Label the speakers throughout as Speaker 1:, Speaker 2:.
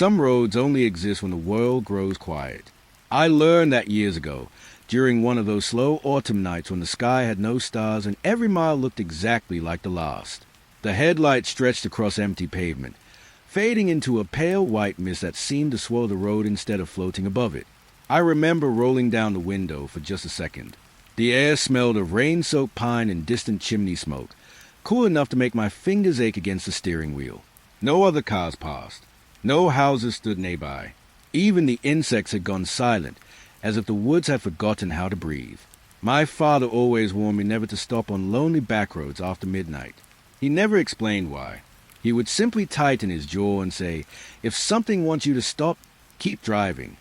Speaker 1: Some roads only exist when the world grows quiet. I learned that years ago, during one of those slow autumn nights when the sky had no stars and every mile looked exactly like the last. The headlights stretched across empty pavement, fading into a pale white mist that seemed to swallow the road instead of floating above it. I remember rolling down the window for just a second. The air smelled of rain-soaked pine and distant chimney smoke, cool enough to make my fingers ache against the steering wheel. No other cars passed. No houses stood nearby. Even the insects had gone silent, as if the woods had forgotten how to breathe. My father always warned me never to stop on lonely backroads after midnight. He never explained why. He would simply tighten his jaw and say, "If something wants you to stop, keep driving."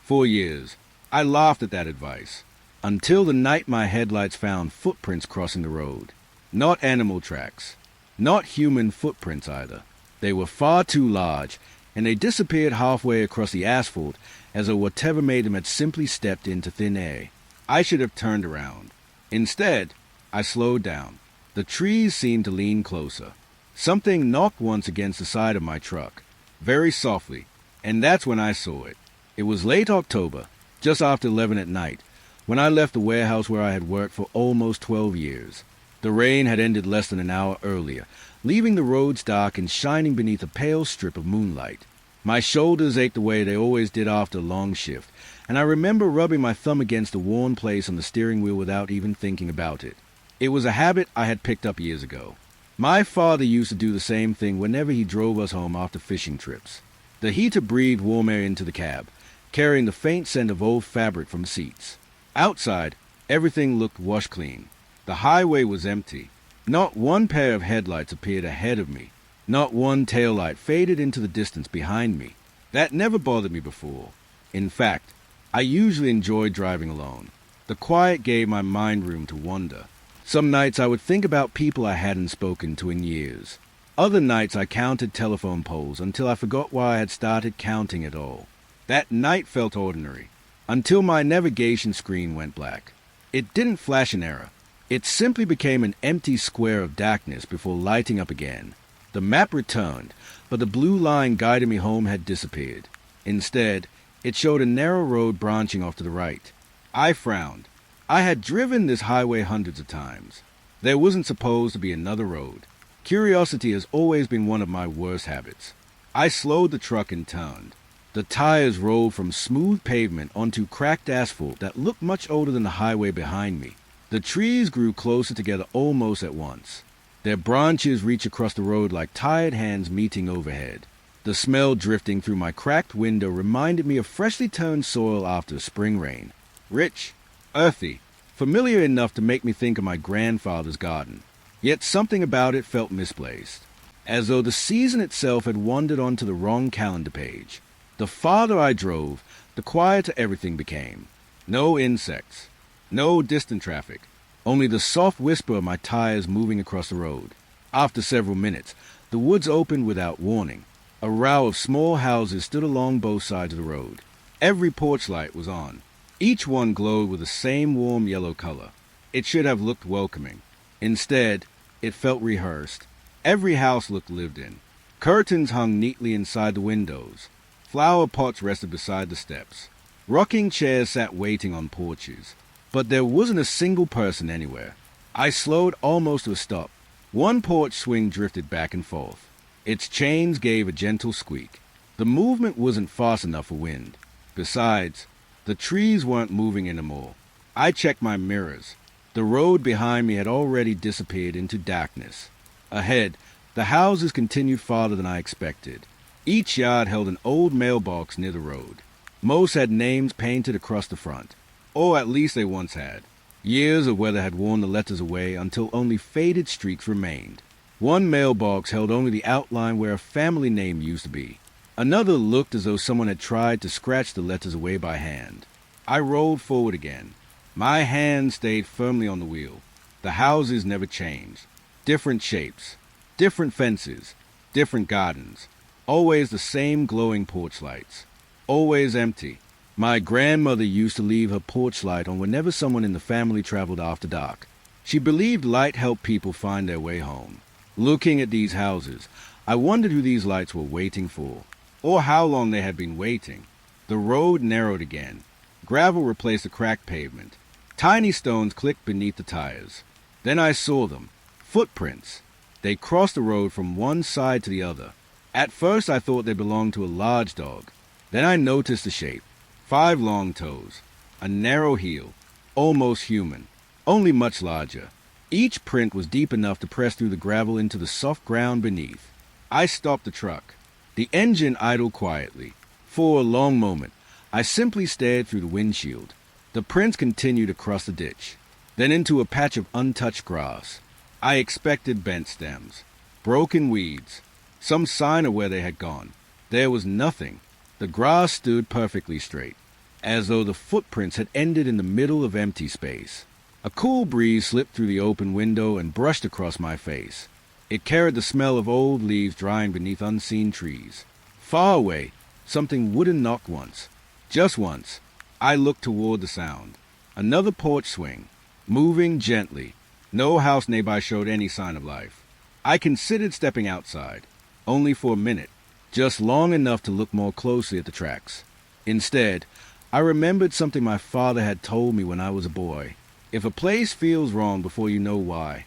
Speaker 1: For years, I laughed at that advice, until the night my headlights found footprints crossing the road. Not animal tracks. Not human footprints either. They were far too large, and they disappeared halfway across the asphalt as though whatever made them had simply stepped into thin air. I should have turned around. Instead, I slowed down. The trees seemed to lean closer. Something knocked once against the side of my truck, very softly, and that's when I saw it. It was late October, just after 11 at night, when I left the warehouse where I had worked for almost 12 years. The rain had ended less than an hour earlier, leaving the roads dark and shining beneath a pale strip of moonlight. My shoulders ached the way they always did after a long shift, and I remember rubbing my thumb against a worn place on the steering wheel without even thinking about it. It was a habit I had picked up years ago. My father used to do the same thing whenever he drove us home after fishing trips. The heater breathed warm air into the cab, carrying the faint scent of old fabric from the seats. Outside, everything looked washed clean. The highway was empty. Not one pair of headlights appeared ahead of me. Not one taillight faded into the distance behind me. That never bothered me before. In fact, I usually enjoyed driving alone. The quiet gave my mind room to wander. Some nights I would think about people I hadn't spoken to in years. Other nights I counted telephone poles until I forgot why I had started counting at all. That night felt ordinary, until my navigation screen went black. It didn't flash an error. It simply became an empty square of darkness before lighting up again. The map returned, but the blue line guiding me home had disappeared. Instead, it showed a narrow road branching off to the right. I frowned. I had driven this highway hundreds of times. There wasn't supposed to be another road. Curiosity has always been one of my worst habits. I slowed the truck and turned. The tires rolled from smooth pavement onto cracked asphalt that looked much older than the highway behind me. The trees grew closer together almost at once. Their branches reached across the road like tired hands meeting overhead. The smell drifting through my cracked window reminded me of freshly turned soil after spring rain. Rich, earthy, familiar enough to make me think of my grandfather's garden. Yet something about it felt misplaced, as though the season itself had wandered onto the wrong calendar page. The farther I drove, the quieter everything became. No insects. No distant traffic, only the soft whisper of my tires moving across the road. After several minutes, the woods opened without warning. A row of small houses stood along both sides of the road. Every porch light was on. Each one glowed with the same warm yellow color. It should have looked welcoming. Instead, it felt rehearsed. Every house looked lived in. Curtains hung neatly inside the windows. Flower pots rested beside the steps. Rocking chairs sat waiting on porches. But there wasn't a single person anywhere. I slowed almost to a stop. One porch swing drifted back and forth. Its chains gave a gentle squeak. The movement wasn't fast enough for wind. Besides, the trees weren't moving anymore. I checked my mirrors. The road behind me had already disappeared into darkness. Ahead, the houses continued farther than I expected. Each yard held an old mailbox near the road. Most had names painted across the front. Or at least they once had. Years of weather had worn the letters away until only faded streaks remained. One mailbox held only the outline where a family name used to be. Another looked as though someone had tried to scratch the letters away by hand. I rolled forward again. My hand stayed firmly on the wheel. The houses never changed. Different shapes, different fences, different gardens. Always the same glowing porch lights. Always empty. My grandmother used to leave her porch light on whenever someone in the family traveled after dark. She believed light helped people find their way home. Looking at these houses, I wondered who these lights were waiting for. or how long they had been waiting. The road narrowed again. Gravel replaced the cracked pavement. Tiny stones clicked beneath the tires. Then I saw them. Footprints. They crossed the road from one side to the other. At first I thought they belonged to a large dog. Then I noticed the shape. 5 long toes. A narrow heel. Almost human. Only much larger. Each print was deep enough to press through the gravel into the soft ground beneath. I stopped the truck. The engine idled quietly. For a long moment, I simply stared through the windshield. The prints continued across the ditch, then into a patch of untouched grass. I expected bent stems, broken weeds, some sign of where they had gone. There was nothing. The grass stood perfectly straight, as though the footprints had ended in the middle of empty space. A cool breeze slipped through the open window and brushed across my face. It carried the smell of old leaves drying beneath unseen trees. Far away, something wouldn't knock once. Just once. I looked toward the sound. Another porch swing, moving gently. No house nearby showed any sign of life. I considered stepping outside, only for a minute, just long enough to look more closely at the tracks. Instead, I remembered something my father had told me when I was a boy. If a place feels wrong before you know why,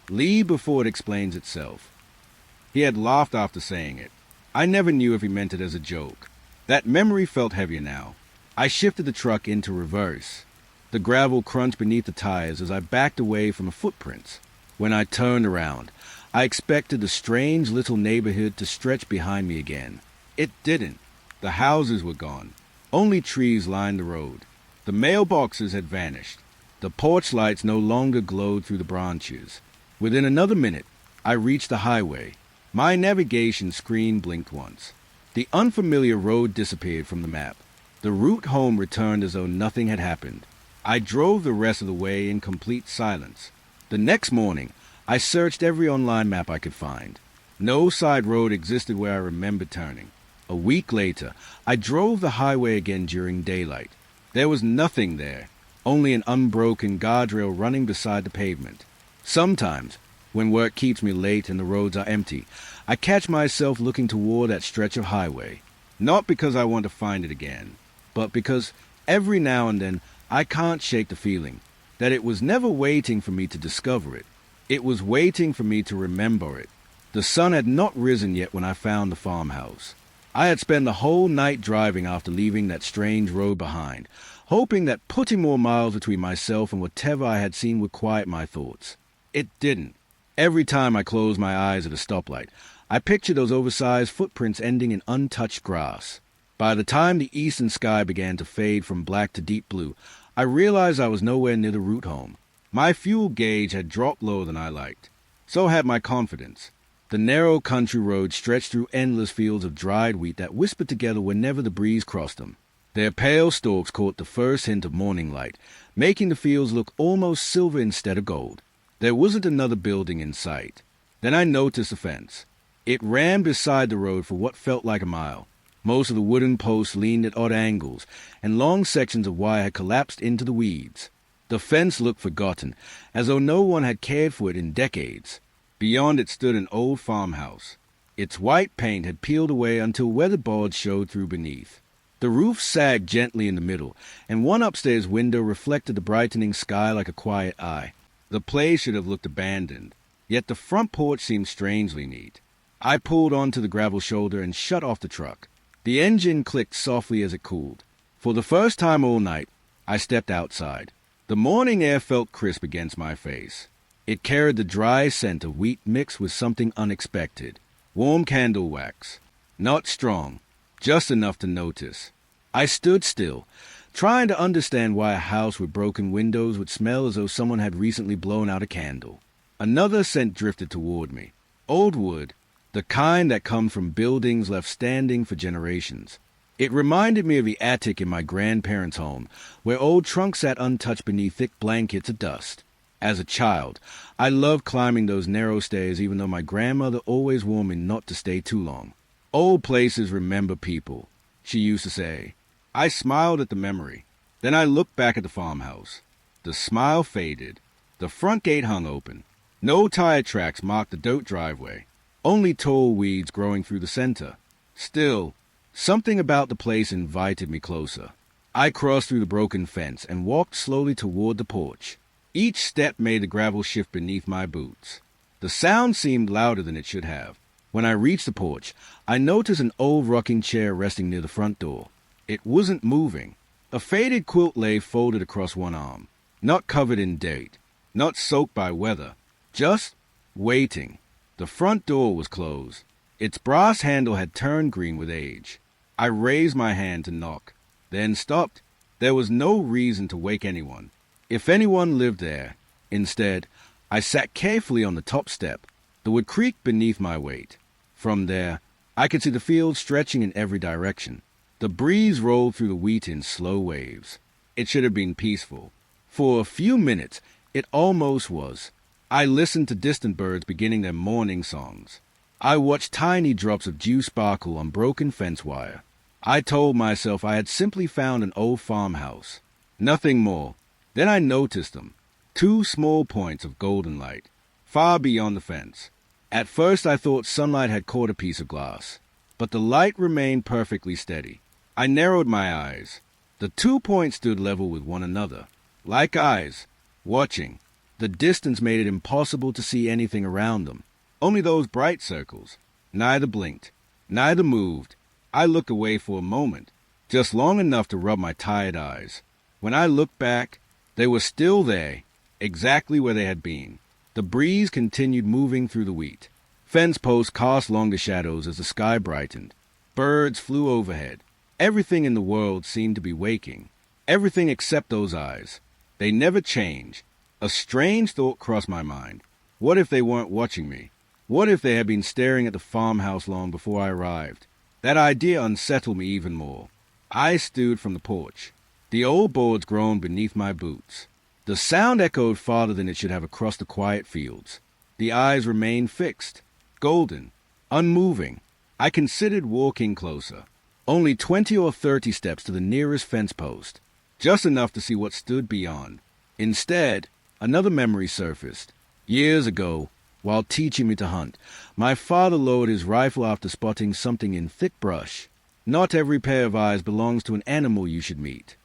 Speaker 1: leave before it explains itself. He had laughed after saying it. I never knew if he meant it as a joke. That memory felt heavier now. I shifted the truck into reverse. The gravel crunched beneath the tires as I backed away from the footprints. When I turned around, I expected the strange little neighborhood to stretch behind me again. It didn't. The houses were gone. Only trees lined the road. The mailboxes had vanished. The porch lights no longer glowed through the branches. Within another minute, I reached the highway. My navigation screen blinked once. The unfamiliar road disappeared from the map. The route home returned as though nothing had happened. I drove the rest of the way in complete silence. The next morning, I searched every online map I could find. No side road existed where I remembered turning. A week later, I drove the highway again during daylight. There was nothing there, only an unbroken guardrail running beside the pavement. Sometimes, when work keeps me late and the roads are empty, I catch myself looking toward that stretch of highway. Not because I want to find it again, but because every now and then I can't shake the feeling that it was never waiting for me to discover it. It was waiting for me to remember it. The sun had not risen yet when I found the farmhouse. I had spent the whole night driving after leaving that strange road behind, hoping that putting more miles between myself and whatever I had seen would quiet my thoughts. It didn't. Every time I closed my eyes at a stoplight, I pictured those oversized footprints ending in untouched grass. By the time the eastern sky began to fade from black to deep blue, I realized I was nowhere near the route home. My fuel gauge had dropped lower than I liked. So had my confidence. The narrow country road stretched through endless fields of dried wheat that whispered together whenever the breeze crossed them. Their pale stalks caught the first hint of morning light, making the fields look almost silver instead of gold. There wasn't another building in sight. Then I noticed a fence. It ran beside the road for what felt like a mile. Most of the wooden posts leaned at odd angles, and long sections of wire had collapsed into the weeds. The fence looked forgotten, as though no one had cared for it in decades. Beyond it stood an old farmhouse. Its white paint had peeled away until weathered boards showed through beneath. The roof sagged gently in the middle, and one upstairs window reflected the brightening sky like a quiet eye. The place should have looked abandoned, yet the front porch seemed strangely neat. I pulled onto the gravel shoulder and shut off the truck. The engine clicked softly as it cooled. For the first time all night, I stepped outside. The morning air felt crisp against my face. It carried the dry scent of wheat mixed with something unexpected. Warm candle wax. Not strong, just enough to notice. I stood still, trying to understand why a house with broken windows would smell as though someone had recently blown out a candle. Another scent drifted toward me. Old wood, the kind that comes from buildings left standing for generations. It reminded me of the attic in my grandparents' home, where old trunks sat untouched beneath thick blankets of dust. As a child, I loved climbing those narrow stairs even though my grandmother always warned me not to stay too long. Old places remember people, she used to say. I smiled at the memory. Then I looked back at the farmhouse. The smile faded. The front gate hung open. No tire tracks marked the dirt driveway. Only tall weeds growing through the center. Still, something about the place invited me closer. I crossed through the broken fence and walked slowly toward the porch. Each step made the gravel shift beneath my boots. The sound seemed louder than it should have. When I reached the porch, I noticed an old rocking chair resting near the front door. It wasn't moving. A faded quilt lay folded across one arm, not covered in dirt, not soaked by weather, just waiting. The front door was closed. Its brass handle had turned green with age. I raised my hand to knock, then stopped. There was no reason to wake anyone, if anyone lived there. Instead, I sat carefully on the top step. The wood creaked beneath my weight. From there, I could see the field stretching in every direction. The breeze rolled through the wheat in slow waves. It should have been peaceful. For a few minutes, it almost was. I listened to distant birds beginning their morning songs. I watched tiny drops of dew sparkle on broken fence wire. I told myself I had simply found an old farmhouse. Nothing more. Then I noticed them. 2 small points of golden light, far beyond the fence. At first I thought sunlight had caught a piece of glass, but the light remained perfectly steady. I narrowed my eyes. The 2 points stood level with one another, like eyes, watching. The distance made it impossible to see anything around them, only those bright circles. Neither blinked, neither moved. I looked away for a moment, just long enough to rub my tired eyes. When I looked back, they were still there, exactly where they had been. The breeze continued moving through the wheat. Fence posts cast longer shadows as the sky brightened. Birds flew overhead. Everything in the world seemed to be waking. Everything except those eyes. They never change. A strange thought crossed my mind. What if they weren't watching me? What if they had been staring at the farmhouse long before I arrived? That idea unsettled me even more. I stood from the porch. The old boards groaned beneath my boots. The sound echoed farther than it should have across the quiet fields. The eyes remained fixed, golden, unmoving. I considered walking closer. Only 20 or 30 steps to the nearest fence post, just enough to see what stood beyond. Instead, another memory surfaced. Years ago, while teaching me to hunt, my father lowered his rifle after spotting something in thick brush. Not every pair of eyes belongs to an animal you should meet.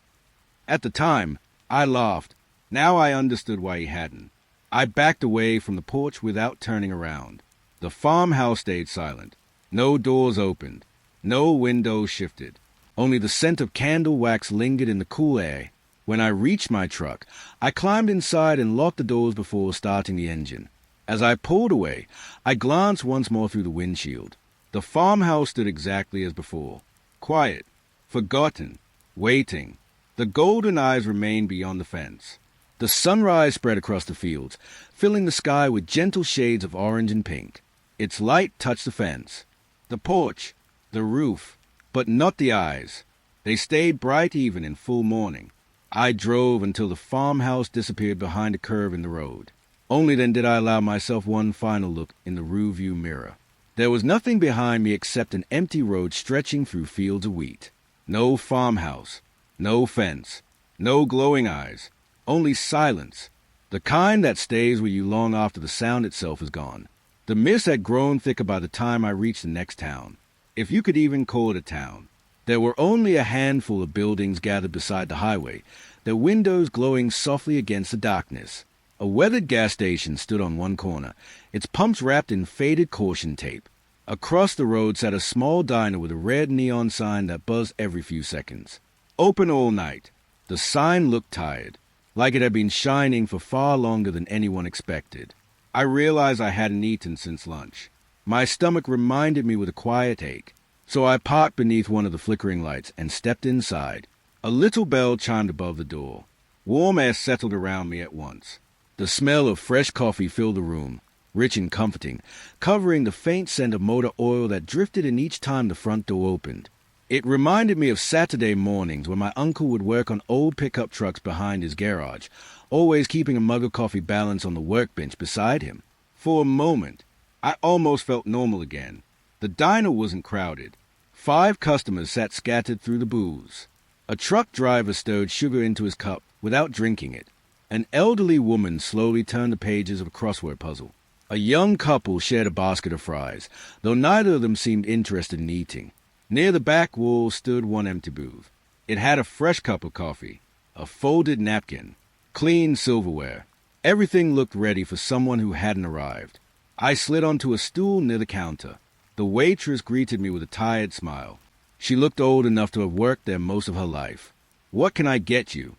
Speaker 1: At the time, I laughed. Now I understood why he hadn't. I backed away from the porch without turning around. The farmhouse stayed silent. No doors opened. No windows shifted. Only the scent of candle wax lingered in the cool air. When I reached my truck, I climbed inside and locked the doors before starting the engine. As I pulled away, I glanced once more through the windshield. The farmhouse stood exactly as before. Quiet, forgotten, waiting. The golden eyes remained beyond the fence. The sunrise spread across the fields, filling the sky with gentle shades of orange and pink. Its light touched the fence, the porch, the roof, but not the eyes. They stayed bright even in full morning. I drove until the farmhouse disappeared behind a curve in the road. Only then did I allow myself one final look in the rearview mirror. There was nothing behind me except an empty road stretching through fields of wheat. No farmhouse, no fence, no glowing eyes, only silence, the kind that stays with you long after the sound itself is gone. The mist had grown thicker by the time I reached the next town, if you could even call it a town. There were only a handful of buildings gathered beside the highway, their windows glowing softly against the darkness. A weathered gas station stood on one corner, its pumps wrapped in faded caution tape. Across the road sat a small diner with a red neon sign that buzzed every few seconds. Open all night. The sign looked tired, like it had been shining for far longer than anyone expected. I realized I hadn't eaten since lunch. My stomach reminded me with a quiet ache, so I parked beneath one of the flickering lights and stepped inside. A little bell chimed above the door. Warm air settled around me at once. The smell of fresh coffee filled the room, rich and comforting, covering the faint scent of motor oil that drifted in each time the front door opened. It reminded me of Saturday mornings when my uncle would work on old pickup trucks behind his garage, always keeping a mug of coffee balanced on the workbench beside him. For a moment, I almost felt normal again. The diner wasn't crowded. 5 customers sat scattered through the booths. A truck driver stirred sugar into his cup without drinking it. An elderly woman slowly turned the pages of a crossword puzzle. A young couple shared a basket of fries, though neither of them seemed interested in eating. Near the back wall stood one empty booth. It had a fresh cup of coffee, a folded napkin, clean silverware. Everything looked ready for someone who hadn't arrived. I slid onto a stool near the counter. The waitress greeted me with a tired smile. She looked old enough to have worked there most of her life. "What can I get you?"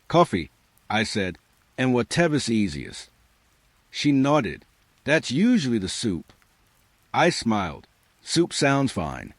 Speaker 1: "Coffee," I said, "and whatever's easiest." She nodded. "That's usually the soup." I smiled. "Soup sounds fine."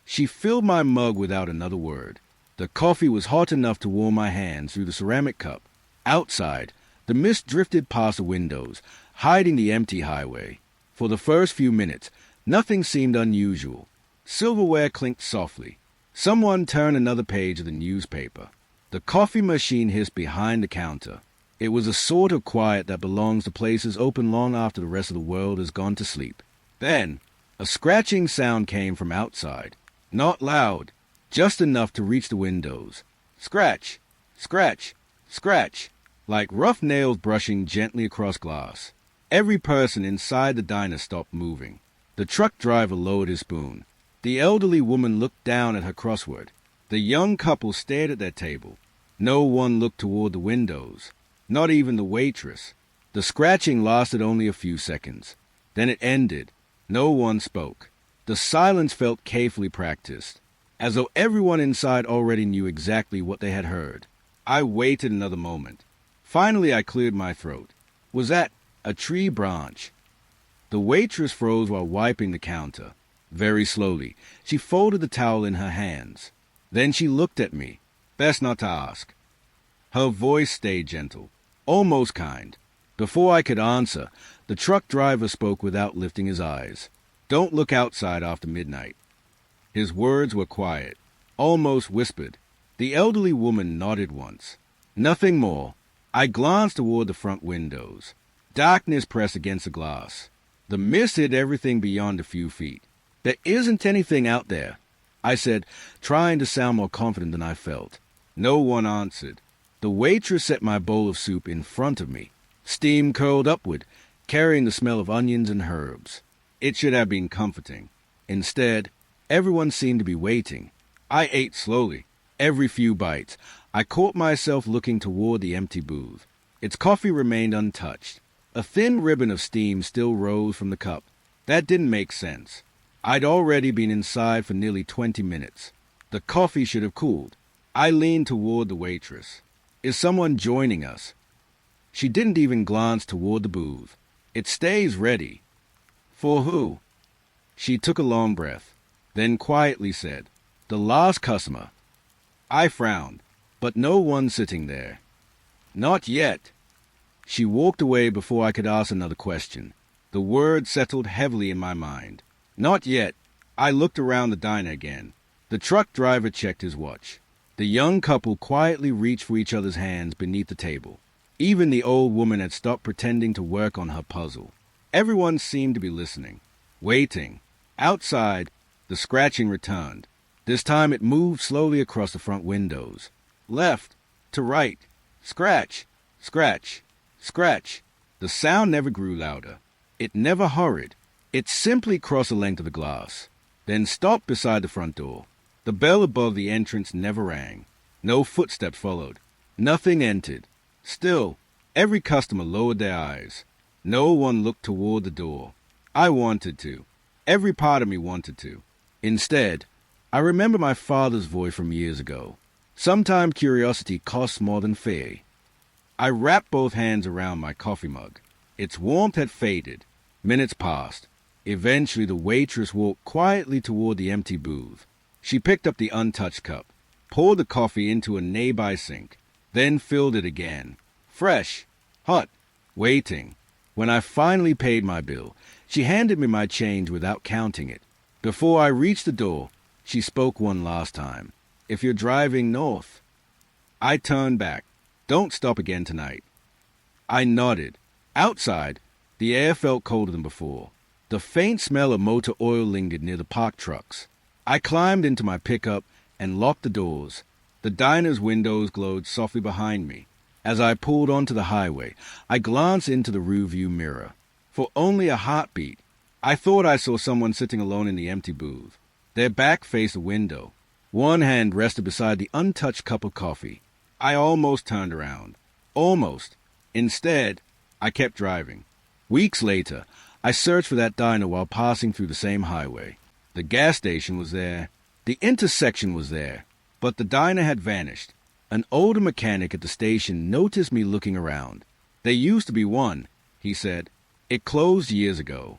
Speaker 1: She filled my mug without another word. The coffee was hot enough to warm my hands through the ceramic cup. Outside, the mist drifted past the windows, hiding the empty highway. For the first few minutes, nothing seemed unusual. Silverware clinked softly. Someone turned another page of the newspaper. The coffee machine hissed behind the counter. It was a sort of quiet that belongs to places open long after the rest of the world has gone to sleep. Then, a scratching sound came from outside. Not loud, just enough to reach the windows. Scratch, scratch, scratch, like rough nails brushing gently across glass. Every person inside the diner stopped moving. The truck driver lowered his spoon. The elderly woman looked down at her crossword. The young couple stared at their table. No one looked toward the windows, not even the waitress. The scratching lasted only a few seconds. Then it ended. No one spoke. The silence felt carefully practiced, as though everyone inside already knew exactly what they had heard. I waited another moment. Finally, I cleared my throat. Was that a tree branch? The waitress froze while wiping the counter. Very slowly, she folded the towel in her hands. Then she looked at me. Best not to ask. Her voice stayed gentle, almost kind. Before I could answer, the truck driver spoke without lifting his eyes. "Don't look outside after midnight." His words were quiet, almost whispered. The elderly woman nodded once. Nothing more. I glanced toward the front windows. Darkness pressed against the glass. The mist hid everything beyond a few feet. "There isn't anything out there," I said, trying to sound more confident than I felt. No one answered. The waitress set my bowl of soup in front of me. Steam curled upward, carrying the smell of onions and herbs. It should have been comforting. Instead, everyone seemed to be waiting. I ate slowly. Every few bites, I caught myself looking toward the empty booth. Its coffee remained untouched. A thin ribbon of steam still rose from the cup. That didn't make sense. I'd already been inside for nearly 20 minutes. The coffee should have cooled. I leaned toward the waitress. "Is someone joining us?" She didn't even glance toward the booth. "It stays ready." "For who?" She took a long breath, then quietly said, "The last customer." I frowned, but no one sitting there. "Not yet." She walked away before I could ask another question. The word settled heavily in my mind. Not yet. I looked around the diner again. The truck driver checked his watch. The young couple quietly reached for each other's hands beneath the table. Even the old woman had stopped pretending to work on her puzzle. Everyone seemed to be listening, waiting. Outside, the scratching returned. This time it moved slowly across the front windows. Left to right. Scratch, scratch, scratch. The sound never grew louder. It never hurried. It simply crossed the length of the glass, then stopped beside the front door. The bell above the entrance never rang. No footsteps followed. Nothing entered. Still, every customer lowered their eyes. No one looked toward the door. I wanted to. Every part of me wanted to. Instead, I remember my father's voice from years ago. Sometimes curiosity costs more than fear. I wrapped both hands around my coffee mug. Its warmth had faded. Minutes passed. Eventually, the waitress walked quietly toward the empty booth. She picked up the untouched cup, poured the coffee into a nearby sink, then filled it again. Fresh, hot, waiting. When I finally paid my bill, she handed me my change without counting it. Before I reached the door, she spoke one last time. "If you're driving north." I turned back. "Don't stop again tonight." I nodded. Outside, the air felt colder than before. The faint smell of motor oil lingered near the parked trucks. I climbed into my pickup and locked the doors. The diner's windows glowed softly behind me. As I pulled onto the highway, I glanced into the rearview mirror. For only a heartbeat, I thought I saw someone sitting alone in the empty booth. Their back faced the window. One hand rested beside the untouched cup of coffee. I almost turned around. Almost. Instead, I kept driving. Weeks later, I searched for that diner while passing through the same highway. The gas station was there. The intersection was there. But the diner had vanished. An older mechanic at the station noticed me looking around. There used to be one, he said. It closed years ago.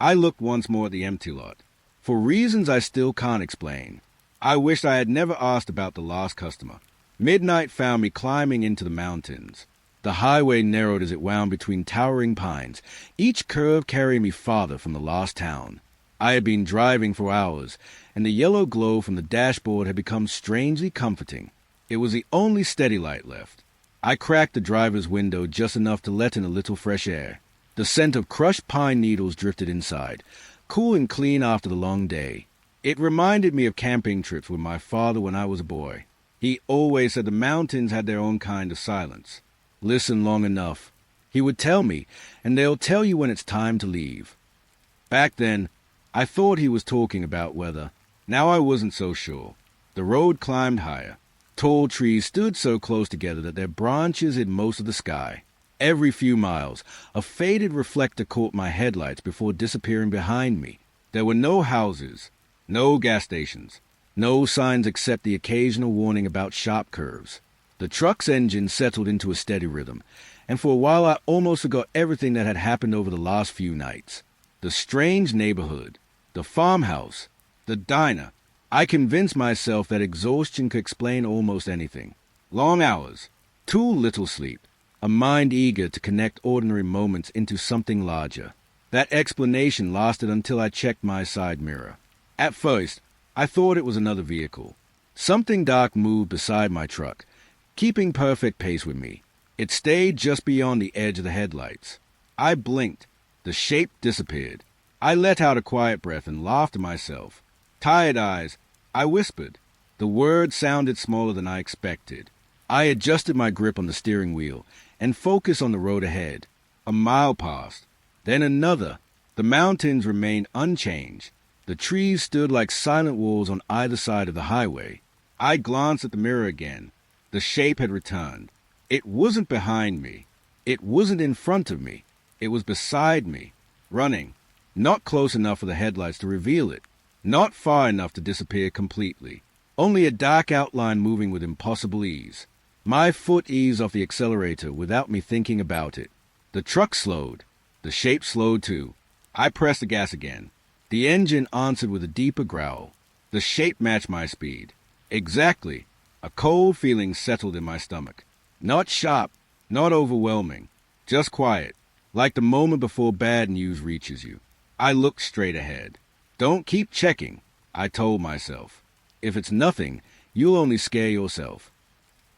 Speaker 1: I looked once more at the empty lot. For reasons I still can't explain. I wished I had never asked about the last customer. Midnight found me climbing into the mountains. The highway narrowed as it wound between towering pines, each curve carrying me farther from the lost town. I had been driving for hours, and the yellow glow from the dashboard had become strangely comforting. It was the only steady light left. I cracked the driver's window just enough to let in a little fresh air. The scent of crushed pine needles drifted inside, cool and clean after the long day. It reminded me of camping trips with my father when I was a boy. He always said the mountains had their own kind of silence. Listen long enough, he would tell me, and they'll tell you when it's time to leave. Back then, I thought he was talking about weather. Now I wasn't so sure. The road climbed higher. Tall trees stood so close together that their branches hid most of the sky. Every few miles, a faded reflector caught my headlights before disappearing behind me. There were no houses, no gas stations, no signs except the occasional warning about sharp curves. The truck's engine settled into a steady rhythm, and for a while I almost forgot everything that had happened over the last few nights. The strange neighborhood, the farmhouse, the diner. I convinced myself that exhaustion could explain almost anything. Long hours, too little sleep, a mind eager to connect ordinary moments into something larger. That explanation lasted until I checked my side mirror. At first, I thought it was another vehicle. Something dark moved beside my truck, keeping perfect pace with me. It stayed just beyond the edge of the headlights. I blinked. The shape disappeared. I let out a quiet breath and laughed to myself. Tired eyes, I whispered. The words sounded smaller than I expected. I adjusted my grip on the steering wheel and focused on the road ahead. A mile passed, then another. The mountains remained unchanged. The trees stood like silent walls on either side of the highway. I glanced at the mirror again. The shape had returned. It wasn't behind me. It wasn't in front of me. It was beside me, running. Not close enough for the headlights to reveal it. Not far enough to disappear completely. Only a dark outline moving with impossible ease. My foot eased off the accelerator without me thinking about it. The truck slowed. The shape slowed too. I pressed the gas again. The engine answered with a deeper growl. The shape matched my speed. Exactly. A cold feeling settled in my stomach. Not sharp, not overwhelming, just quiet, like the moment before bad news reaches you. I looked straight ahead. Don't keep checking, I told myself. If it's nothing, you'll only scare yourself.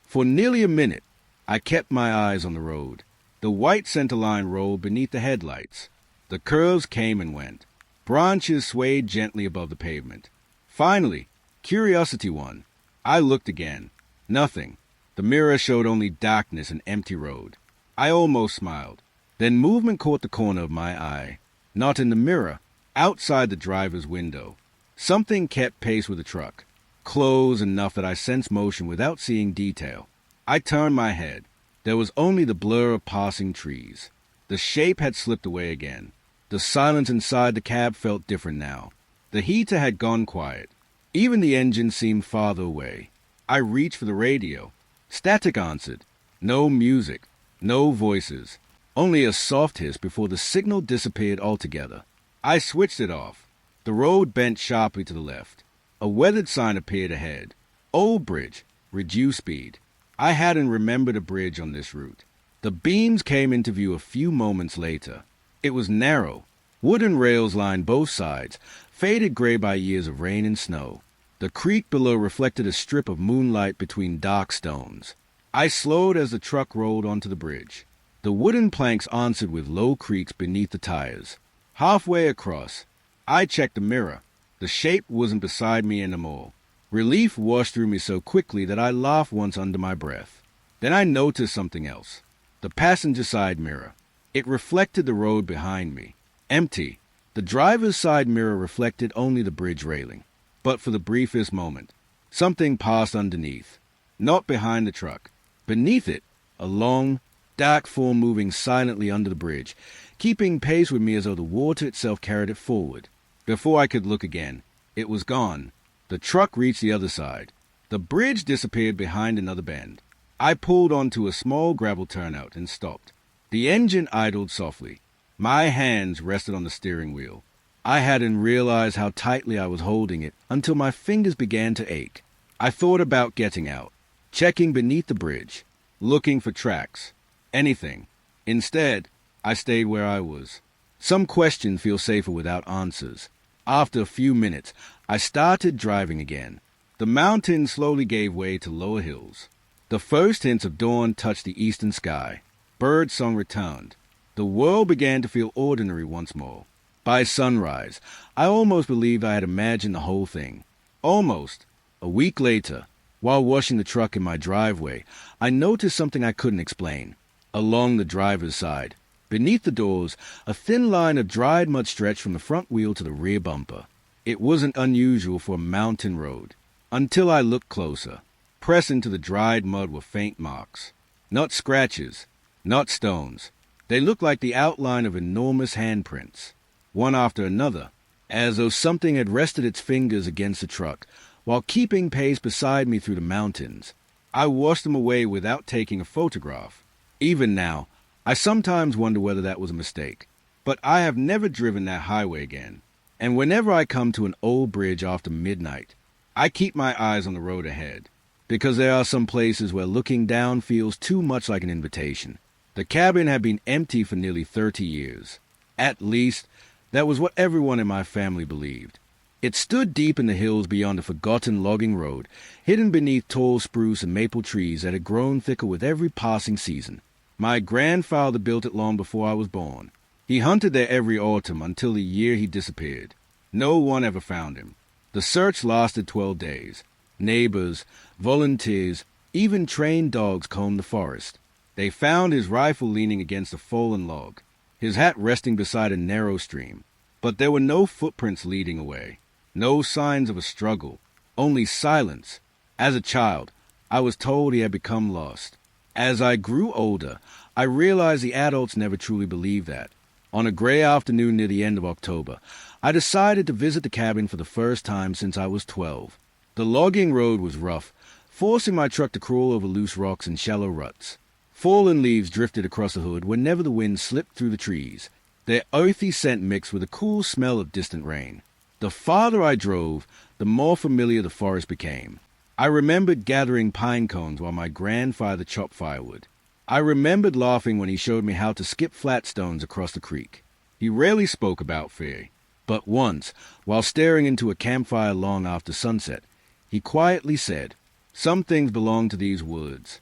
Speaker 1: For nearly a minute, I kept my eyes on the road. The white center line rolled beneath the headlights. The curves came and went. Branches swayed gently above the pavement. Finally, curiosity won. I looked again. Nothing. The mirror showed only darkness and empty road. I almost smiled. Then movement caught the corner of my eye. Not in the mirror, outside the driver's window. Something kept pace with the truck. Close enough that I sensed motion without seeing detail. I turned my head. There was only the blur of passing trees. The shape had slipped away again. The silence inside the cab felt different now. The heater had gone quiet. Even the engine seemed farther away. I reached for the radio. Static answered. No music. No voices. Only a soft hiss before the signal disappeared altogether. I switched it off. The road bent sharply to the left. A weathered sign appeared ahead. Old bridge. Reduce speed. I hadn't remembered a bridge on this route. The beams came into view a few moments later. It was narrow. Wooden rails lined both sides, faded gray by years of rain and snow. The creek below reflected a strip of moonlight between dark stones. I slowed as the truck rolled onto the bridge. The wooden planks answered with low creaks beneath the tires. Halfway across, I checked the mirror. The shape wasn't beside me anymore. Relief washed through me so quickly that I laughed once under my breath. Then I noticed something else. The passenger side mirror. It reflected the road behind me. Empty. The driver's side mirror reflected only the bridge railing. but for the briefest moment. Something passed underneath. Not behind the truck. Beneath it, a long, dark form moving silently under the bridge, keeping pace with me as though the water itself carried it forward. Before I could look again, it was gone. The truck reached the other side. The bridge disappeared behind another bend. I pulled onto a small gravel turnout and stopped. The engine idled softly. My hands rested on the steering wheel. I hadn't realized how tightly I was holding it until my fingers began to ache. I thought about getting out, checking beneath the bridge, looking for tracks, anything. Instead, I stayed where I was. Some questions feel safer without answers. After a few minutes, I started driving again. The mountains slowly gave way to lower hills. The first hints of dawn touched the eastern sky. Birdsong returned. The world began to feel ordinary once more. By sunrise, I almost believed I had imagined the whole thing. Almost. A week later, while washing the truck in my driveway, I noticed something I couldn't explain. Along the driver's side, beneath the doors, a thin line of dried mud stretched from the front wheel to the rear bumper. It wasn't unusual for a mountain road, until I looked closer. Pressed into the dried mud were faint marks. Not scratches, not stones. They looked like the outline of enormous handprints, one after another, as though something had rested its fingers against the truck, while keeping pace beside me through the mountains. I washed them away without taking a photograph. Even now, I sometimes wonder whether that was a mistake. But I have never driven that highway again. And whenever I come to an old bridge after midnight, I keep my eyes on the road ahead, because there are some places where looking down feels too much like an invitation. The cabin had been empty for nearly 30 years. At least, that was what everyone in my family believed. It stood deep in the hills beyond a forgotten logging road, hidden beneath tall spruce and maple trees that had grown thicker with every passing season. My grandfather built it long before I was born. He hunted there every autumn until the year he disappeared. No one ever found him. The search lasted 12 days. Neighbors, volunteers, even trained dogs combed the forest. They found his rifle leaning against a fallen log, his hat resting beside a narrow stream. But there were no footprints leading away. No signs of a struggle, only silence. As a child, I was told he had become lost. As I grew older, I realized the adults never truly believed that. On a gray afternoon near the end of October, I decided to visit the cabin for the first time since I was 12. The logging road was rough, forcing my truck to crawl over loose rocks and shallow ruts. Fallen leaves drifted across the hood whenever the wind slipped through the trees, their earthy scent mixed with the cool smell of distant rain. The farther I drove, the more familiar the forest became. I remembered gathering pine cones while my grandfather chopped firewood. I remembered laughing when he showed me how to skip flat stones across the creek. He rarely spoke about fear, but once, while staring into a campfire long after sunset, he quietly said, "Some things belong to these woods."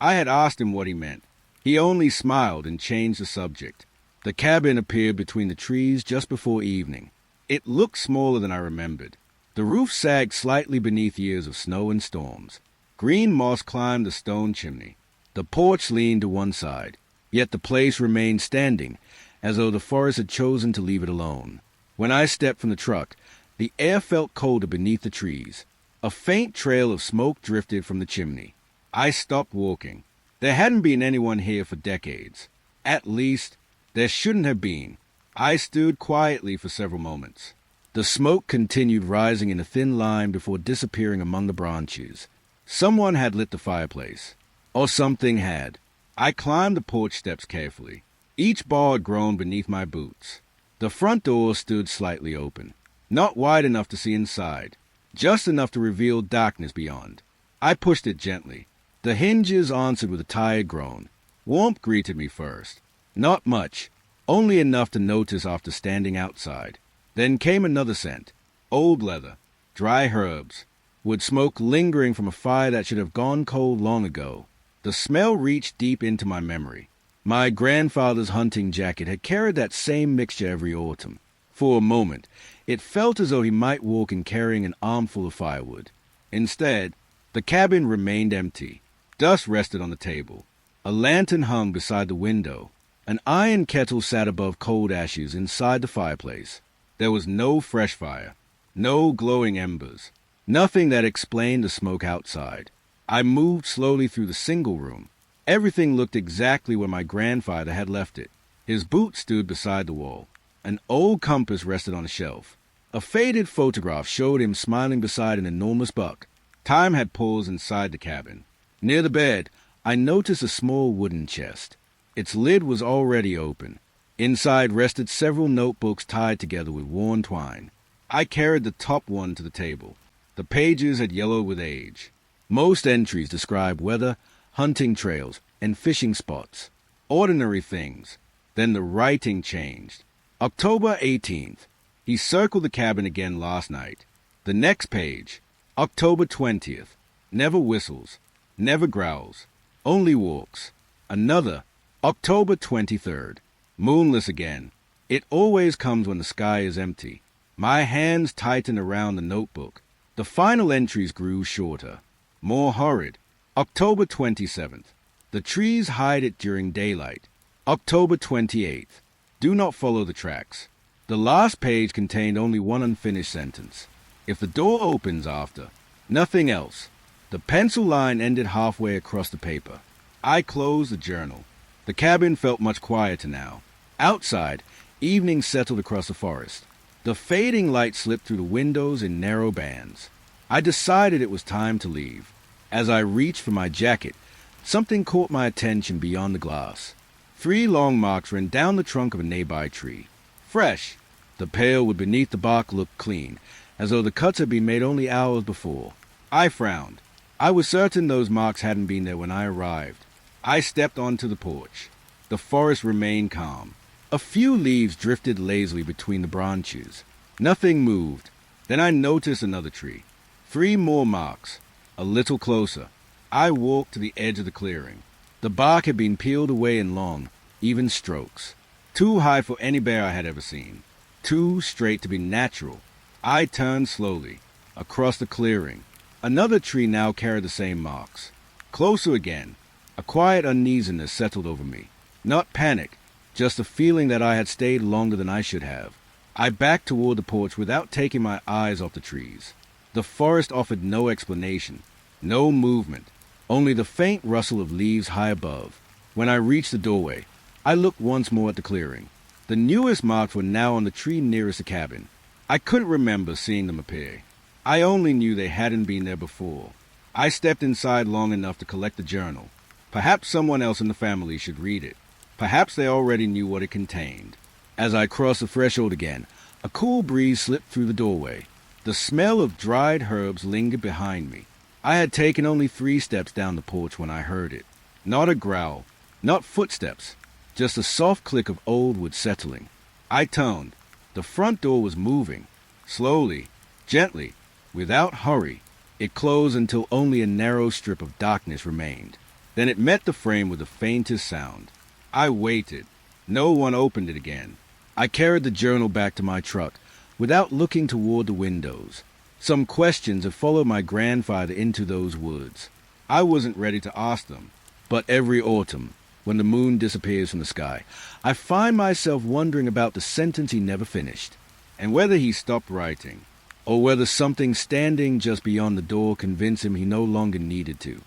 Speaker 1: I had asked him what he meant. He only smiled and changed the subject. The cabin appeared between the trees just before evening. It looked smaller than I remembered. The roof sagged slightly beneath years of snow and storms. Green moss climbed the stone chimney. The porch leaned to one side, yet the place remained standing, as though the forest had chosen to leave it alone. When I stepped from the truck, the air felt colder beneath the trees. A faint trail of smoke drifted from the chimney. I stopped walking. There hadn't been anyone here for decades. At least, there shouldn't have been. I stood quietly for several moments. The smoke continued rising in a thin line before disappearing among the branches. Someone had lit the fireplace. Or something had. I climbed the porch steps carefully. Each bar had grown beneath my boots. The front door stood slightly open. Not wide enough to see inside. Just enough to reveal darkness beyond. I pushed it gently. The hinges answered with a tired groan. Warmth greeted me first. Not much. Only enough to notice after standing outside. Then came another scent. Old leather. Dry herbs. Wood smoke lingering from a fire that should have gone cold long ago. The smell reached deep into my memory. My grandfather's hunting jacket had carried that same mixture every autumn. For a moment, it felt as though he might walk in carrying an armful of firewood. Instead, the cabin remained empty. Dust rested on the table. A lantern hung beside the window. An iron kettle sat above cold ashes inside the fireplace. There was no fresh fire. No glowing embers. Nothing that explained the smoke outside. I moved slowly through the single room. Everything looked exactly where my grandfather had left it. His boot stood beside the wall. An old compass rested on a shelf. A faded photograph showed him smiling beside an enormous buck. Time had paused inside the cabin. Near the bed, I noticed a small wooden chest. Its lid was already open. Inside rested several notebooks tied together with worn twine. I carried the top one to the table. The pages had yellowed with age. Most entries described weather, hunting trails, and fishing spots. Ordinary things. Then the writing changed. October 18th. He circled the cabin again last night. The next page. October 20th. Never whistles. Never growls. Only walks. Another. October 23rd. Moonless again. It always comes when the sky is empty. My hands tightened around the notebook. The final entries grew shorter. More horrid. October 27th. The trees hide it during daylight. October 28th. Do not follow the tracks. The last page contained only one unfinished sentence. If the door opens after, nothing else. The pencil line ended halfway across the paper. I closed the journal. The cabin felt much quieter now. Outside, evening settled across the forest. The fading light slipped through the windows in narrow bands. I decided it was time to leave. As I reached for my jacket, something caught my attention beyond the glass. 3 long marks ran down the trunk of a nearby tree. Fresh. The pale wood beneath the bark looked clean, as though the cuts had been made only hours before. I frowned. I was certain those marks hadn't been there when I arrived. I stepped onto the porch. The forest remained calm. A few leaves drifted lazily between the branches. Nothing moved. Then I noticed another tree. 3 more marks. A little closer. I walked to the edge of the clearing. The bark had been peeled away in long, even strokes. Too high for any bear I had ever seen. Too straight to be natural. I turned slowly. Across the clearing. Another tree now carried the same marks. Closer again. A quiet uneasiness settled over me. Not panic, just a feeling that I had stayed longer than I should have. I backed toward the porch without taking my eyes off the trees. The forest offered no explanation, no movement, only the faint rustle of leaves high above. When I reached the doorway, I looked once more at the clearing. The newest marks were now on the tree nearest the cabin. I couldn't remember seeing them appear. I only knew they hadn't been there before. I stepped inside long enough to collect the journal. Perhaps someone else in the family should read it. Perhaps they already knew what it contained. As I crossed the threshold again, a cool breeze slipped through the doorway. The smell of dried herbs lingered behind me. I had taken only 3 steps down the porch when I heard it. Not a growl, not footsteps, just a soft click of old wood settling. I turned. The front door was moving. Slowly, gently, without hurry. It closed until only a narrow strip of darkness remained. Then it met the frame with the faintest sound. I waited. No one opened it again. I carried the journal back to my truck, without looking toward the windows. Some questions had followed my grandfather into those woods. I wasn't ready to ask them. But every autumn, when the moon disappears from the sky, I find myself wondering about the sentence he never finished, and whether he stopped writing, or whether something standing just beyond the door convinced him he no longer needed to.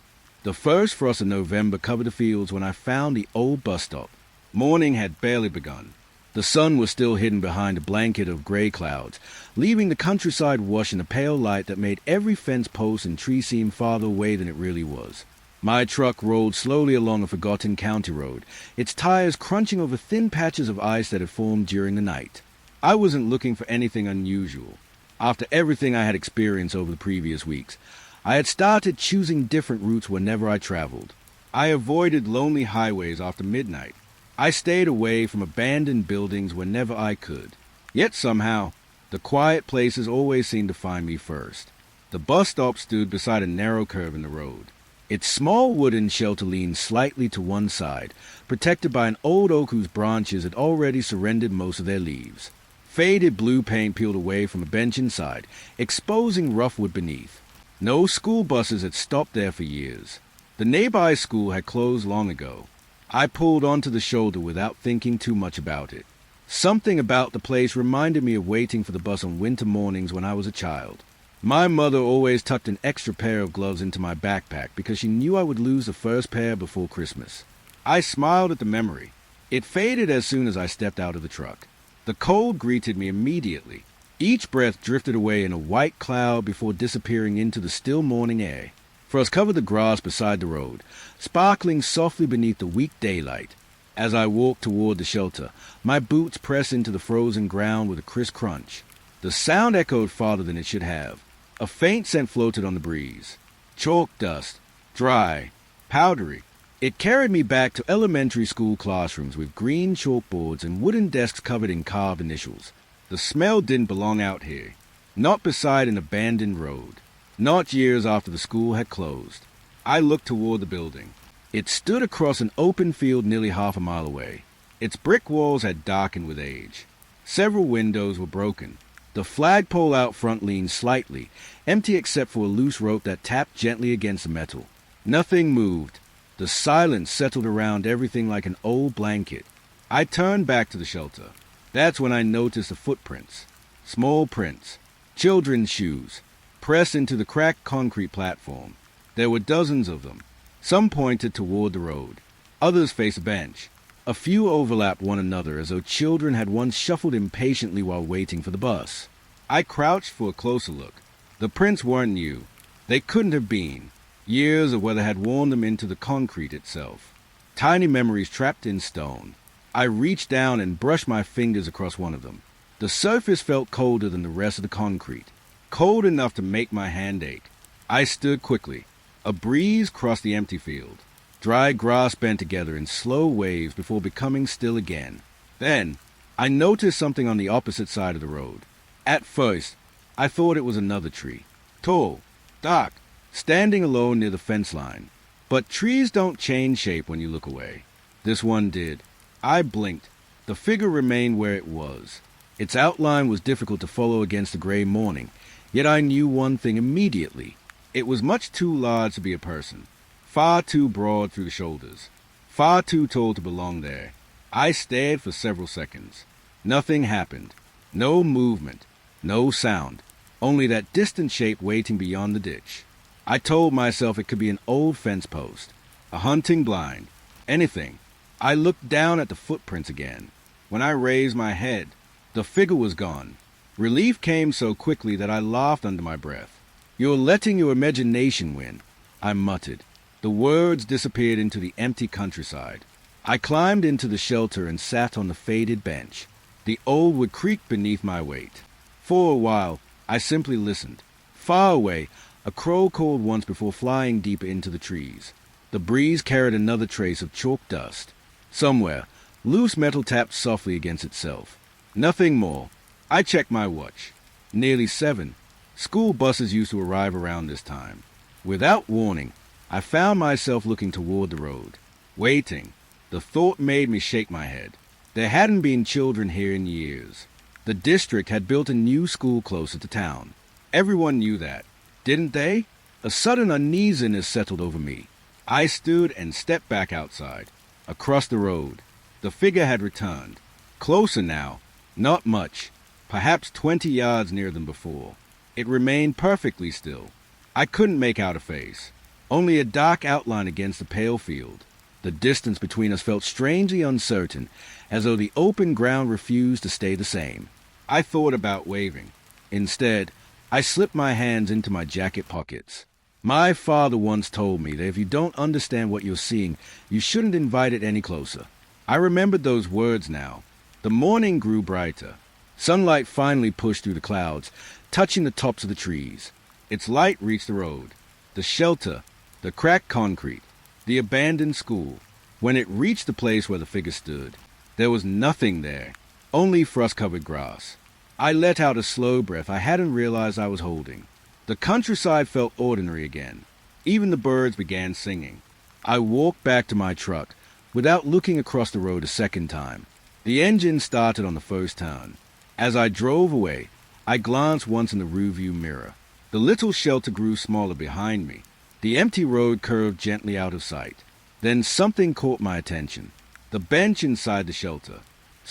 Speaker 1: The first frost of November covered the fields when I found the old bus stop. Morning had barely begun. The sun was still hidden behind a blanket of gray clouds, leaving the countryside washed in a pale light that made every fence post and tree seem farther away than it really was. My truck rolled slowly along a forgotten county road, its tires crunching over thin patches of ice that had formed during the night. I wasn't looking for anything unusual. After everything I had experienced over the previous weeks, I had started choosing different routes whenever I traveled. I avoided lonely highways after midnight. I stayed away from abandoned buildings whenever I could. Yet somehow, the quiet places always seemed to find me first. The bus stop stood beside a narrow curve in the road. Its small wooden shelter leaned slightly to one side, protected by an old oak whose branches had already surrendered most of their leaves. Faded blue paint peeled away from a bench inside, exposing rough wood beneath. No school buses had stopped there for years. The nearby school had closed long ago. I pulled onto the shoulder without thinking too much about it. Something about the place reminded me of waiting for the bus on winter mornings when I was a child. My mother always tucked an extra pair of gloves into my backpack because she knew I would lose the first pair before Christmas. I smiled at the memory. It faded as soon as I stepped out of the truck. The cold greeted me immediately. Each breath drifted away in a white cloud before disappearing into the still morning air. Frost covered the grass beside the road, sparkling softly beneath the weak daylight. As I walked toward the shelter, my boots pressed into the frozen ground with a crisp crunch. The sound echoed farther than it should have. A faint scent floated on the breeze. Chalk dust, dry, powdery. It carried me back to elementary school classrooms with green chalkboards and wooden desks covered in carved initials. The smell didn't belong out here. Not beside an abandoned road. Not years after the school had closed. I looked toward the building. It stood across an open field nearly half a mile away. Its brick walls had darkened with age. Several windows were broken. The flagpole out front leaned slightly, empty except for a loose rope that tapped gently against the metal. Nothing moved. The silence settled around everything like an old blanket. I turned back to the shelter. That's when I noticed the footprints. Small prints. Children's shoes. Pressed into the cracked concrete platform. There were dozens of them. Some pointed toward the road. Others faced a bench. A few overlapped one another as though children had once shuffled impatiently while waiting for the bus. I crouched for a closer look. The prints weren't new. They couldn't have been. Years of weather had worn them into the concrete itself. Tiny memories trapped in stone. I reached down and brushed my fingers across one of them. The surface felt colder than the rest of the concrete. Cold enough to make my hand ache. I stood quickly. A breeze crossed the empty field. Dry grass bent together in slow waves before becoming still again. Then, I noticed something on the opposite side of the road. At first, I thought it was another tree. Tall, dark, standing alone near the fence line. But trees don't change shape when you look away. This one did. I blinked. The figure remained where it was. Its outline was difficult to follow against the gray morning, yet I knew one thing immediately. It was much too large to be a person. Far too broad through the shoulders. Far too tall to belong there. I stared for several seconds. Nothing happened. No movement. No sound. Only that distant shape waiting beyond the ditch. I told myself it could be an old fence post. A hunting blind. Anything. I looked down at the footprints again. When I raised my head, the figure was gone. Relief came so quickly that I laughed under my breath. "You're letting your imagination win," I muttered. The words disappeared into the empty countryside. I climbed into the shelter and sat on the faded bench. The old wood creaked beneath my weight. For a while, I simply listened. Far away, a crow called once before flying deeper into the trees. The breeze carried another trace of chalk dust. Somewhere, loose metal tapped softly against itself. Nothing more. I checked my watch. Nearly 7. School buses used to arrive around this time. Without warning, I found myself looking toward the road. Waiting. The thought made me shake my head. There hadn't been children here in years. The district had built a new school closer to town. Everyone knew that, didn't they? A sudden uneasiness settled over me. I stood and stepped back outside. Across the road. The figure had returned. Closer now. Not much. Perhaps 20 yards nearer than before. It remained perfectly still. I couldn't make out a face. Only a dark outline against the pale field. The distance between us felt strangely uncertain, as though the open ground refused to stay the same. I thought about waving. Instead, I slipped my hands into my jacket pockets. My father once told me that if you don't understand what you're seeing, you shouldn't invite it any closer. I remembered those words now. The morning grew brighter. Sunlight finally pushed through the clouds, touching the tops of the trees. Its light reached the road, the shelter, the cracked concrete, the abandoned school. When it reached the place where the figure stood, there was nothing there, only frost-covered grass. I let out a slow breath I hadn't realized I was holding. The countryside felt ordinary again. Even the birds began singing. I walked back to my truck, without looking across the road a second time. The engine started on the first turn. As I drove away, I glanced once in the rearview mirror. The little shelter grew smaller behind me. The empty road curved gently out of sight. Then something caught my attention. The bench inside the shelter.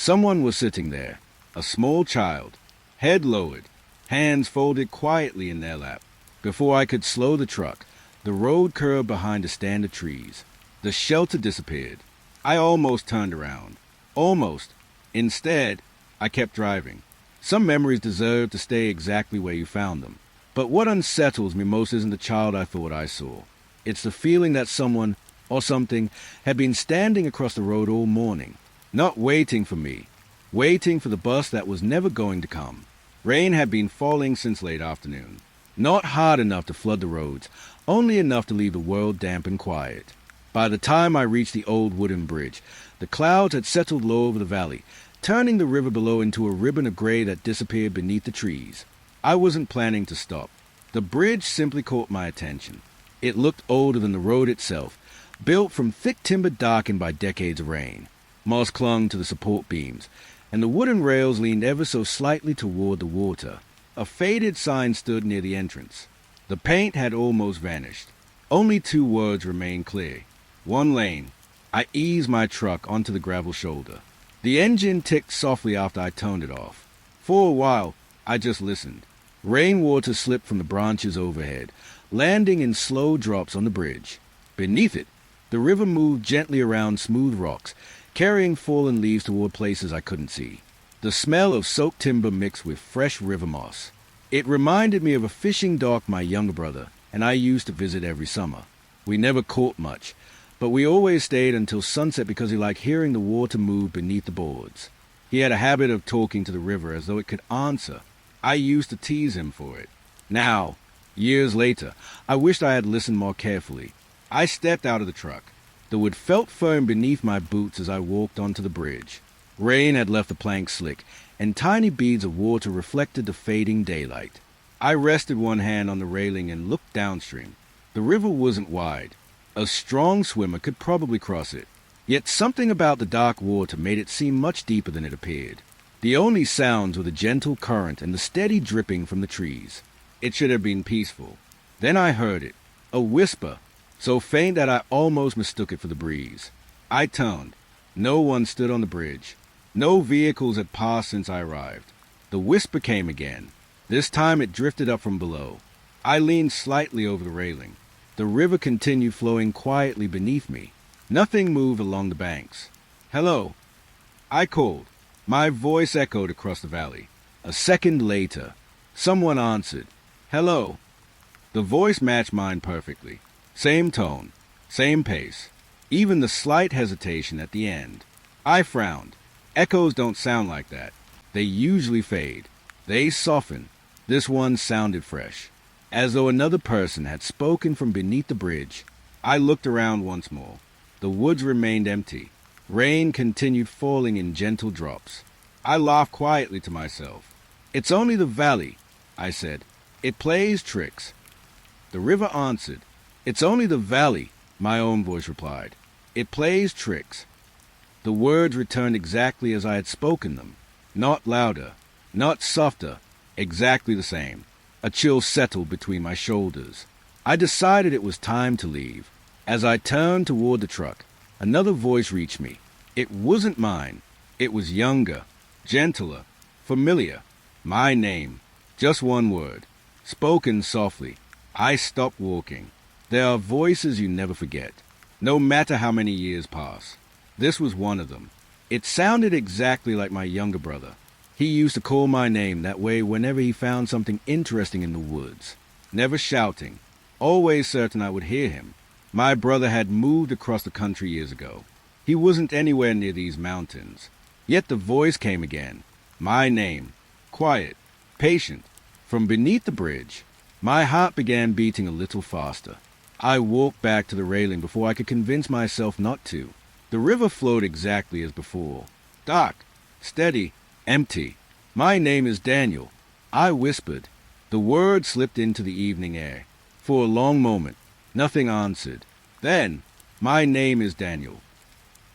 Speaker 1: Someone was sitting there, a small child, head lowered, hands folded quietly in their lap. Before I could slow the truck, the road curved behind a stand of trees. The shelter disappeared. I almost turned around. Almost. Instead, I kept driving. Some memories deserve to stay exactly where you found them. But what unsettles me most isn't the child I thought I saw. It's the feeling that someone, or something, had been standing across the road all morning, not waiting for me, waiting for the bus that was never going to come. Rain had been falling since late afternoon. Not hard enough to flood the roads, only enough to leave the world damp and quiet. By the time I reached the old wooden bridge, the clouds had settled low over the valley, turning the river below into a ribbon of gray that disappeared beneath the trees. I wasn't planning to stop. The bridge simply caught my attention. It looked older than the road itself, built from thick timber darkened by decades of rain. Moss clung to the support beams, and the wooden rails leaned ever so slightly toward the water. A faded sign stood near the entrance. The paint had almost vanished. Only 2 words remained clear. 1 lane. I eased my truck onto the gravel shoulder. The engine ticked softly after I turned it off. For a while, I just listened. Rainwater slipped from the branches overhead, landing in slow drops on the bridge. Beneath it, the river moved gently around smooth rocks, carrying fallen leaves toward places I couldn't see. The smell of soaked timber mixed with fresh river moss. It reminded me of a fishing dock my younger brother and I used to visit every summer. We never caught much, but we always stayed until sunset because he liked hearing the water move beneath the boards. He had a habit of talking to the river as though it could answer. I used to tease him for it. Now, years later, I wished I had listened more carefully. I stepped out of the truck. The wood felt firm beneath my boots as I walked onto the bridge. Rain had left the planks slick, and tiny beads of water reflected the fading daylight. I rested one hand on the railing and looked downstream. The river wasn't wide. A strong swimmer could probably cross it. Yet something about the dark water made it seem much deeper than it appeared. The only sounds were the gentle current and the steady dripping from the trees. It should have been peaceful. Then I heard it, a whisper, so faint that I almost mistook it for the breeze. I turned. No one stood on the bridge. No vehicles had passed since I arrived. The whisper came again. This time it drifted up from below. I leaned slightly over the railing. The river continued flowing quietly beneath me. Nothing moved along the banks. "Hello," I called. My voice echoed across the valley. A second later, someone answered. "Hello." The voice matched mine perfectly. Same tone, same pace, even the slight hesitation at the end. I frowned. Echoes don't sound like that. They usually fade. They soften. This one sounded fresh, as though another person had spoken from beneath the bridge. I looked around once more. The woods remained empty. Rain continued falling in gentle drops. I laughed quietly to myself. "It's only the valley," I said. "It plays tricks." The river answered. "It's only the valley," my own voice replied. "It plays tricks." The words returned exactly as I had spoken them. Not louder, not softer, exactly the same. A chill settled between my shoulders. I decided it was time to leave. As I turned toward the truck, another voice reached me. It wasn't mine. It was younger, gentler, familiar. My name. Just one word. Spoken softly. I stopped walking. There are voices you never forget, no matter how many years pass. This was one of them. It sounded exactly like my younger brother. He used to call my name that way whenever he found something interesting in the woods. Never shouting, always certain I would hear him. My brother had moved across the country years ago. He wasn't anywhere near these mountains. Yet the voice came again. My name. Quiet. Patient. From beneath the bridge. My heart began beating a little faster. I walked back to the railing before I could convince myself not to. The river flowed exactly as before. Dark. Steady. Empty. "My name is Daniel," I whispered. The word slipped into the evening air. For a long moment, nothing answered. Then, "My name is Daniel."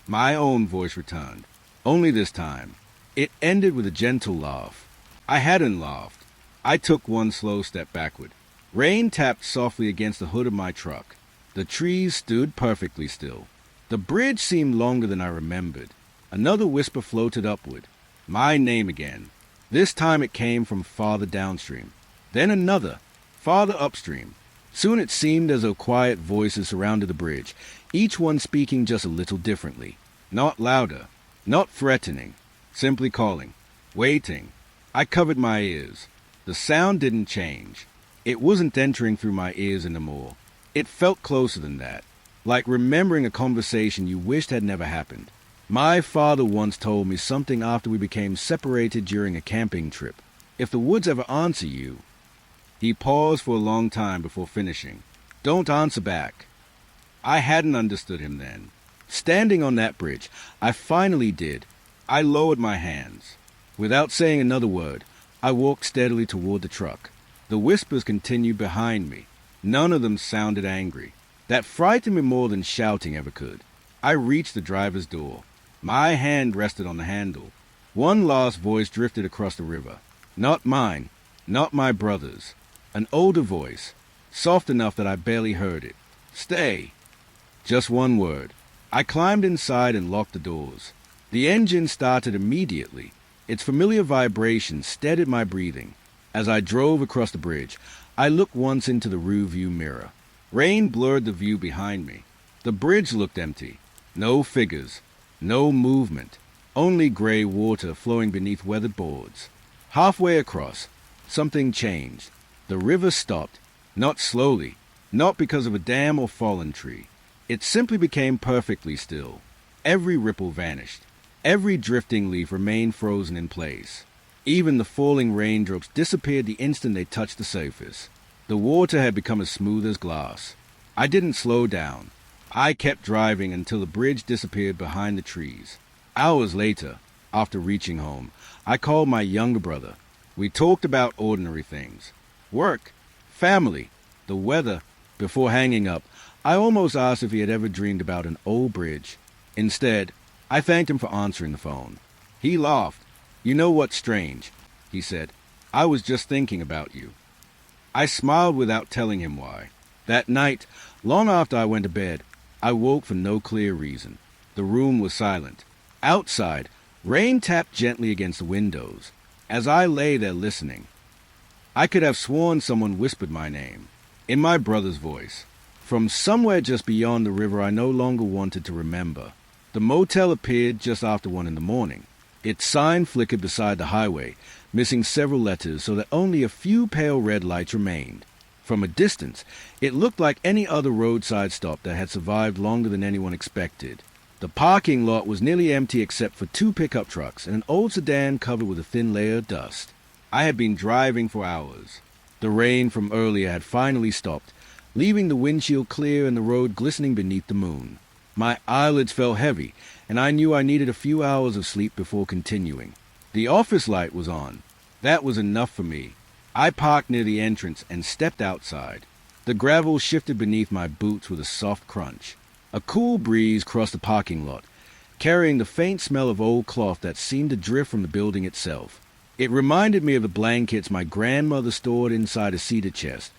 Speaker 1: My own voice returned. Only this time. It ended with a gentle laugh. I hadn't laughed. I took one slow step backward. Rain tapped softly against the hood of my truck. The trees stood perfectly still. The bridge seemed longer than I remembered. Another whisper floated upward. My name again. This time it came from farther downstream. Then another, farther upstream. Soon it seemed as though quiet voices surrounded the bridge, each one speaking just a little differently. Not louder, not threatening, simply calling, waiting. I covered my ears. The sound didn't change. It wasn't entering through my ears anymore. It felt closer than that, like remembering a conversation you wished had never happened. My father once told me something after we became separated during a camping trip. If the woods ever answer you... He paused for a long time before finishing. Don't answer back. I hadn't understood him then. Standing on that bridge, I finally did. I lowered my hands. Without saying another word, I walked steadily toward the truck. The whispers continued behind me. None of them sounded angry. That frightened me more than shouting ever could. I reached the driver's door. My hand rested on the handle. One last voice drifted across the river. Not mine, not my brother's. An older voice, soft enough that I barely heard it. Stay. Just one word. I climbed inside and locked the doors. The engine started immediately. Its familiar vibration steadied my breathing. As I drove across the bridge, I looked once into the rear-view mirror. Rain blurred the view behind me. The bridge looked empty. No figures, no movement, only gray water flowing beneath weathered boards. Halfway across, something changed. The river stopped, not slowly, not because of a dam or fallen tree. It simply became perfectly still. Every ripple vanished. Every drifting leaf remained frozen in place. Even the falling raindrops disappeared the instant they touched the surface. The water had become as smooth as glass. I didn't slow down. I kept driving until the bridge disappeared behind the trees. Hours later, after reaching home, I called my younger brother. We talked about ordinary things. Work, family, the weather. Before hanging up, I almost asked if he had ever dreamed about an old bridge. Instead, I thanked him for answering the phone. He laughed. You know what's strange, he said. I was just thinking about you. I smiled without telling him why. That night, long after I went to bed, I woke for no clear reason. The room was silent. Outside, rain tapped gently against the windows. As I lay there listening, I could have sworn someone whispered my name, in my brother's voice. From somewhere just beyond the river I no longer wanted to remember. The motel appeared just after 1 in the morning. Its sign flickered beside the highway, missing several letters so that only a few pale red lights remained. From a distance, it looked like any other roadside stop that had survived longer than anyone expected. The parking lot was nearly empty except for 2 pickup trucks and an old sedan covered with a thin layer of dust. I had been driving for hours. The rain from earlier had finally stopped, leaving the windshield clear and the road glistening beneath the moon. My eyelids felt heavy, and I knew I needed a few hours of sleep before continuing. The office light was on. That was enough for me. I parked near the entrance and stepped outside. The gravel shifted beneath my boots with a soft crunch. A cool breeze crossed the parking lot, carrying the faint smell of old cloth that seemed to drift from the building itself. It reminded me of the blankets my grandmother stored inside a cedar chest,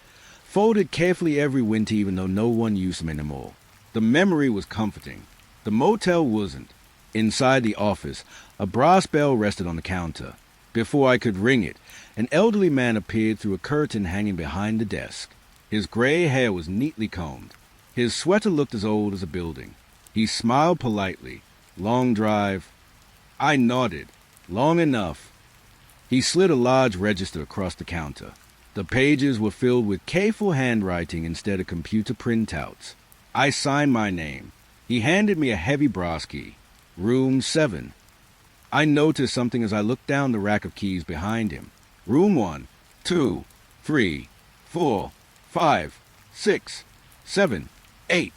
Speaker 1: folded carefully every winter even though no one used them anymore. The memory was comforting. The motel wasn't. Inside the office, a brass bell rested on the counter. Before I could ring it, an elderly man appeared through a curtain hanging behind the desk. His gray hair was neatly combed. His sweater looked as old as a building. He smiled politely. Long drive. I nodded. Long enough. He slid a large register across the counter. The pages were filled with careful handwriting instead of computer printouts. I signed my name. He handed me a heavy brass key. Room 7. I noticed something as I looked down the rack of keys behind him. Room 1, 2, 3, 4, 5, 6, 7, 8,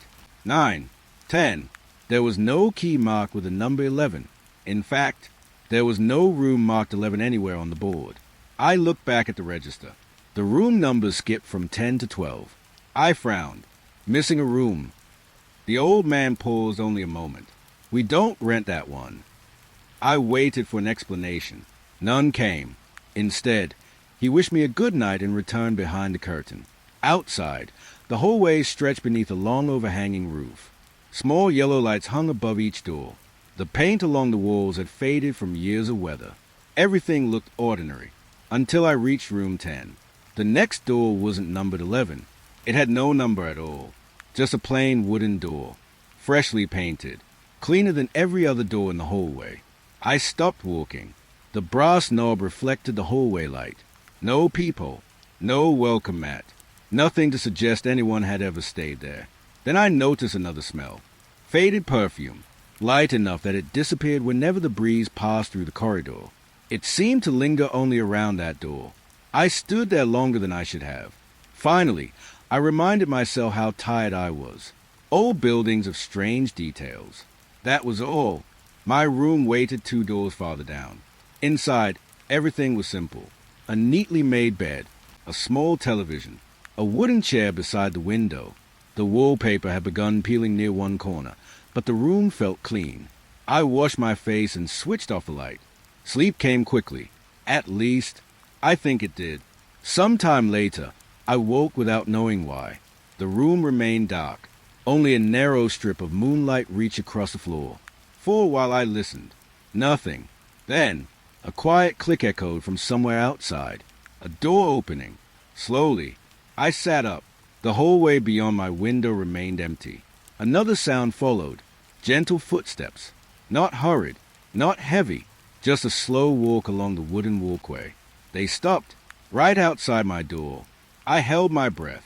Speaker 1: 9, 10. There was no key marked with the number 11. In fact, there was no room marked 11 anywhere on the board. I looked back at the register. The room numbers skipped from 10 to 12. I frowned. Missing a room. The old man paused only a moment. We don't rent that one. I waited for an explanation. None came. Instead, he wished me a good night and returned behind the curtain. Outside, the hallway stretched beneath a long overhanging roof. Small yellow lights hung above each door. The paint along the walls had faded from years of weather. Everything looked ordinary, until I reached room 10. The next door wasn't numbered 11. It had no number at all, just a plain wooden door, freshly painted, cleaner than every other door in the hallway. I stopped walking. The brass knob reflected the hallway light. No peephole, no welcome mat, nothing to suggest anyone had ever stayed there. Then I noticed another smell. Faded perfume, light enough that it disappeared whenever the breeze passed through the corridor. It seemed to linger only around that door. I stood there longer than I should have. Finally, I reminded myself how tired I was. Old buildings of strange details. That was all. My room waited 2 doors farther down. Inside, everything was simple. A neatly made bed, a small television, a wooden chair beside the window. The wallpaper had begun peeling near one corner, but the room felt clean. I washed my face and switched off the light. Sleep came quickly. At least, I think it did. Sometime later, I woke without knowing why. The room remained dark. Only a narrow strip of moonlight reached across the floor. For a while I listened. Nothing. Then, a quiet click echoed from somewhere outside. A door opening. Slowly, I sat up. The hallway beyond my window remained empty. Another sound followed. Gentle footsteps. Not hurried, not heavy, just a slow walk along the wooden walkway. They stopped, right outside my door. I held my breath.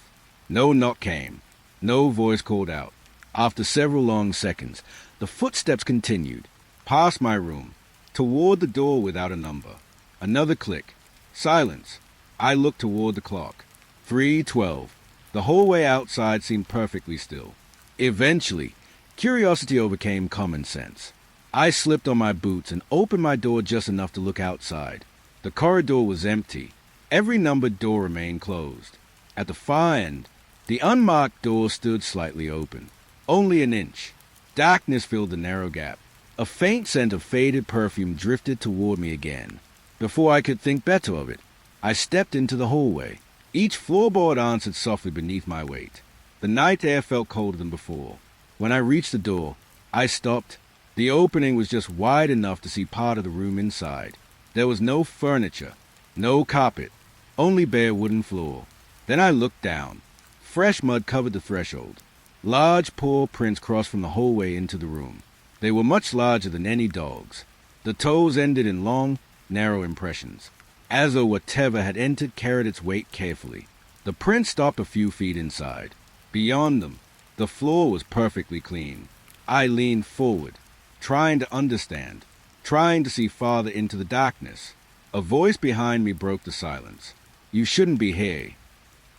Speaker 1: No knock came. No voice called out. After several long seconds, the footsteps continued, past my room, toward the door without a number. Another click. Silence. I looked toward the clock. 3:12. The hallway outside seemed perfectly still. Eventually, curiosity overcame common sense. I slipped on my boots and opened my door just enough to look outside. The corridor was empty. Every numbered door remained closed. At the far end, the unmarked door stood slightly open. Only an inch. Darkness filled the narrow gap. A faint scent of faded perfume drifted toward me again. Before I could think better of it, I stepped into the hallway. Each floorboard answered softly beneath my weight. The night air felt colder than before. When I reached the door, I stopped. The opening was just wide enough to see part of the room inside. There was no furniture, no carpet, only bare wooden floor. Then I looked down. Fresh mud covered the threshold. Large paw prints crossed from the hallway into the room. They were much larger than any dog's. The toes ended in long, narrow impressions, as though whatever had entered carried its weight carefully. The prints stopped a few feet inside. Beyond them, the floor was perfectly clean. I leaned forward, trying to understand, trying to see farther into the darkness. A voice behind me broke the silence. "You shouldn't be here."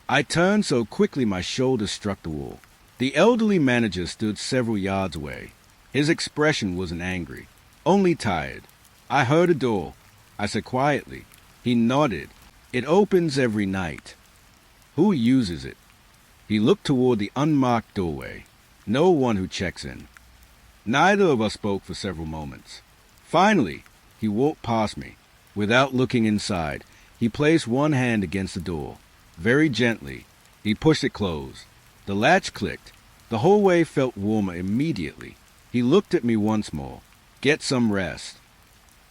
Speaker 1: I turned so quickly my shoulders struck the wall. The elderly manager stood several yards away. His expression wasn't angry, only tired. "I heard a door," I said quietly. He nodded. "It opens every night." "Who uses it?" He looked toward the unmarked doorway. "No one who checks in." Neither of us spoke for several moments. Finally, he walked past me. Without looking inside, he placed one hand against the door. Very gently, he pushed it closed. The latch clicked. The hallway felt warmer immediately. He looked at me once more. "Get some rest."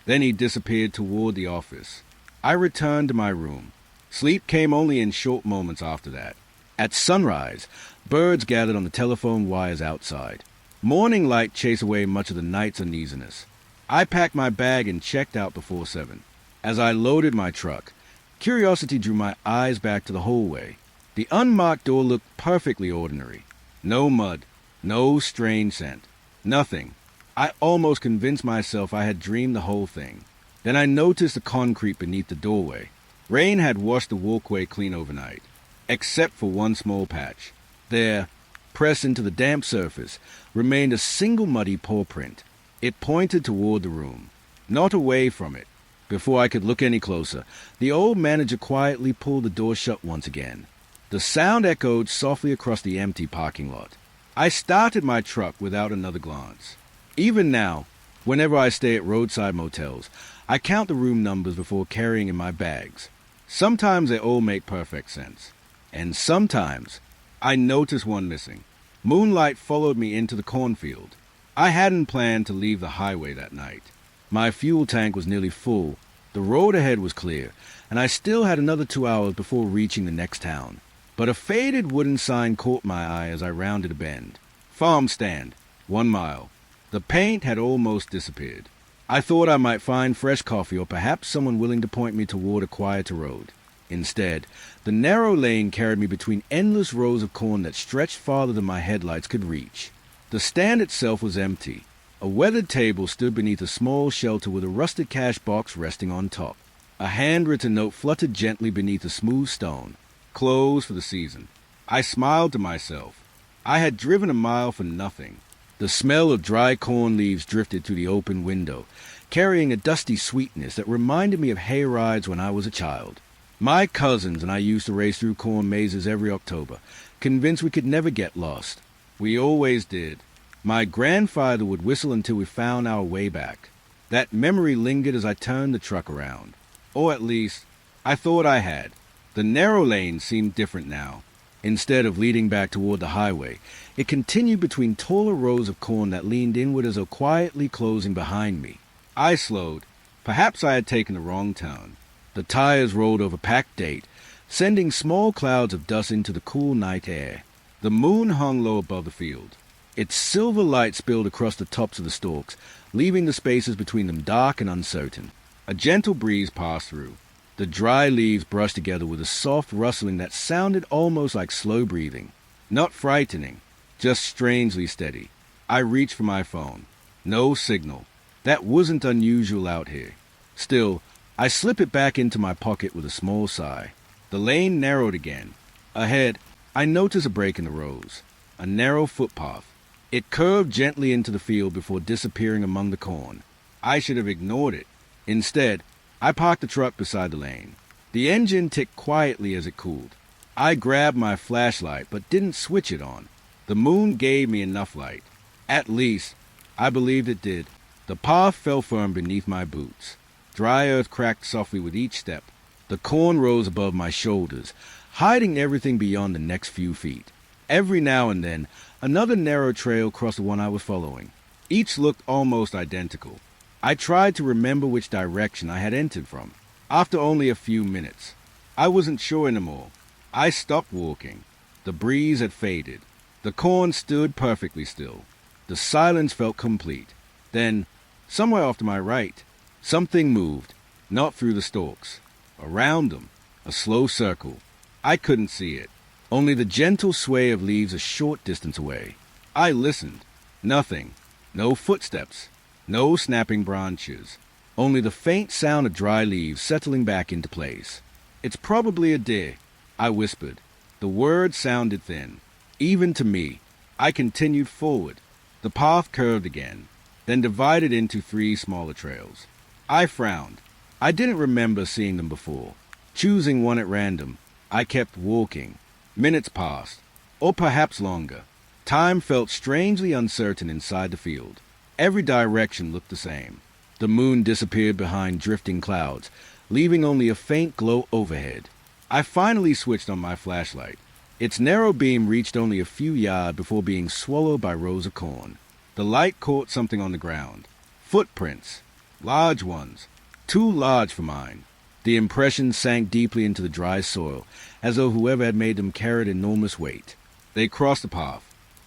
Speaker 1: Then he disappeared toward the office. I returned to my room. Sleep came only in short moments after that. At sunrise, birds gathered on the telephone wires outside. Morning light chased away much of the night's uneasiness. I packed my bag and checked out before 7. As I loaded my truck, curiosity drew my eyes back to the hallway. The unmarked door looked perfectly ordinary. No mud, no strange scent, nothing. I almost convinced myself I had dreamed the whole thing. Then I noticed the concrete beneath the doorway. Rain had washed the walkway clean overnight, except for one small patch. There, pressed into the damp surface, remained a single muddy paw print. It pointed toward the room, not away from it. Before I could look any closer, the old manager quietly pulled the door shut once again. The sound echoed softly across the empty parking lot. I started my truck without another glance. Even now, whenever I stay at roadside motels, I count the room numbers before carrying in my bags. Sometimes they all make perfect sense. And sometimes I notice one missing. Moonlight followed me into the cornfield. I hadn't planned to leave the highway that night. My fuel tank was nearly full, the road ahead was clear, and I still had another 2 hours before reaching the next town. But a faded wooden sign caught my eye as I rounded a bend. Farm stand, 1 mile. The paint had almost disappeared. I thought I might find fresh coffee or perhaps someone willing to point me toward a quieter road. Instead, the narrow lane carried me between endless rows of corn that stretched farther than my headlights could reach. The stand itself was empty. A weathered table stood beneath a small shelter with a rusted cash box resting on top. A handwritten note fluttered gently beneath a smooth stone. Closed for the season. I smiled to myself. I had driven a mile for nothing. The smell of dry corn leaves drifted through the open window, carrying a dusty sweetness that reminded me of hay rides when I was a child. My cousins and I used to race through corn mazes every October, convinced we could never get lost. We always did. My grandfather would whistle until we found our way back. That memory lingered as I turned the truck around. Or at least, I thought I had. The narrow lane seemed different now. Instead of leading back toward the highway, it continued between taller rows of corn that leaned inward as though quietly closing behind me. I slowed. Perhaps I had taken the wrong turn. The tires rolled over packed dirt, sending small clouds of dust into the cool night air. The moon hung low above the field. Its silver light spilled across the tops of the stalks, leaving the spaces between them dark and uncertain. A gentle breeze passed through. The dry leaves brushed together with a soft rustling that sounded almost like slow breathing. Not frightening, just strangely steady. I reached for my phone. No signal. That wasn't unusual out here. Still, I slipped it back into my pocket with a small sigh. The lane narrowed again. Ahead, I noticed a break in the roads. A narrow footpath. It curved gently into the field before disappearing among the corn. I should have ignored it. Instead, I parked the truck beside the lane. The engine ticked quietly as it cooled. I grabbed my flashlight but didn't switch it on. The moon gave me enough light. At least, I believed it did. The path fell firm beneath my boots. Dry earth cracked softly with each step. The corn rose above my shoulders, hiding everything beyond the next few feet. Every now and then, another narrow trail crossed the one I was following. Each looked almost identical. I tried to remember which direction I had entered from. After only a few minutes, I wasn't sure anymore. I stopped walking. The breeze had faded. The corn stood perfectly still. The silence felt complete. Then, somewhere off to my right, something moved, not through the stalks. Around them, a slow circle. I couldn't see it, only the gentle sway of leaves a short distance away. I listened. Nothing. No footsteps. No snapping branches. Only the faint sound of dry leaves settling back into place. "It's probably a deer," I whispered. The word sounded thin, even to me. I continued forward. The path curved again, then divided into 3 smaller trails. I frowned. I didn't remember seeing them before. Choosing one at random, I kept walking. Minutes passed, or perhaps longer. Time felt strangely uncertain inside the field. Every direction looked the same. The moon disappeared behind drifting clouds, leaving only a faint glow overhead. I finally switched on my flashlight. Its narrow beam reached only a few yards before being swallowed by rows of corn. The light caught something on the ground. Footprints. Large ones. Too large for mine. The impression sank deeply into the dry soil, as though whoever had made them carried enormous weight. They crossed the path,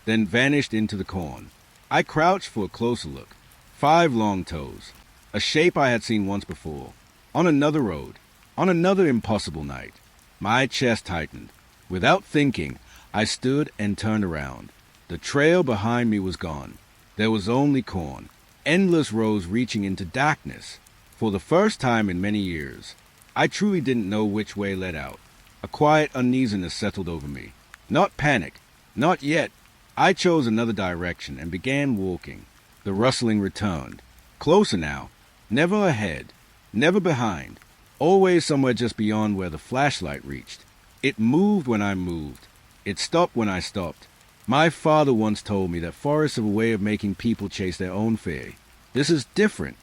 Speaker 1: then vanished into the corn. I crouched for a closer look. 5 long toes. A shape I had seen once before. On another road. On another impossible night. My chest tightened. Without thinking, I stood and turned around. The trail behind me was gone. There was only corn. Endless rows reaching into darkness. For the first time in many years, I truly didn't know which way led out. A quiet uneasiness settled over me. Not panic. Not yet. I chose another direction and began walking. The rustling returned. Closer now. Never ahead. Never behind. Always somewhere just beyond where the flashlight reached. It moved when I moved. It stopped when I stopped. My father once told me that forests have a way of making people chase their own fear. This is different.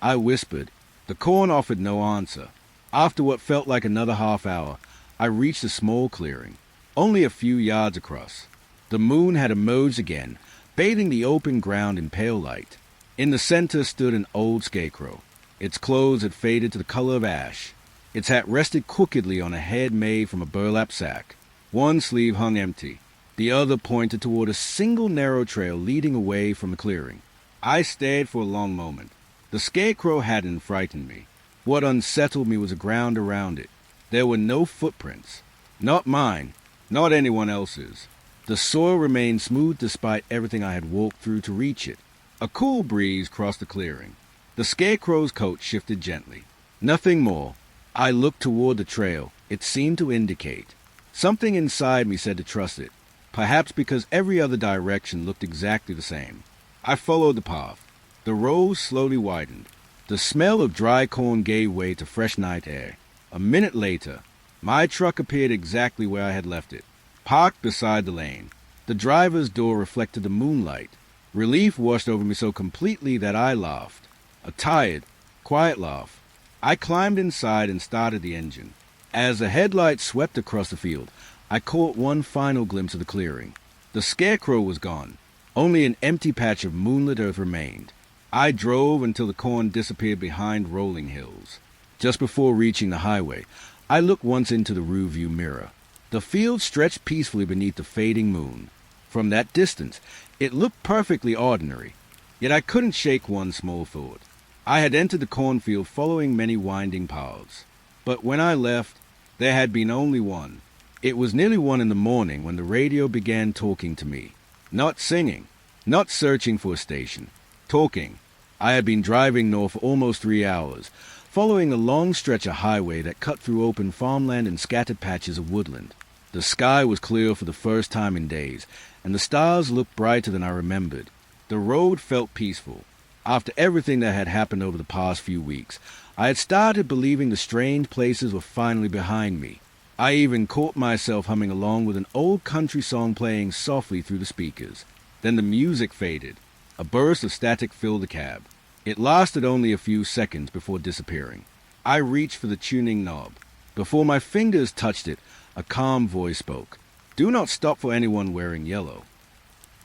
Speaker 1: I whispered. The corn offered no answer. After what felt like another half hour, I reached a small clearing, only a few yards across. The moon had emerged again, bathing the open ground in pale light. In the center stood an old scarecrow. Its clothes had faded to the color of ash. Its hat rested crookedly on a head made from a burlap sack. One sleeve hung empty. The other pointed toward a single narrow trail leading away from the clearing. I stared for a long moment. The scarecrow hadn't frightened me. What unsettled me was the ground around it. There were no footprints. Not mine. Not anyone else's. The soil remained smooth despite everything I had walked through to reach it. A cool breeze crossed the clearing. The scarecrow's coat shifted gently. Nothing more. I looked toward the trail. It seemed to indicate. Something inside me said to trust it, perhaps because every other direction looked exactly the same. I followed the path. The road slowly widened. The smell of dry corn gave way to fresh night air. A minute later, my truck appeared exactly where I had left it, parked beside the lane. The driver's door reflected the moonlight. Relief washed over me so completely that I laughed. A tired, quiet laugh. I climbed inside and started the engine. As the headlights swept across the field, I caught one final glimpse of the clearing. The scarecrow was gone. Only an empty patch of moonlit earth remained. I drove until the corn disappeared behind rolling hills. Just before reaching the highway, I looked once into the rearview mirror. The field stretched peacefully beneath the fading moon. From that distance, it looked perfectly ordinary. Yet I couldn't shake one small thought. I had entered the cornfield following many winding paths. But when I left, there had been only one. It was nearly 1 in the morning when the radio began talking to me. Not singing, not searching for a station. Talking. I had been driving north for almost 3 hours, following a long stretch of highway that cut through open farmland and scattered patches of woodland. The sky was clear for the first time in days, and the stars looked brighter than I remembered. The road felt peaceful. After everything that had happened over the past few weeks, I had started believing the strange places were finally behind me. I even caught myself humming along with an old country song playing softly through the speakers. Then the music faded. A burst of static filled the cab. It lasted only a few seconds before disappearing. I reached for the tuning knob. Before my fingers touched it, a calm voice spoke. "Do not stop for anyone wearing yellow."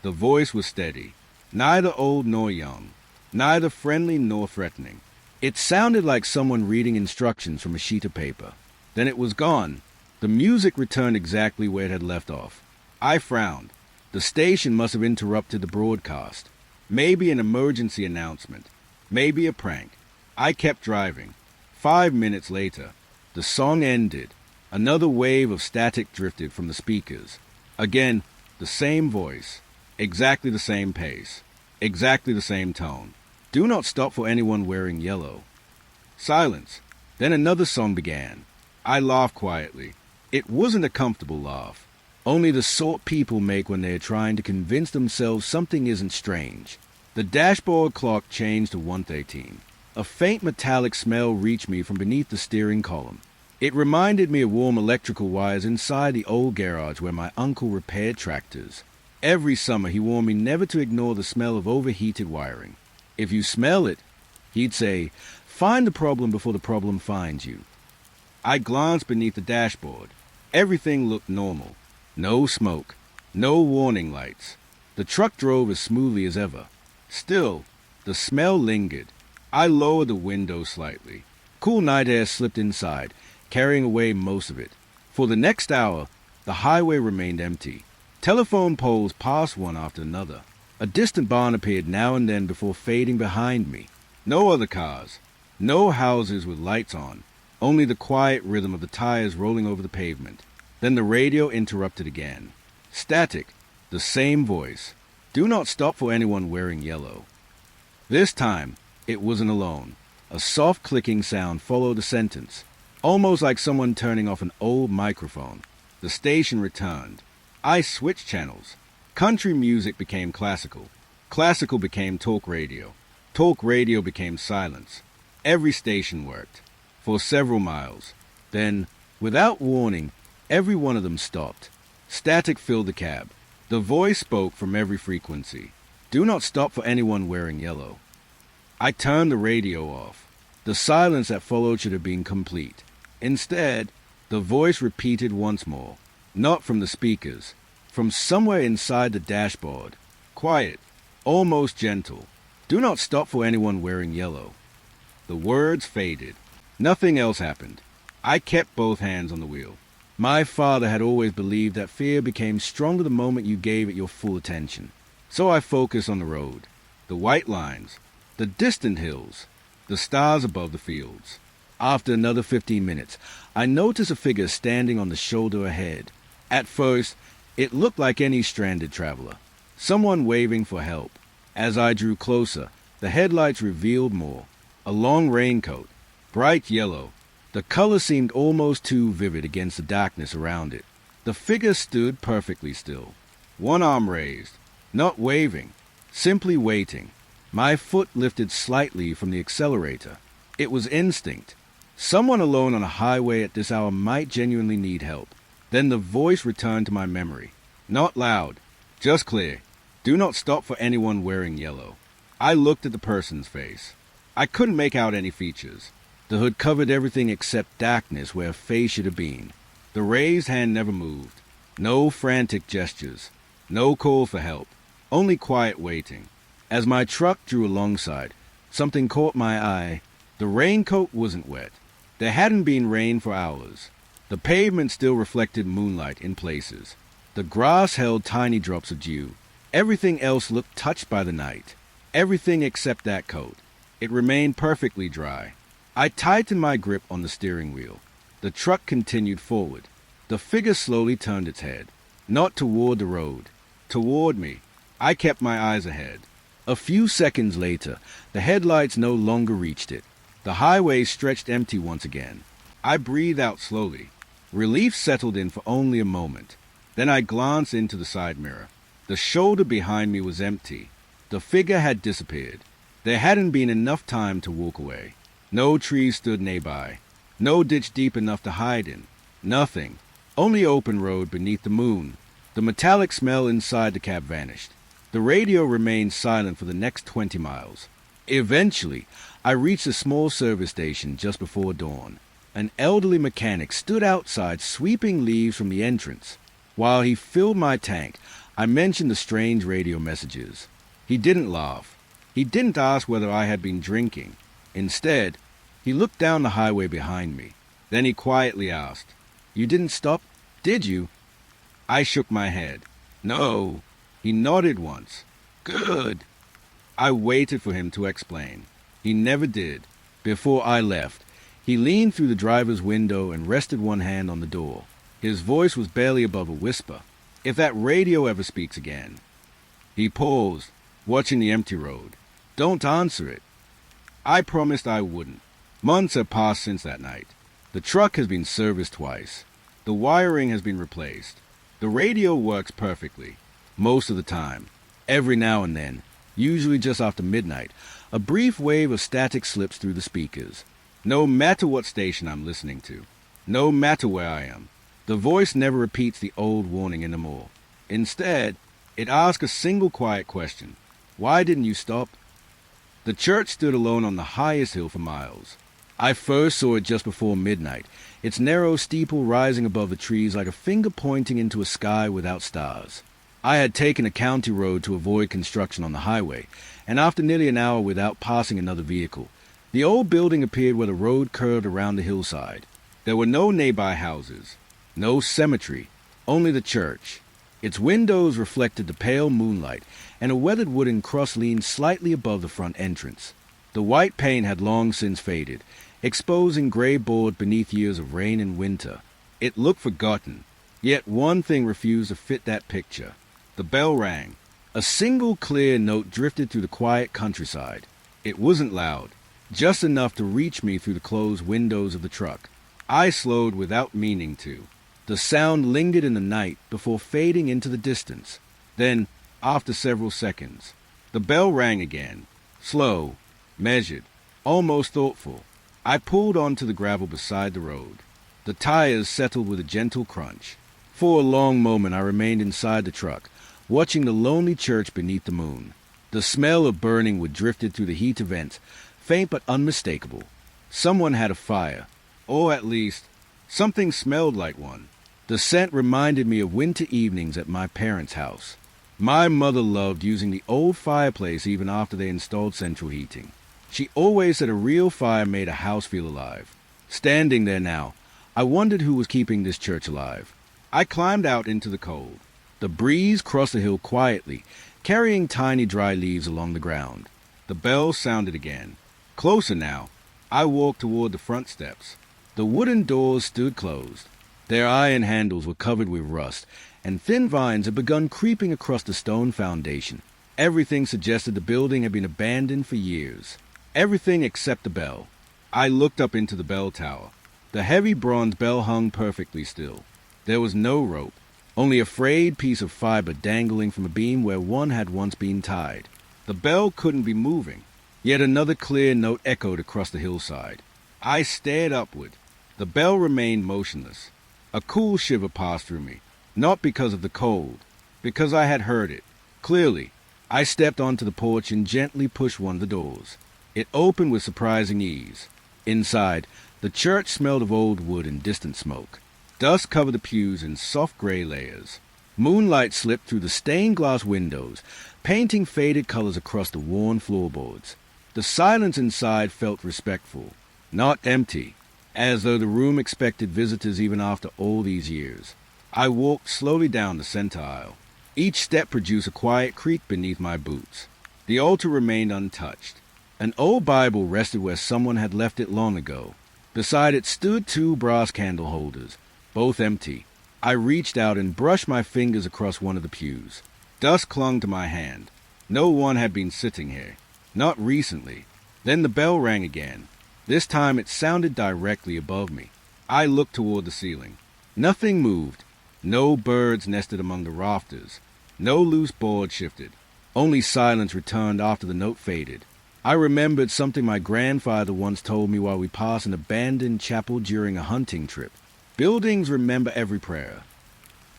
Speaker 1: The voice was steady, neither old nor young, neither friendly nor threatening. It sounded like someone reading instructions from a sheet of paper. Then it was gone. The music returned exactly where it had left off. I frowned. The station must have interrupted the broadcast. Maybe an emergency announcement. Maybe a prank. I kept driving. 5 minutes later, the song ended. Another wave of static drifted from the speakers. Again, the same voice. Exactly the same pace. Exactly the same tone. "Do not stop for anyone wearing yellow." Silence. Then another song began. I laughed quietly. It wasn't a comfortable laugh. Only the sort people make when they are trying to convince themselves something isn't strange. The dashboard clock changed to 1:13. A faint metallic smell reached me from beneath the steering column. It reminded me of warm electrical wires inside the old garage where my uncle repaired tractors. Every summer he warned me never to ignore the smell of overheated wiring. If you smell it, he'd say, find the problem before the problem finds you. I glanced beneath the dashboard. Everything looked normal. No smoke. No warning lights. The truck drove as smoothly as ever. Still, the smell lingered. I lowered the window slightly. Cool night air slipped inside, carrying away most of it. For the next hour, the highway remained empty. Telephone poles passed one after another. A distant barn appeared now and then before fading behind me. No other cars. No houses with lights on. Only the quiet rhythm of the tires rolling over the pavement. Then the radio interrupted again. Static. The same voice. "Do not stop for anyone wearing yellow." This time, it wasn't alone. A soft clicking sound followed the sentence, almost like someone turning off an old microphone. The station returned. I switched channels. Country music became classical. Classical became talk radio. Talk radio became silence. Every station worked. For several miles. Then, without warning, every one of them stopped. Static filled the cab. The voice spoke from every frequency. "Do not stop for anyone wearing yellow." I turned the radio off. The silence that followed should have been complete. Instead, the voice repeated once more. Not from the speakers. From somewhere inside the dashboard. Quiet, almost gentle. Do not stop for anyone wearing yellow. The words faded. Nothing else happened. I kept both hands on the wheel. My father had always believed that fear became stronger the moment you gave it your full attention. So I focused on the road, the white lines, the distant hills, the stars above the fields. After another 15 minutes, I noticed a figure standing on the shoulder ahead. At first, it looked like any stranded traveler, someone waving for help. As I drew closer, the headlights revealed more. A long raincoat, bright yellow. The color seemed almost too vivid against the darkness around it. The figure stood perfectly still, one arm raised, not waving, simply waiting. My foot lifted slightly from the accelerator. It was instinct. Someone alone on a highway at this hour might genuinely need help. Then the voice returned to my memory. Not loud, just clear. Do not stop for anyone wearing yellow. I looked at the person's face. I couldn't make out any features. The hood covered everything except darkness where a face should have been. The raised hand never moved. No frantic gestures. No call for help. Only quiet waiting. As my truck drew alongside, something caught my eye. The raincoat wasn't wet. There hadn't been rain for hours. The pavement still reflected moonlight in places. The grass held tiny drops of dew. Everything else looked touched by the night. Everything except that coat. It remained perfectly dry. I tightened my grip on the steering wheel. The truck continued forward. The figure slowly turned its head. Not toward the road. Toward me. I kept my eyes ahead. A few seconds later, the headlights no longer reached it. The highway stretched empty once again. I breathed out slowly. Relief settled in for only a moment. Then I glanced into the side mirror. The shoulder behind me was empty. The figure had disappeared. There hadn't been enough time to walk away. No trees stood nearby. No ditch deep enough to hide in. Nothing. Only open road beneath the moon. The metallic smell inside the cab vanished. The radio remained silent for the next 20 miles. Eventually, I reached a small service station just before dawn. An elderly mechanic stood outside sweeping leaves from the entrance. While he filled my tank, I mentioned the strange radio messages. He didn't laugh. He didn't ask whether I had been drinking. Instead, he looked down the highway behind me. Then he quietly asked, "You didn't stop, did you?" I shook my head. "No." He nodded once. "Good." I waited for him to explain. He never did. Before I left, he leaned through the driver's window and rested one hand on the door. His voice was barely above a whisper. "If that radio ever speaks again." He paused, watching the empty road. "Don't answer it." I promised I wouldn't. Months have passed since that night. The truck has been serviced twice. The wiring has been replaced. The radio works perfectly, most of the time. Every now and then, usually just after midnight, a brief wave of static slips through the speakers. No matter what station I'm listening to, no matter where I am, the voice never repeats the old warning anymore. Instead, it asks a single quiet question. "Why didn't you stop?" The church stood alone on the highest hill for miles. I first saw it just before midnight, its narrow steeple rising above the trees like a finger pointing into a sky without stars. I had taken a county road to avoid construction on the highway, and after nearly an hour without passing another vehicle, the old building appeared where the road curved around the hillside. There were no nearby houses, no cemetery, only the church. Its windows reflected the pale moonlight, and a weathered wooden cross leaned slightly above the front entrance. The white paint had long since faded, exposing gray board beneath years of rain and winter. It looked forgotten, yet one thing refused to fit that picture. The bell rang. A single clear note drifted through the quiet countryside. It wasn't loud, just enough to reach me through the closed windows of the truck. I slowed without meaning to. The sound lingered in the night before fading into the distance. Then, after several seconds, the bell rang again, slow, measured, almost thoughtful. I pulled onto the gravel beside the road. The tires settled with a gentle crunch. For a long moment I remained inside the truck, watching the lonely church beneath the moon. The smell of burning wood drifted through the heat of vents, faint but unmistakable. Someone had a fire, or at least, something smelled like one. The scent reminded me of winter evenings at my parents' house. My mother loved using the old fireplace even after they installed central heating. She always said a real fire made a house feel alive. Standing there now, I wondered who was keeping this church alive. I climbed out into the cold. The breeze crossed the hill quietly, carrying tiny dry leaves along the ground. The bell sounded again. Closer now. I walked toward the front steps. The wooden doors stood closed. Their iron handles were covered with rust, and thin vines had begun creeping across the stone foundation. Everything suggested the building had been abandoned for years. Everything except the bell. I looked up into the bell tower. The heavy bronze bell hung perfectly still. There was no rope, only a frayed piece of fiber dangling from a beam where one had once been tied. The bell couldn't be moving. Yet another clear note echoed across the hillside. I stared upward. The bell remained motionless. A cool shiver passed through me, not because of the cold, because I had heard it. Clearly, I stepped onto the porch and gently pushed one of the doors. It opened with surprising ease. Inside, the church smelled of old wood and distant smoke. Dust covered the pews in soft gray layers. Moonlight slipped through the stained glass windows, painting faded colors across the worn floorboards. The silence inside felt respectful, not empty, as though the room expected visitors even after all these years. I walked slowly down the center aisle. Each step produced a quiet creak beneath my boots. The altar remained untouched. An old Bible rested where someone had left it long ago. Beside it stood 2 brass candle holders, both empty. I reached out and brushed my fingers across one of the pews. Dust clung to my hand. No one had been sitting here. Not recently. Then the bell rang again. This time it sounded directly above me. I looked toward the ceiling. Nothing moved. No birds nested among the rafters. No loose board shifted. Only silence returned after the note faded. I remembered something my grandfather once told me while we passed an abandoned chapel during a hunting trip. Buildings remember every prayer.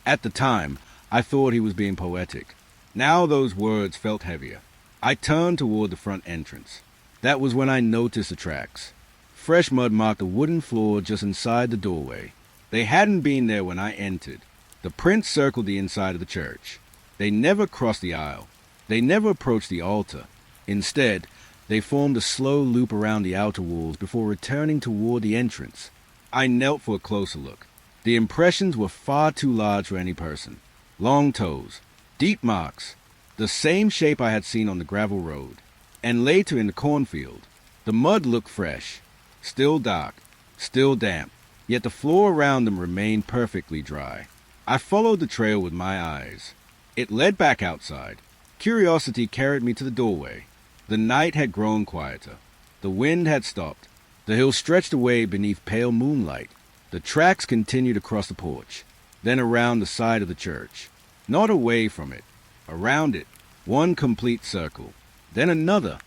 Speaker 1: At the time, I thought he was being poetic. Now those words felt heavier. I turned toward the front entrance. That was when I noticed the tracks. Fresh mud marked the wooden floor just inside the doorway. They hadn't been there when I entered. The prints circled the inside of the church. They never crossed the aisle. They never approached the altar. Instead, they formed a slow loop around the outer walls before returning toward the entrance. I knelt for a closer look. The impressions were far too large for any person. Long toes, deep marks, the same shape I had seen on the gravel road. And later in the cornfield, the mud looked fresh, still dark, still damp, yet the floor around them remained perfectly dry. I followed the trail with my eyes. It led back outside. Curiosity carried me to the doorway. The night had grown quieter. The wind had stopped. The hill stretched away beneath pale moonlight. The tracks continued across the porch, then around the side of the church. Not away from it, around it, one complete circle. Then another,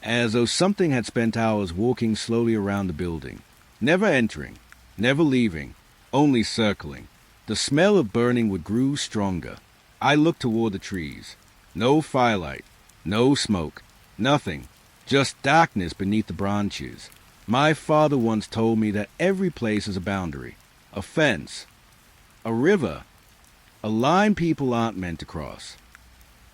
Speaker 1: as though something had spent hours walking slowly around the building. Never entering, never leaving, only circling. The smell of burning wood grew stronger. I looked toward the trees. No firelight, no smoke, nothing. Just darkness beneath the branches. My father once told me that every place is a boundary, a fence, a river, a line people aren't meant to cross.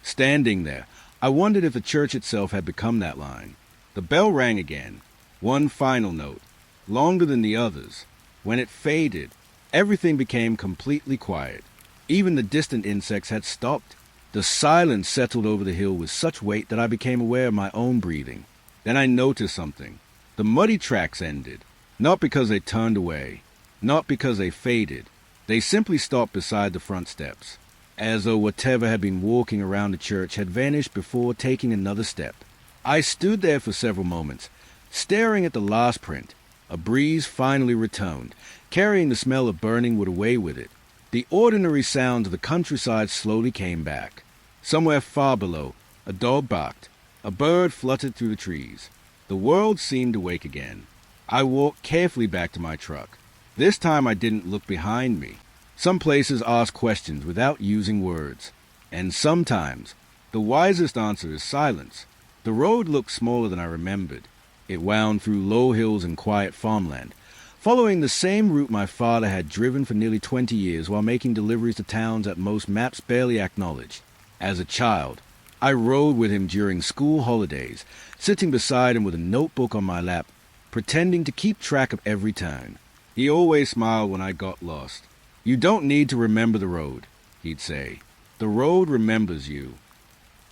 Speaker 1: Standing there, I wondered if the church itself had become that line. The bell rang again, one final note, longer than the others. When it faded, everything became completely quiet. Even the distant insects had stopped. The silence settled over the hill with such weight that I became aware of my own breathing. Then I noticed something. The muddy tracks ended, not because they turned away, not because they faded. They simply stopped beside the front steps, as though whatever had been walking around the church had vanished before taking another step. I stood there for several moments, staring at the last print. A breeze finally returned, carrying the smell of burning wood away with it. The ordinary sounds of the countryside slowly came back. Somewhere far below, a dog barked. A bird fluttered through the trees. The world seemed awake again. I walked carefully back to my truck. This time I didn't look behind me. Some places ask questions without using words. And sometimes, the wisest answer is silence. The road looked smaller than I remembered. It wound through low hills and quiet farmland, following the same route my father had driven for nearly 20 years while making deliveries to towns that most maps barely acknowledged. As a child, I rode with him during school holidays, sitting beside him with a notebook on my lap, pretending to keep track of every turn. He always smiled when I got lost. "You don't need to remember the road," he'd say. "The road remembers you."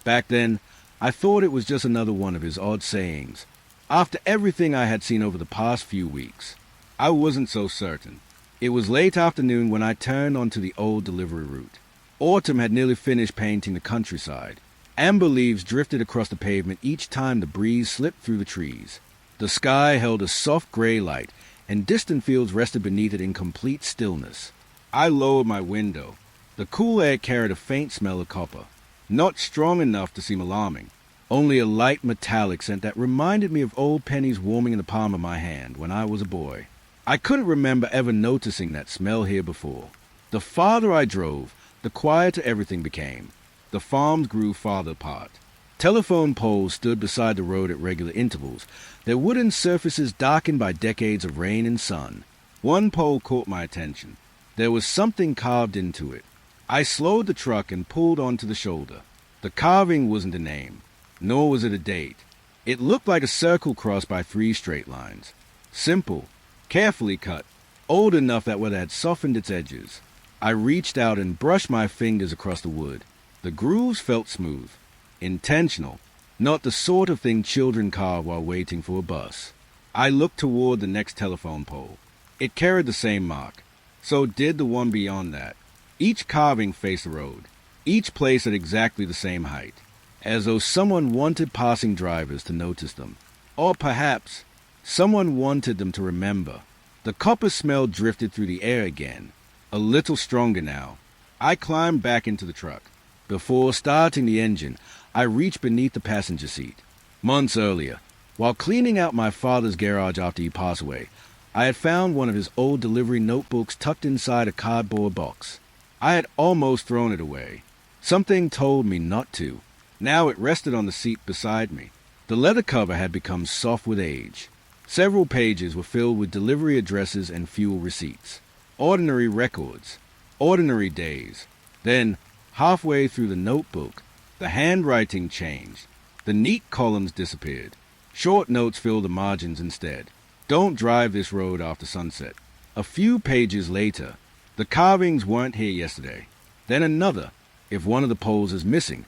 Speaker 1: Back then, I thought it was just another one of his odd sayings. After everything I had seen over the past few weeks, I wasn't so certain. It was late afternoon when I turned onto the old delivery route. Autumn had nearly finished painting the countryside. Amber leaves drifted across the pavement each time the breeze slipped through the trees. The sky held a soft gray light, and distant fields rested beneath it in complete stillness. I lowered my window. The cool air carried a faint smell of copper. Not strong enough to seem alarming, only a light metallic scent that reminded me of old pennies warming in the palm of my hand when I was a boy. I couldn't remember ever noticing that smell here before. The farther I drove, the quieter everything became. The farms grew farther apart. Telephone poles stood beside the road at regular intervals, their wooden surfaces darkened by decades of rain and sun. One pole caught my attention. There was something carved into it. I slowed the truck and pulled onto the shoulder. The carving wasn't a name, nor was it a date. It looked like a circle crossed by 3 straight lines. Simple, carefully cut, old enough that weather had softened its edges. I reached out and brushed my fingers across the wood. The grooves felt smooth, intentional, not the sort of thing children carve while waiting for a bus. I looked toward the next telephone pole. It carried the same mark. So did the one beyond that. Each carving faced the road, each placed at exactly the same height, as though someone wanted passing drivers to notice them. Or perhaps someone wanted them to remember. The copper smell drifted through the air again, a little stronger now. I climbed back into the truck. Before starting the engine, I reached beneath the passenger seat. Months earlier, while cleaning out my father's garage after he passed away, I had found one of his old delivery notebooks tucked inside a cardboard box. I had almost thrown it away. Something told me not to. Now it rested on the seat beside me. The leather cover had become soft with age. Several pages were filled with delivery addresses and fuel receipts. Ordinary records. Ordinary days. Then, halfway through the notebook, the handwriting changed. The neat columns disappeared. Short notes filled the margins instead. "Don't drive this road after sunset." A few pages later, "The carvings weren't here yesterday." Then another, "If one of the poles is missing,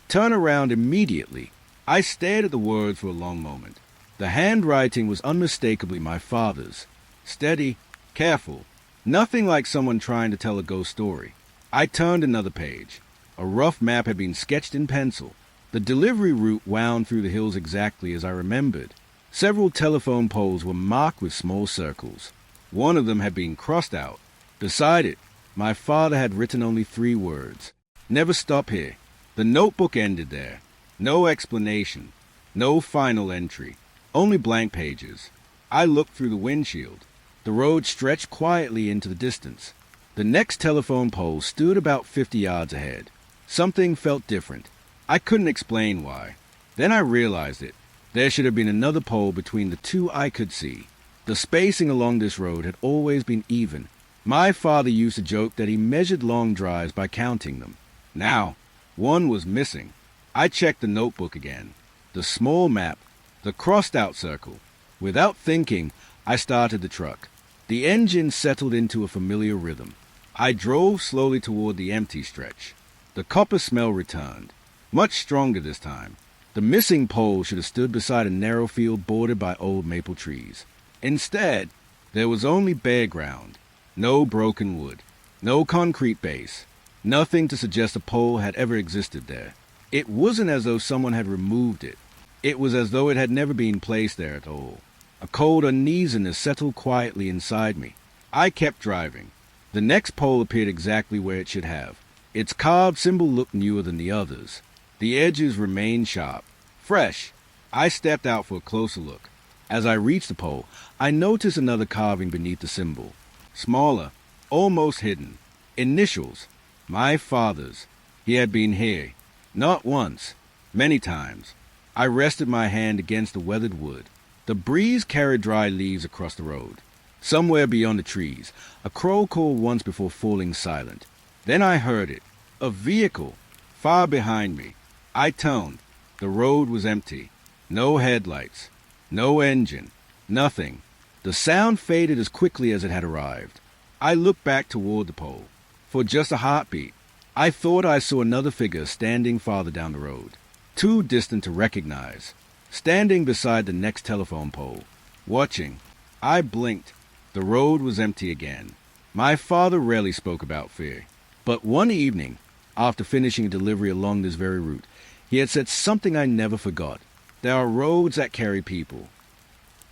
Speaker 1: turn around immediately." I stared at the words for a long moment. The handwriting was unmistakably my father's. Steady, careful, nothing like someone trying to tell a ghost story. I turned another page. A rough map had been sketched in pencil. The delivery route wound through the hills exactly as I remembered. Several telephone poles were marked with small circles. One of them had been crossed out. Beside it, my father had written only 3 words. "Never stop here." The notebook ended there. No explanation. No final entry. Only blank pages. I looked through the windshield. The road stretched quietly into the distance. The next telephone pole stood about 50 yards ahead. Something felt different. I couldn't explain why. Then I realized it. There should have been another pole between the 2 I could see. The spacing along this road had always been even. My father used to joke that he measured long drives by counting them. Now, one was missing. I checked the notebook again. The small map, the crossed-out circle. Without thinking, I started the truck. The engine settled into a familiar rhythm. I drove slowly toward the empty stretch. The copper smell returned, much stronger this time. The missing pole should have stood beside a narrow field bordered by old maple trees. Instead, there was only bare ground. No broken wood. No concrete base. Nothing to suggest a pole had ever existed there. It wasn't as though someone had removed it. It was as though it had never been placed there at all. A cold uneasiness settled quietly inside me. I kept driving. The next pole appeared exactly where it should have. Its carved symbol looked newer than the others. The edges remained sharp, fresh. I stepped out for a closer look. As I reached the pole, I noticed another carving beneath the symbol. Smaller, almost hidden. Initials. My father's. He had been here. Not once. Many times. I rested my hand against the weathered wood. The breeze carried dry leaves across the road. Somewhere beyond the trees, a crow called once before falling silent. Then I heard it. A vehicle, far behind me. I turned. The road was empty. No headlights. No engine. Nothing. The sound faded as quickly as it had arrived. I looked back toward the pole. For just a heartbeat, I thought I saw another figure standing farther down the road, too distant to recognize, standing beside the next telephone pole, watching. I blinked. The road was empty again. My father rarely spoke about fear, but one evening, after finishing a delivery along this very route, he had said something I never forgot. There are roads that carry people,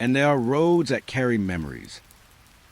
Speaker 1: and there are roads that carry memories.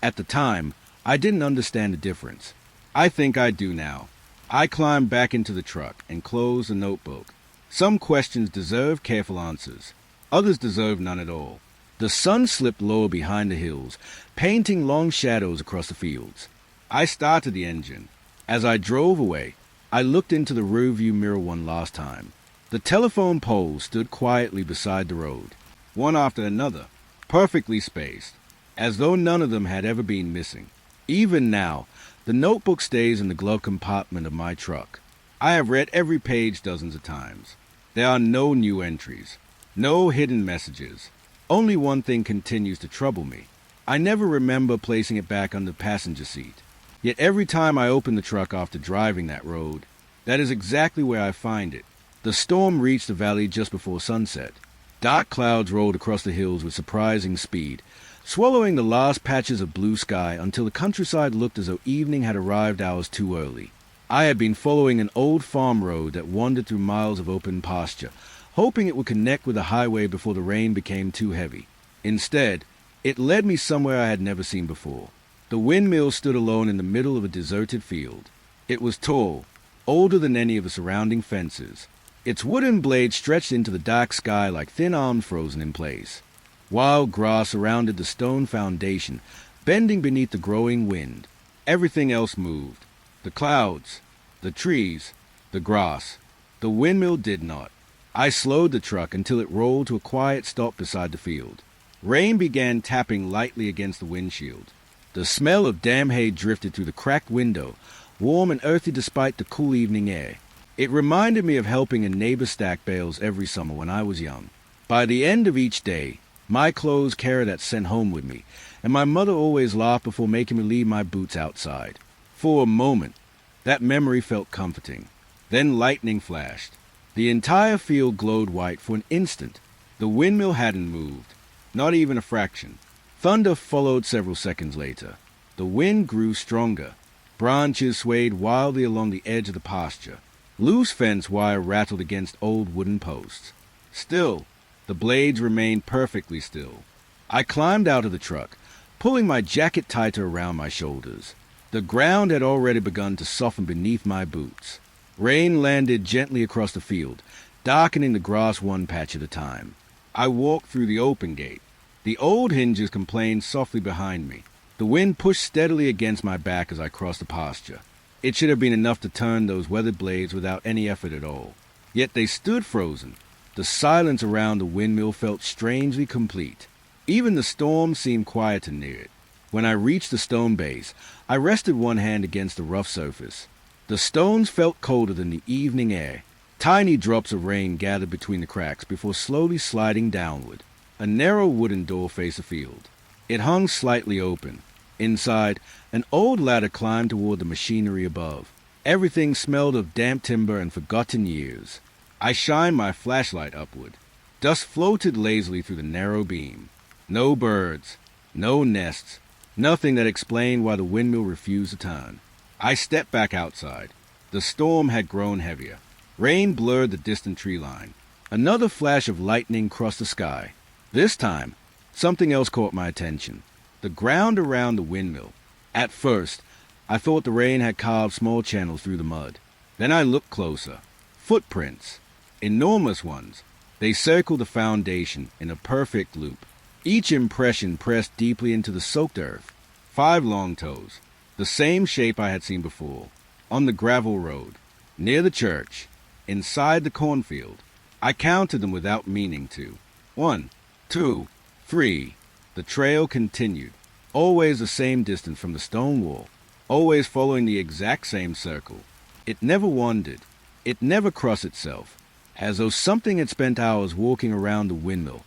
Speaker 1: At the time, I didn't understand the difference. I think I do now. I climbed back into the truck and closed the notebook. Some questions deserve careful answers. Others deserve none at all. The sun slipped lower behind the hills, painting long shadows across the fields. I started the engine. As I drove away, I looked into the rearview mirror one last time. The telephone poles stood quietly beside the road, one after another, perfectly spaced, as though none of them had ever been missing. Even now, the notebook stays in the glove compartment of my truck. I have read every page dozens of times. There are no new entries, no hidden messages. Only one thing continues to trouble me. I never remember placing it back on the passenger seat. Yet every time I open the truck after driving that road, that is exactly where I find it. The storm reached the valley just before sunset. Dark clouds rolled across the hills with surprising speed, swallowing the last patches of blue sky until the countryside looked as though evening had arrived hours too early. I had been following an old farm road that wandered through miles of open pasture, hoping it would connect with the highway before the rain became too heavy. Instead, it led me somewhere I had never seen before. The windmill stood alone in the middle of a deserted field. It was tall, older than any of the surrounding fences. Its wooden blade stretched into the dark sky like thin arms frozen in place. Wild grass surrounded the stone foundation, bending beneath the growing wind. Everything else moved. The clouds, the trees, the grass. The windmill did not. I slowed the truck until it rolled to a quiet stop beside the field. Rain began tapping lightly against the windshield. The smell of damp hay drifted through the cracked window, warm and earthy despite the cool evening air. It reminded me of helping a neighbor stack bales every summer when I was young. By the end of each day, my clothes carried that scent home with me, and my mother always laughed before making me leave my boots outside. For a moment, that memory felt comforting. Then lightning flashed. The entire field glowed white for an instant. The windmill hadn't moved, not even a fraction. Thunder followed several seconds later. The wind grew stronger. Branches swayed wildly along the edge of the pasture. Loose fence wire rattled against old wooden posts. Still, the blades remained perfectly still. I climbed out of the truck, pulling my jacket tighter around my shoulders. The ground had already begun to soften beneath my boots. Rain landed gently across the field, darkening the grass one patch at a time. I walked through the open gate. The old hinges complained softly behind me. The wind pushed steadily against my back as I crossed the pasture. It should have been enough to turn those weathered blades without any effort at all. Yet they stood frozen. The silence around the windmill felt strangely complete. Even the storm seemed quieter near it. When I reached the stone base, I rested one hand against the rough surface. The stones felt colder than the evening air. Tiny drops of rain gathered between the cracks before slowly sliding downward. A narrow wooden door faced the field. It hung slightly open. Inside, an old ladder climbed toward the machinery above. Everything smelled of damp timber and forgotten years. I shined my flashlight upward. Dust floated lazily through the narrow beam. No birds, no nests, nothing that explained why the windmill refused to turn. I stepped back outside. The storm had grown heavier. Rain blurred the distant tree line. Another flash of lightning crossed the sky. This time, something else caught my attention. The ground around the windmill. At first, I thought the rain had carved small channels through the mud. Then I looked closer. Footprints. Enormous ones. They circled the foundation in a perfect loop. Each impression pressed deeply into the soaked earth. 5 long toes. The same shape I had seen before. On the gravel road. Near the church. Inside the cornfield. I counted them without meaning to. 1, 2, 3. The trail continued. always the same distance from the stone wall, always following the exact same circle. It never wandered. It never crossed itself, as though something had spent hours walking around the windmill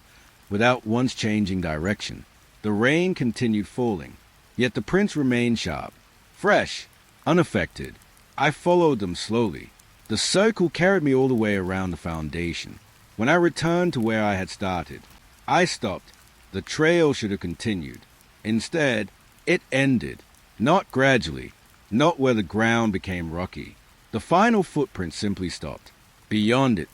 Speaker 1: without once changing direction. The rain continued falling, yet the prints remained sharp, fresh, unaffected. I followed them slowly. The circle carried me all the way around the foundation. When I returned to where I had started, I stopped. The trail should have continued. Instead, it ended, not gradually, not where the ground became rocky. The final footprint simply stopped. Beyond it,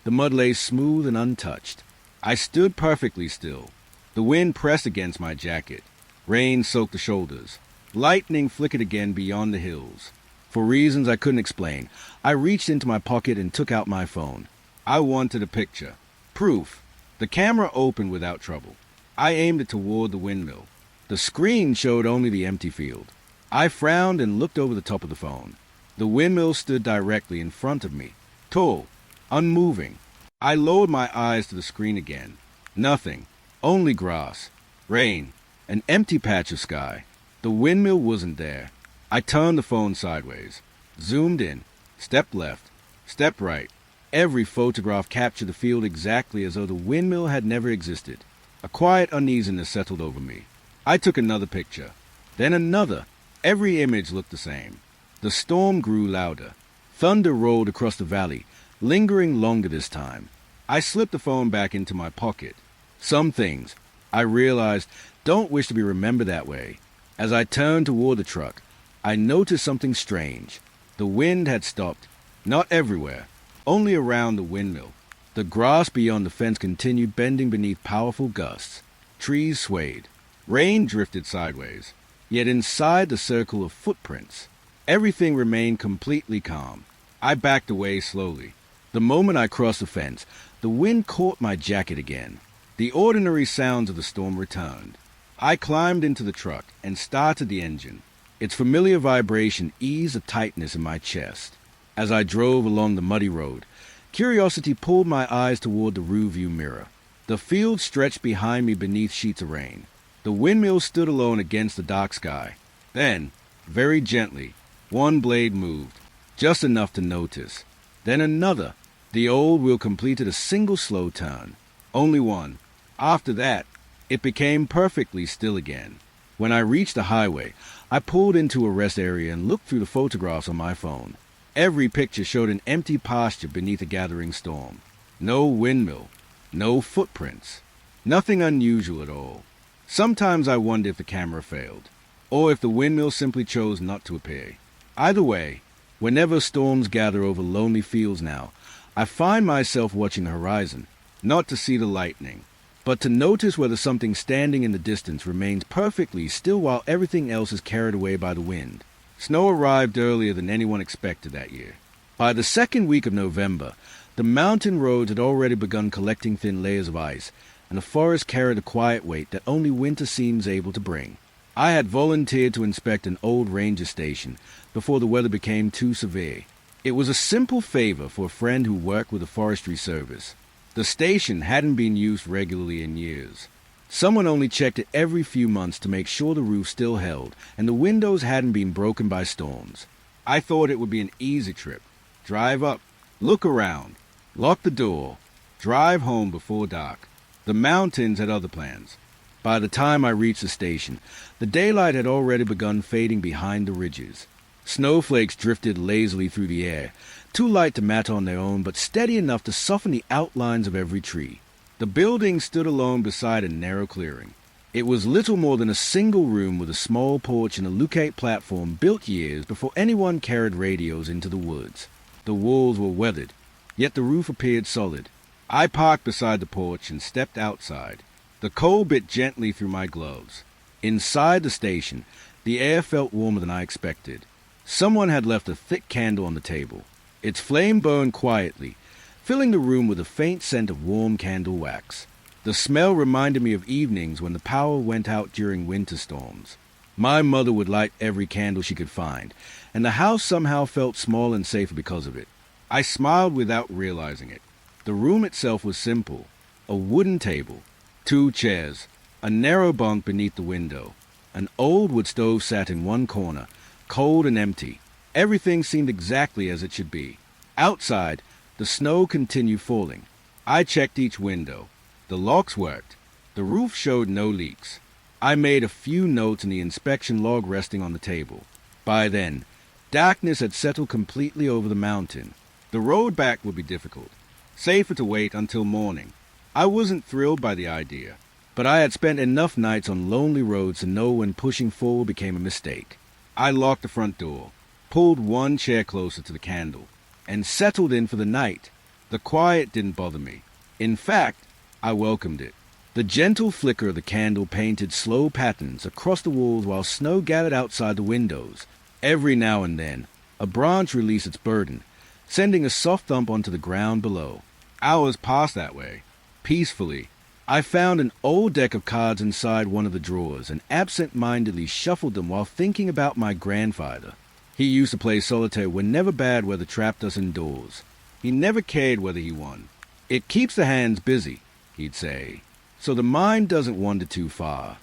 Speaker 1: the mud lay smooth and untouched. I stood perfectly still. The wind pressed against my jacket. Rain soaked the shoulders. Lightning flickered again beyond the hills. For reasons I couldn't explain, I reached into my pocket and took out my phone. I wanted a picture. Proof. The camera opened without trouble. I aimed it toward the windmill. The screen showed only the empty field. I frowned and looked over the top of the phone. The windmill stood directly in front of me, tall, unmoving. I lowered my eyes to the screen again. Nothing. Only grass, rain, an empty patch of sky. The windmill wasn't there. I turned the phone sideways, zoomed in, stepped left, stepped right. Every photograph captured the field exactly as though the windmill had never existed. A quiet uneasiness settled over me. I took another picture, then another. Every image looked the same. The storm grew louder. Thunder rolled across the valley, lingering longer this time. I slipped the phone back into my pocket. Some things, I realized, don't wish to be remembered that way. As I turned toward the truck, I noticed something strange. The wind had stopped. Not everywhere, only around the windmill. The grass beyond the fence continued bending beneath powerful gusts. Trees swayed. Rain drifted sideways. Yet inside the circle of footprints, everything remained completely calm. I backed away slowly. The moment I crossed the fence, the wind caught my jacket again. The ordinary sounds of the storm returned. I climbed into the truck and started the engine. Its familiar vibration eased the tightness in my chest. As I drove along the muddy road, curiosity pulled my eyes toward the rearview mirror. The field stretched behind me beneath sheets of rain. The windmill stood alone against the dark sky. Then, very gently, one blade moved, just enough to notice. Then another. The old wheel completed a single slow turn. Only one. After that, it became perfectly still again. When I reached the highway, I pulled into a rest area and looked through the photographs on my phone. Every picture showed an empty pasture beneath a gathering storm. No windmill. No footprints. Nothing unusual at all. Sometimes I wonder if the camera failed, or if the windmill simply chose not to appear. Either way, whenever storms gather over lonely fields now, I find myself watching the horizon, not to see the lightning, but to notice whether something standing in the distance remains perfectly still while everything else is carried away by the wind. Snow arrived earlier than anyone expected that year. By the second week of November, the mountain roads had already begun collecting thin layers of ice, and the forest carried a quiet weight that only winter seems able to bring. I had volunteered to inspect an old ranger station before the weather became too severe. It was a simple favor for a friend who worked with the Forestry Service. The station hadn't been used regularly in years. Someone only checked it every few months to make sure the roof still held and the windows hadn't been broken by storms. I thought it would be an easy trip. Drive up, look around, lock the door, drive home before dark. The mountains had other plans. By the time I reached the station, the daylight had already begun fading behind the ridges. Snowflakes drifted lazily through the air, too light to matter on their own, but steady enough to soften the outlines of every tree. The building stood alone beside a narrow clearing. It was little more than a single room with a small porch and a lucate platform built years before anyone carried radios into the woods. The walls were weathered, yet the roof appeared solid. I parked beside the porch and stepped outside. The cold bit gently through my gloves. Inside the station, the air felt warmer than I expected. Someone had left a thick candle on the table. Its flame burned quietly, filling the room with a faint scent of warm candle wax. The smell reminded me of evenings when the power went out during winter storms. My mother would light every candle she could find, and the house somehow felt small and safer because of it. I smiled without realizing it. The room itself was simple. A wooden table, 2 chairs, a narrow bunk beneath the window. An old wood stove sat in one corner, cold and empty. Everything seemed exactly as it should be. Outside, the snow continued falling. I checked each window. The locks worked. The roof showed no leaks. I made a few notes in the inspection log resting on the table. By then, darkness had settled completely over the mountain. The road back would be difficult. Safer to wait until morning. I wasn't thrilled by the idea, but I had spent enough nights on lonely roads to know when pushing forward became a mistake. I locked the front door, pulled one chair closer to the candle, and settled in for the night. The quiet didn't bother me. In fact, I welcomed it. The gentle flicker of the candle painted slow patterns across the walls while snow gathered outside the windows. Every now and then, a branch released its burden, sending a soft thump onto the ground below. Hours passed that way, peacefully. I found an old deck of cards inside one of the drawers and absent-mindedly shuffled them while thinking about my grandfather. He used to play solitaire whenever bad weather trapped us indoors. He never cared whether he won. "It keeps the hands busy," he'd say, "so the mind doesn't wander too far."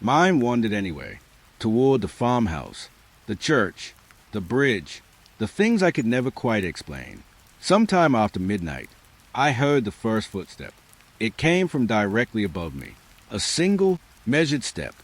Speaker 1: Mine wandered anyway, toward the farmhouse, the church, the bridge, the things I could never quite explain. Sometime after midnight, I heard the first footstep. It came from directly above me. A single, measured step.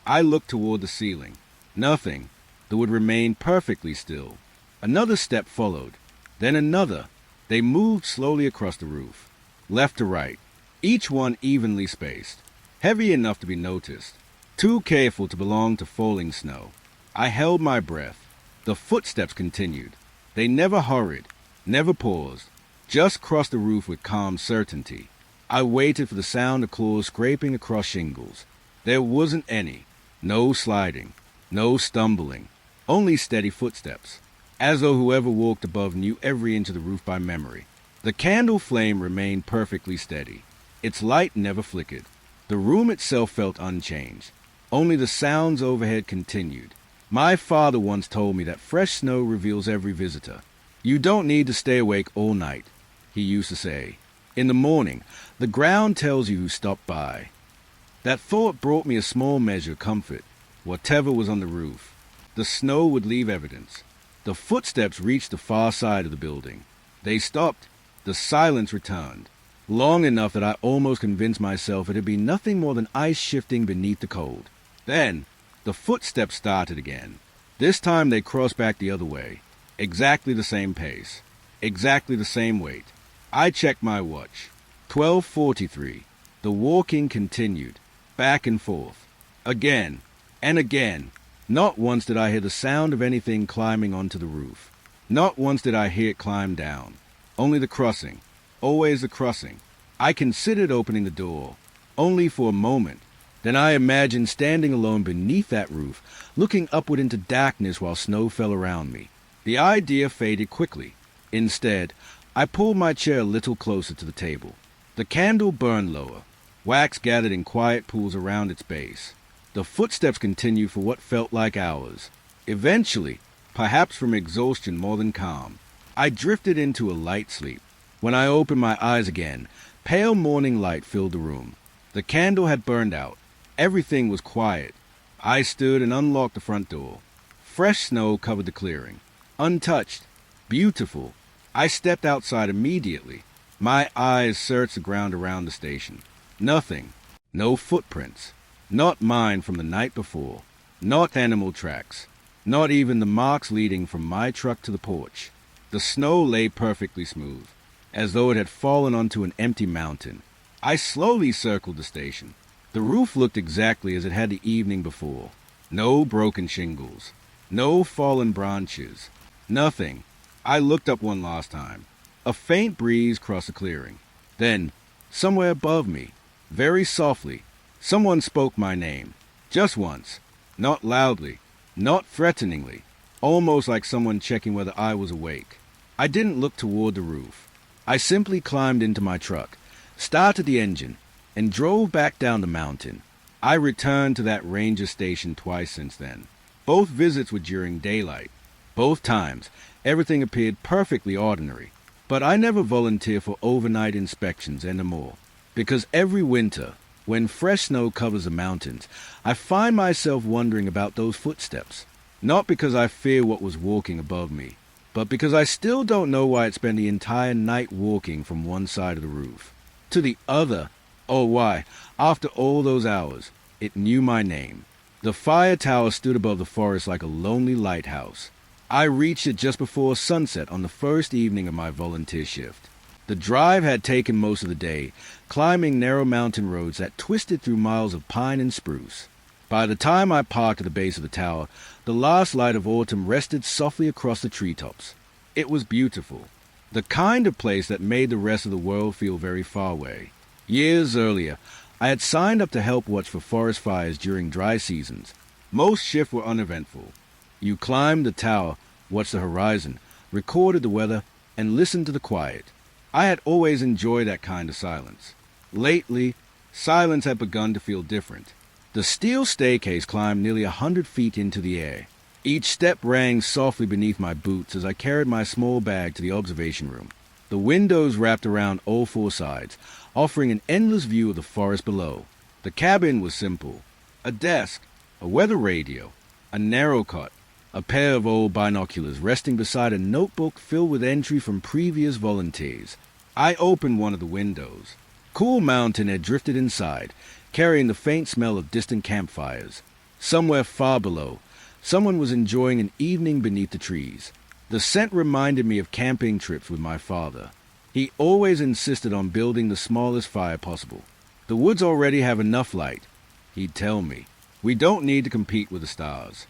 Speaker 1: I looked toward the ceiling. Nothing. The wood remained perfectly still. Another step followed. Then another. They moved slowly across the roof, left to right, each one evenly spaced, heavy enough to be noticed, too careful to belong to falling snow. I held my breath. The footsteps continued. They never hurried, never paused, just crossed the roof with calm certainty. I waited for the sound of claws scraping across shingles. There wasn't any. No sliding, no stumbling, only steady footsteps, as though whoever walked above knew every inch of the roof by memory. The candle flame remained perfectly steady. Its light never flickered. The room itself felt unchanged. Only the sounds overhead continued. My father once told me that fresh snow reveals every visitor. "You don't need to stay awake all night," he used to say. "In the morning, the ground tells you who stopped by." That thought brought me a small measure of comfort. Whatever was on the roof, the snow would leave evidence. The footsteps reached the far side of the building. They stopped. The silence returned. Long enough that I almost convinced myself it had been nothing more than ice shifting beneath the cold. Then, the footsteps started again. This time they crossed back the other way. Exactly the same pace. Exactly the same weight. I checked my watch. 12:43. The walking continued. Back and forth. Again. And again. Not once did I hear the sound of anything climbing onto the roof. Not once did I hear it climb down. Only the crossing. Always the crossing. I considered opening the door. Only for a moment. Then I imagined standing alone beneath that roof, looking upward into darkness while snow fell around me. The idea faded quickly. Instead, I pulled my chair a little closer to the table. The candle burned lower. Wax gathered in quiet pools around its base. The footsteps continued for what felt like hours. Eventually, perhaps from exhaustion more than calm, I drifted into a light sleep. When I opened my eyes again, pale morning light filled the room. The candle had burned out. Everything was quiet. I stood and unlocked the front door. Fresh snow covered the clearing. Untouched. Beautiful. I stepped outside immediately. My eyes searched the ground around the station. Nothing. No footprints. Not mine from the night before. Not animal tracks. Not even the marks leading from my truck to the porch. The snow lay perfectly smooth, as though it had fallen onto an empty mountain. I slowly circled the station. The roof looked exactly as it had the evening before. No broken shingles. No fallen branches. Nothing. I looked up one last time. A faint breeze crossed the clearing. Then, somewhere above me, very softly, someone spoke my name. Just once. Not loudly. Not threateningly. Almost like someone checking whether I was awake. I didn't look toward the roof. I simply climbed into my truck, started the engine, and drove back down the mountain. I returned to that ranger station twice since then. Both visits were during daylight. Both times, everything appeared perfectly ordinary. But I never volunteered for overnight inspections anymore, because every winter, When fresh snow covers the mountains, I find myself wondering about those footsteps. Not because I fear what was walking above me, but because I still don't know why it spent the entire night walking from one side of the roof to the other. Oh, why, after all those hours, it knew my name. The fire tower stood above the forest like a lonely lighthouse. I reached it just before sunset on the first evening of my volunteer shift. The drive had taken most of the day, climbing narrow mountain roads that twisted through miles of pine and spruce. By the time I parked at the base of the tower, the last light of autumn rested softly across the treetops. It was beautiful, the kind of place that made the rest of the world feel very far away. Years earlier, I had signed up to help watch for forest fires during dry seasons. Most shifts were uneventful. You climbed the tower, watched the horizon, recorded the weather, and listened to the quiet. I had always enjoyed that kind of silence. Lately, silence had begun to feel different. The steel staircase climbed nearly 100 feet into the air. Each step rang softly beneath my boots as I carried my small bag to the observation room. The windows wrapped around all four sides, offering an endless view of the forest below. The cabin was simple. A desk, a weather radio, a narrow cot, a pair of old binoculars resting beside a notebook filled with entry from previous volunteers. I opened one of the windows. Cool mountain had drifted inside, carrying the faint smell of distant campfires. Somewhere far below, someone was enjoying an evening beneath the trees. The scent reminded me of camping trips with my father. He always insisted on building the smallest fire possible. The woods already have enough light, he'd tell me. We don't need to compete with the stars.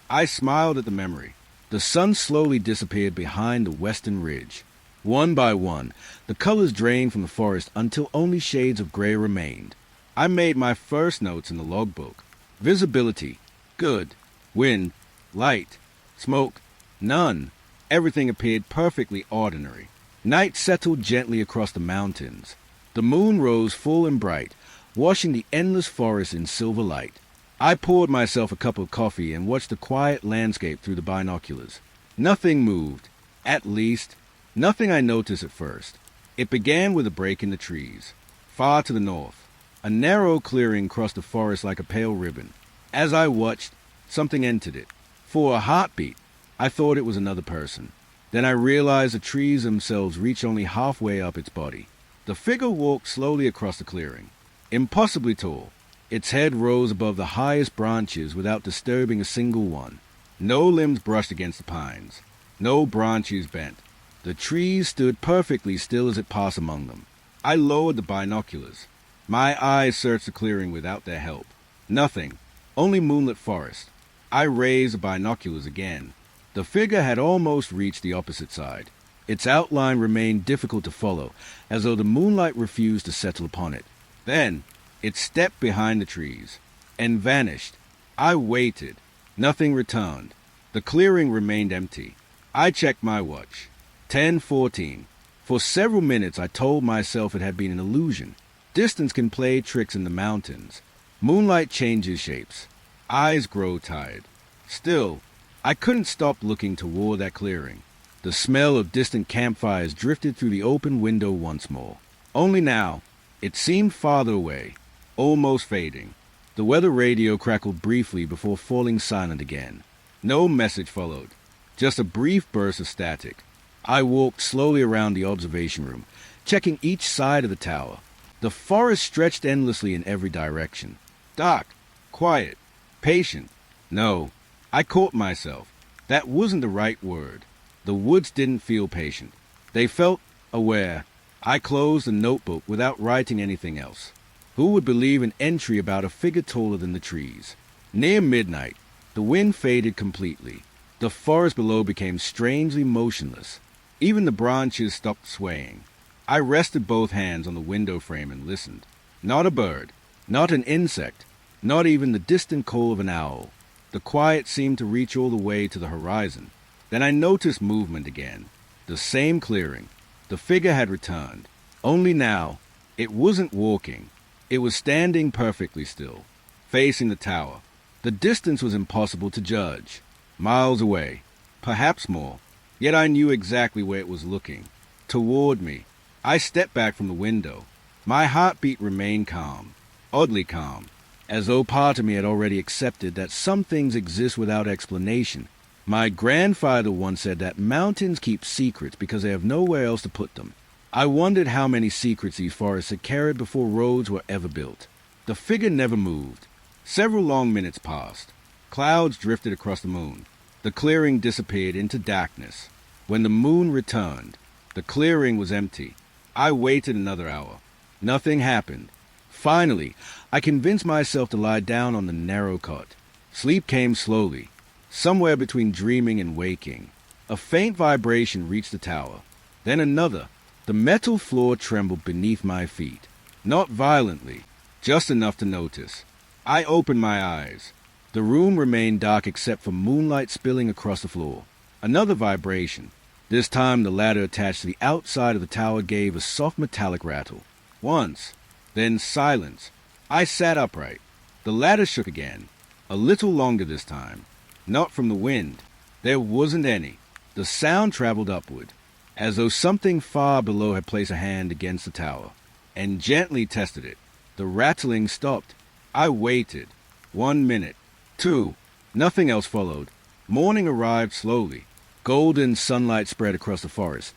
Speaker 1: I smiled at the memory. The sun slowly disappeared behind the western ridge. One by one, the colors drained from the forest until only shades of gray remained. I made my first notes in the logbook. Visibility, good. Wind, light. Smoke, none. Everything appeared perfectly ordinary. Night settled gently across the mountains. The moon rose full and bright, washing the endless forest in silver light. I poured myself a cup of coffee and watched the quiet landscape through the binoculars. Nothing moved. At least, nothing I noticed at first. It began with a break in the trees. Far to the north, a narrow clearing crossed the forest like a pale ribbon. As I watched, something entered it. For a heartbeat, I thought it was another person. Then I realized the trees themselves reached only halfway up its body. The figure walked slowly across the clearing. Impossibly tall. Its head rose above the highest branches without disturbing a single one. No limbs brushed against the pines. No branches bent. The trees stood perfectly still as it passed among them. I lowered the binoculars. My eyes searched the clearing without their help. Nothing. Only moonlit forest. I raised the binoculars again. The figure had almost reached the opposite side. Its outline remained difficult to follow, as though the moonlight refused to settle upon it. Then, it stepped behind the trees, and vanished. I waited. Nothing returned. The clearing remained empty. I checked my watch. 10:14. For several minutes I told myself it had been an illusion. Distance can play tricks in the mountains. Moonlight changes shapes. Eyes grow tired. Still, I couldn't stop looking toward that clearing. The smell of distant campfires drifted through the open window once more. Only now, it seemed farther away, almost fading. The weather radio crackled briefly before falling silent again. No message followed, just a brief burst of static. I walked slowly around the observation room, checking each side of the tower. The forest stretched endlessly in every direction. Dark, quiet, patient. No, I caught myself. That wasn't the right word. The woods didn't feel patient. They felt aware. I closed the notebook without writing anything else. Who would believe an entry about a figure taller than the trees? Near midnight, the wind faded completely. The forest below became strangely motionless. Even the branches stopped swaying. I rested both hands on the window frame and listened. Not a bird, not an insect, not even the distant call of an owl. The quiet seemed to reach all the way to the horizon. Then I noticed movement again. The same clearing. The figure had returned. Only now, it wasn't walking. It was standing perfectly still, facing the tower. The distance was impossible to judge. Miles away, perhaps more. Yet I knew exactly where it was looking. Toward me. I stepped back from the window. My heartbeat remained calm. oddly calm, as though part of me had already accepted that some things exist without explanation. My grandfather once said that mountains keep secrets because they have nowhere else to put them. I wondered how many secrets these forests had carried before roads were ever built. The figure never moved. Several long minutes passed. Clouds drifted across the moon. The clearing disappeared into darkness. When the moon returned, the clearing was empty. I waited another hour. Nothing happened. Finally, I convinced myself to lie down on the narrow cot. Sleep came slowly, somewhere between dreaming and waking. A faint vibration reached the tower. Then another. The metal floor trembled beneath my feet. Not violently, just enough to notice. I opened my eyes. The room remained dark except for moonlight spilling across the floor. Another vibration. This time the ladder attached to the outside of the tower gave a soft metallic rattle. Once. Then silence. I sat upright. The ladder shook again. A little longer this time. Not from the wind. There wasn't any. The sound traveled upward, as though something far below had placed a hand against the tower, and gently tested it. The rattling stopped. I waited. 1 minute. 2. Nothing else followed. Morning arrived slowly. Golden sunlight spread across the forest,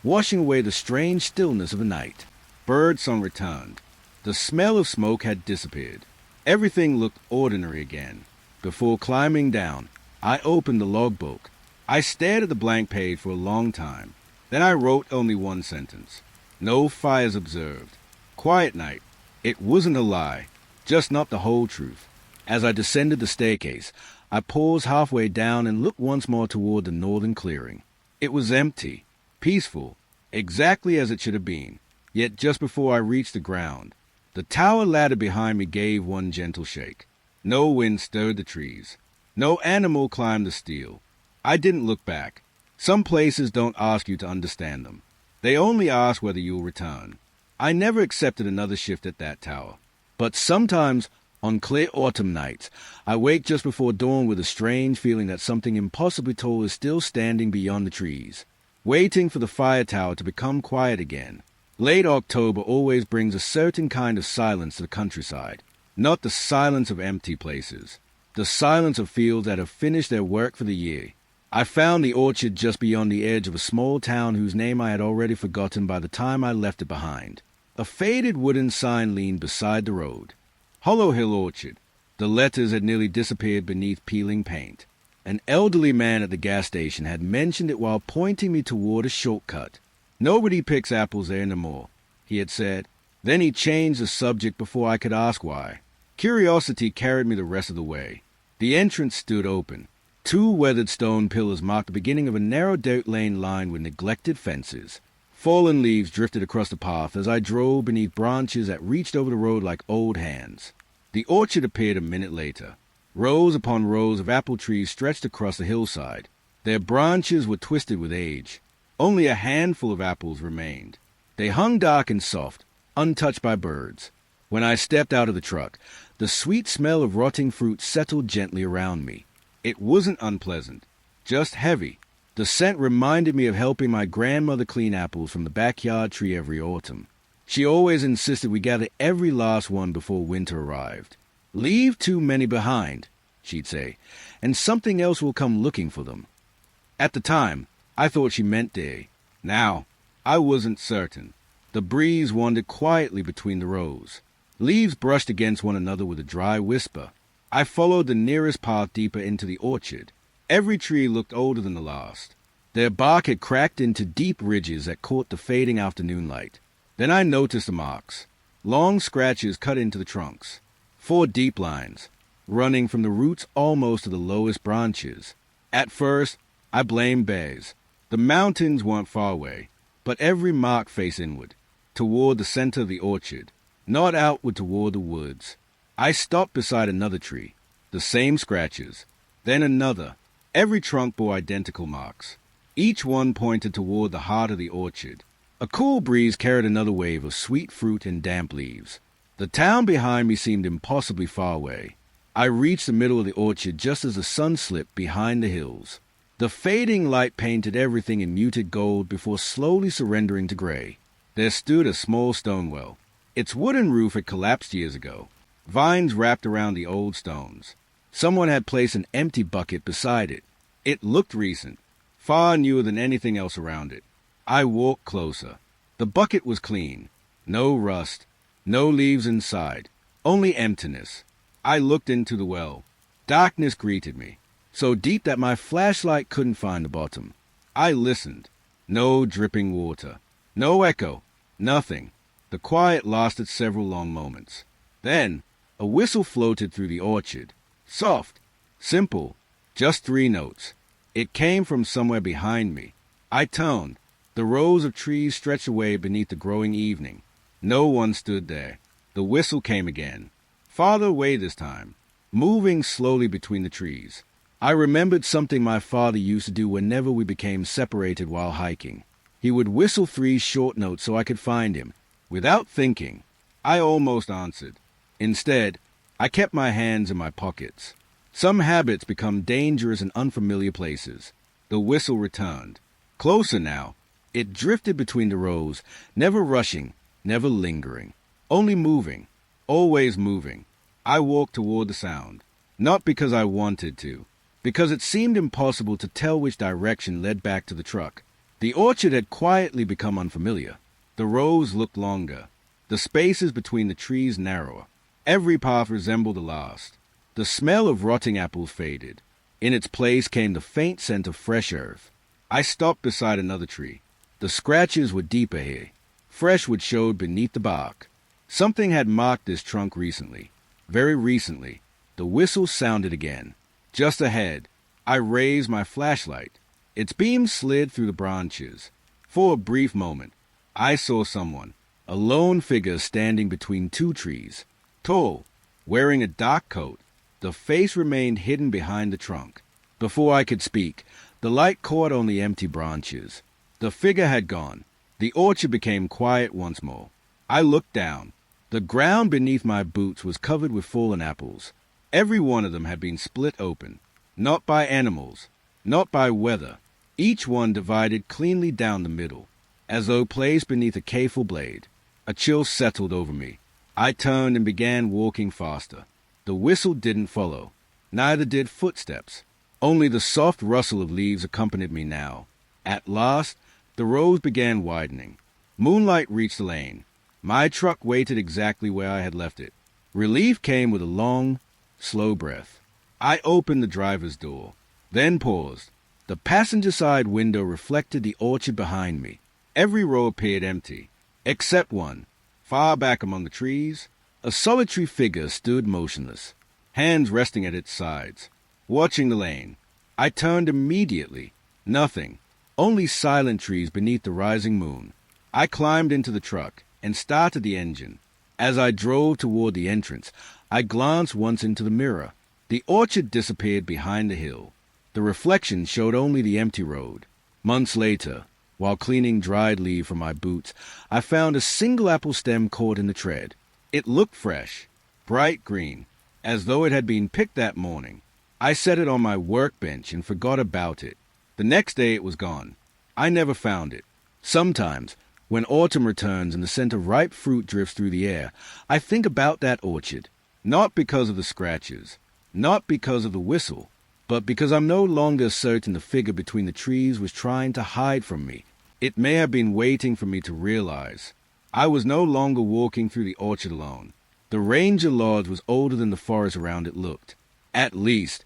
Speaker 1: washing away the strange stillness of the night. Birdsong returned. The smell of smoke had disappeared. Everything looked ordinary again. Before climbing down, I opened the logbook. I stared at the blank page for a long time. Then I wrote only one sentence. No fires observed. Quiet night. It wasn't a lie, just not the whole truth. As I descended the staircase, I paused halfway down and looked once more toward the northern clearing. It was empty, peaceful, exactly as it should have been. Yet just before I reached the ground, the tower ladder behind me gave one gentle shake. No wind stirred the trees. No animal climbed the steel. I didn't look back. Some places don't ask you to understand them. They only ask whether you'll return. I never accepted another shift at that tower. But sometimes, on clear autumn nights, I wake just before dawn with a strange feeling that something impossibly tall is still standing beyond the trees, waiting for the fire tower to become quiet again. Late October always brings a certain kind of silence to the countryside. Not the silence of empty places. The silence of fields that have finished their work for the year. I found the orchard just beyond the edge of a small town whose name I had already forgotten by the time I left it behind. A faded wooden sign leaned beside the road. Hollow Hill Orchard. The letters had nearly disappeared beneath peeling paint. An elderly man at the gas station had mentioned it while pointing me toward a shortcut. Nobody picks apples there no more, he had said. Then he changed the subject before I could ask why. Curiosity carried me the rest of the way. The entrance stood open. 2 weathered stone pillars marked the beginning of a narrow dirt lane lined with neglected fences. Fallen leaves drifted across the path as I drove beneath branches that reached over the road like old hands. The orchard appeared a minute later. Rows upon rows of apple trees stretched across the hillside. Their branches were twisted with age. Only a handful of apples remained. They hung dark and soft, untouched by birds. When I stepped out of the truck, the sweet smell of rotting fruit settled gently around me. It wasn't unpleasant, just heavy. The scent reminded me of helping my grandmother clean apples from the backyard tree every autumn. She always insisted we gather every last one before winter arrived. "Leave too many behind," she'd say, "and something else will come looking for them." At the time, I thought she meant day. Now, I wasn't certain. The breeze wandered quietly between the rows. Leaves brushed against one another with a dry whisper. I followed the nearest path deeper into the orchard. Every tree looked older than the last. Their bark had cracked into deep ridges that caught the fading afternoon light. Then I noticed the marks. Long scratches cut into the trunks. 4 deep lines, running from the roots almost to the lowest branches. At first, I blamed bears. The mountains weren't far away, but every mark faced inward, toward the center of the orchard, not outward toward the woods. I stopped beside another tree. The same scratches. Then another. Every trunk bore identical marks. Each one pointed toward the heart of the orchard. A cool breeze carried another wave of sweet fruit and damp leaves. The town behind me seemed impossibly far away. I reached the middle of the orchard just as the sun slipped behind the hills. The fading light painted everything in muted gold before slowly surrendering to gray. There stood a small stone well. Its wooden roof had collapsed years ago. Vines wrapped around the old stones. Someone had placed an empty bucket beside it. It looked recent, far newer than anything else around it. I walked closer. The bucket was clean. No rust, no leaves inside, only emptiness. I looked into the well. Darkness greeted me, so deep that my flashlight couldn't find the bottom. I listened. No dripping water, no echo, nothing. The quiet lasted several long moments. Then, a whistle floated through the orchard. Soft, simple, just 3 notes. It came from somewhere behind me. I turned. The rows of trees stretched away beneath the growing evening. No one stood there. The whistle came again. Farther away this time, moving slowly between the trees. I remembered something my father used to do whenever we became separated while hiking. He would whistle 3 short notes so I could find him. Without thinking, I almost answered. Instead, I kept my hands in my pockets. Some habits become dangerous in unfamiliar places. The whistle returned. Closer now. It drifted between the rows, never rushing, never lingering. Only moving. Always moving. I walked toward the sound. Not because I wanted to. Because it seemed impossible to tell which direction led back to the truck. The orchard had quietly become unfamiliar. The rows looked longer. The spaces between the trees narrower. Every path resembled the last. The smell of rotting apples faded. In its place came the faint scent of fresh earth. I stopped beside another tree. The scratches were deeper here. Fresh wood showed beneath the bark. Something had marked this trunk recently. Very recently. The whistle sounded again. Just ahead, I raised my flashlight. Its beam slid through the branches. For a brief moment, I saw someone, a lone figure standing between 2 trees. Tall, wearing a dark coat. The face remained hidden behind the trunk. Before I could speak, the light caught on the empty branches. The figure had gone. The orchard became quiet once more. I looked down. The ground beneath my boots was covered with fallen apples. Every one of them had been split open. Not by animals, not by weather. Each one divided cleanly down the middle, as though placed beneath a careful blade. A chill settled over me. I turned and began walking faster. The whistle didn't follow. Neither did footsteps. Only the soft rustle of leaves accompanied me now. At last, the roads began widening. Moonlight reached the lane. My truck waited exactly where I had left it. Relief came with a long, slow breath. I opened the driver's door, then paused. The passenger side window reflected the orchard behind me. Every row appeared empty, except one. Far back among the trees, a solitary figure stood motionless, hands resting at its sides, watching the lane. I turned immediately. Nothing, only silent trees beneath the rising moon. I climbed into the truck and started the engine. As I drove toward the entrance, I glanced once into the mirror. The orchard disappeared behind the hill. The reflection showed only the empty road. Months later, while cleaning dried leaves from my boots, I found a single apple stem caught in the tread. It looked fresh, bright green, as though it had been picked that morning. I set it on my workbench and forgot about it. The next day it was gone. I never found it. Sometimes, when autumn returns and the scent of ripe fruit drifts through the air, I think about that orchard, not because of the scratches, not because of the whistle, but because I'm no longer certain the figure between the trees was trying to hide from me. It may have been waiting for me to realize. I was no longer walking through the orchard alone. The Ranger Lodge was older than the forest around it looked. At least,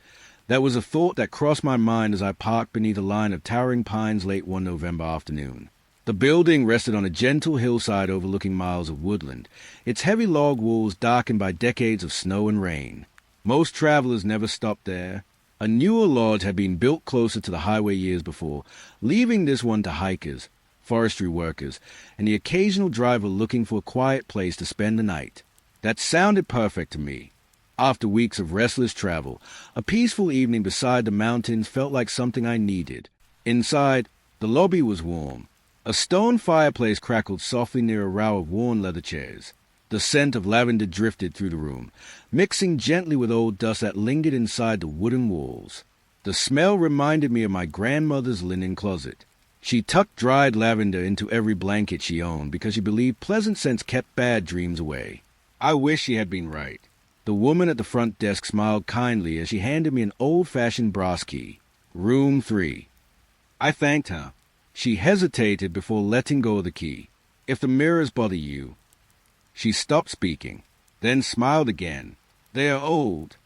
Speaker 1: that was a thought that crossed my mind as I parked beneath a line of towering pines late one November afternoon. The building rested on a gentle hillside overlooking miles of woodland, its heavy log walls darkened by decades of snow and rain. Most travelers never stopped there. A newer lodge had been built closer to the highway years before, leaving this one to hikers, forestry workers, and the occasional driver looking for a quiet place to spend the night. That sounded perfect to me. After weeks of restless travel, a peaceful evening beside the mountains felt like something I needed. Inside, the lobby was warm. A stone fireplace crackled softly near a row of worn leather chairs. The scent of lavender drifted through the room, mixing gently with old dust that lingered inside the wooden walls. The smell reminded me of my grandmother's linen closet. She tucked dried lavender into every blanket she owned because she believed pleasant scents kept bad dreams away. I wish she had been right. The woman at the front desk smiled kindly as she handed me an old-fashioned brass key. Room 3. I thanked her. She hesitated before letting go of the key. If the mirrors bother you... She stopped speaking, then smiled again. They are old.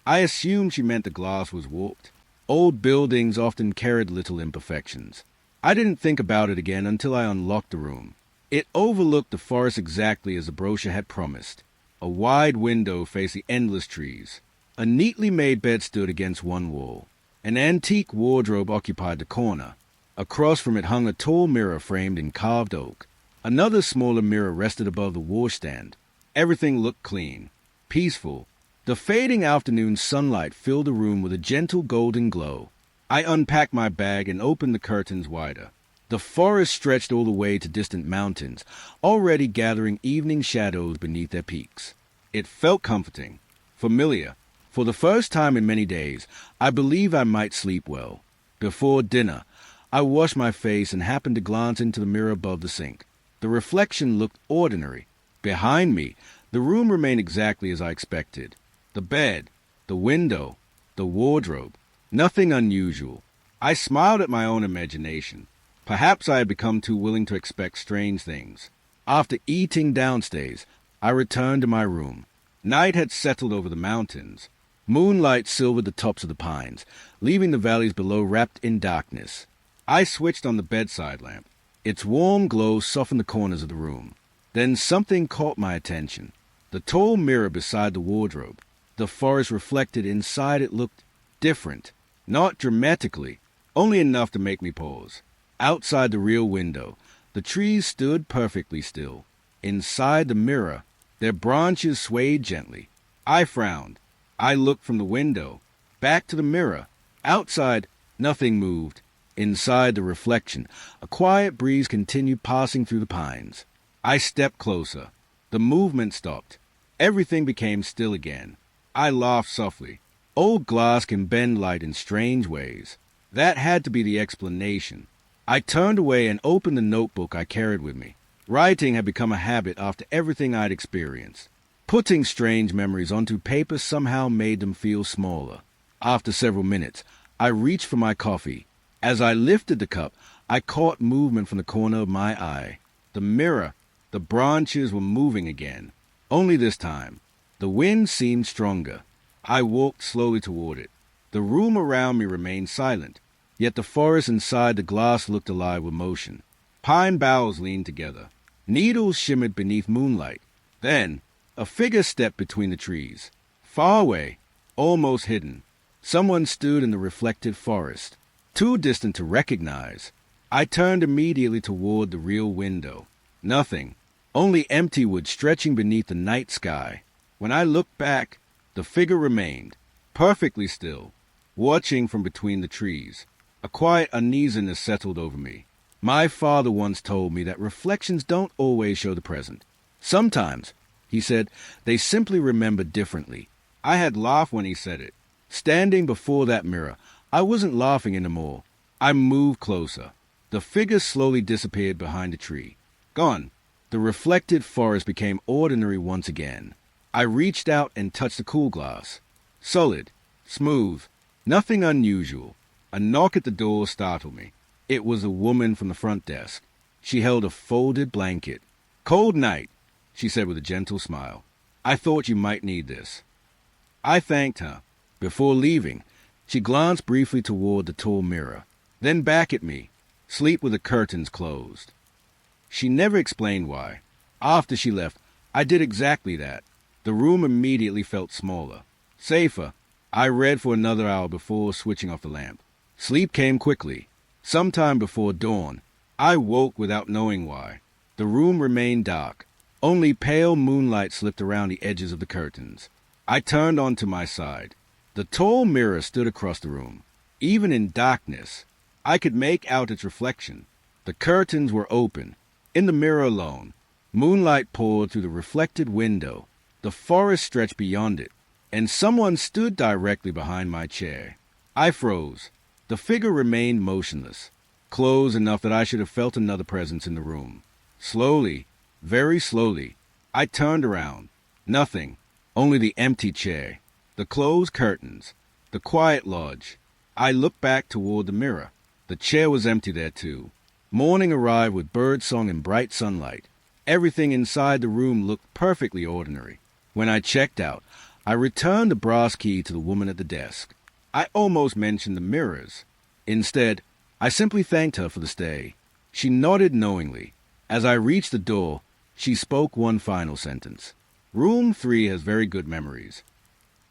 Speaker 1: I assumed she meant the glass was warped. Old buildings often carried little imperfections. I didn't think about it again until I unlocked the room. It overlooked the forest exactly as the brochure had promised. A wide window faced the endless trees. A neatly made bed stood against one wall. An antique wardrobe occupied the corner. Across from it hung a tall mirror framed in carved oak. Another smaller mirror rested above the washstand. Everything looked clean, peaceful. The fading afternoon sunlight filled the room with a gentle golden glow. I unpacked my bag and opened the curtains wider. The forest stretched all the way to distant mountains, already gathering evening shadows beneath their peaks. It felt comforting, familiar. For the first time in many days, I believed I might sleep well. Before dinner, I washed my face and happened to glance into the mirror above the sink. The reflection looked ordinary. Behind me, the room remained exactly as I expected. The bed, the window, the wardrobe, nothing unusual. I smiled at my own imagination. Perhaps I had become too willing to expect strange things. After eating downstairs, I returned to my room. Night had settled over the mountains. Moonlight silvered the tops of the pines, leaving the valleys below wrapped in darkness. I switched on the bedside lamp. Its warm glow softened the corners of the room. Then something caught my attention. The tall mirror beside the wardrobe. The forest reflected inside it looked different. Not dramatically, only enough to make me pause. Outside the rear window, the trees stood perfectly still. Inside the mirror, their branches swayed gently. I frowned. I looked from the window, back to the mirror. Outside, nothing moved. Inside the reflection, a quiet breeze continued passing through the pines. I stepped closer. The movement stopped. Everything became still again. I laughed softly. Old glass can bend light in strange ways. That had to be the explanation. I turned away and opened the notebook I carried with me. Writing had become a habit after everything I'd experienced. Putting strange memories onto paper somehow made them feel smaller. After several minutes, I reached for my coffee. As I lifted the cup, I caught movement from the corner of my eye. The mirror, the branches were moving again. Only this time. The wind seemed stronger. I walked slowly toward it. The room around me remained silent, yet the forest inside the glass looked alive with motion. Pine boughs leaned together. Needles shimmered beneath moonlight. Then, a figure stepped between the trees. Far away, almost hidden, someone stood in the reflected forest, too distant to recognize. I turned immediately toward the rear window. Nothing, only empty wood stretching beneath the night sky. When I looked back, the figure remained, perfectly still, watching from between the trees. A quiet uneasiness settled over me. My father once told me that reflections don't always show the present. Sometimes, he said, they simply remember differently. I had laughed when he said it. Standing before that mirror, I wasn't laughing anymore. I moved closer. The figure slowly disappeared behind a tree. Gone. The reflected forest became ordinary once again. I reached out and touched the cool glass. Solid, smooth, nothing unusual. A knock at the door startled me. It was a woman from the front desk. She held a folded blanket. "Cold night," she said with a gentle smile. "I thought you might need this." I thanked her. Before leaving, she glanced briefly toward the tall mirror, then back at me, sleep with the curtains closed. She never explained why. After she left, I did exactly that. The room immediately felt smaller, safer. I read for another hour before switching off the lamp. Sleep came quickly. Sometime before dawn, I woke without knowing why. The room remained dark. Only pale moonlight slipped around the edges of the curtains. I turned onto my side. The tall mirror stood across the room. Even in darkness, I could make out its reflection. The curtains were open. In the mirror alone, moonlight poured through the reflected window. The forest stretched beyond it, and someone stood directly behind my chair. I froze. The figure remained motionless, close enough that I should have felt another presence in the room. Slowly, very slowly, I turned around. Nothing. Only the empty chair, the closed curtains, the quiet lodge. I looked back toward the mirror. The chair was empty there too. Morning arrived with birdsong and bright sunlight. Everything inside the room looked perfectly ordinary. When I checked out, I returned the brass key to the woman at the desk. I almost mentioned the mirrors. Instead, I simply thanked her for the stay. She nodded knowingly. As I reached the door, she spoke one final sentence. Room 3 has very good memories.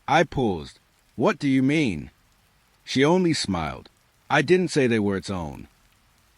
Speaker 1: I paused. What do you mean? She only smiled. I didn't say they were its own.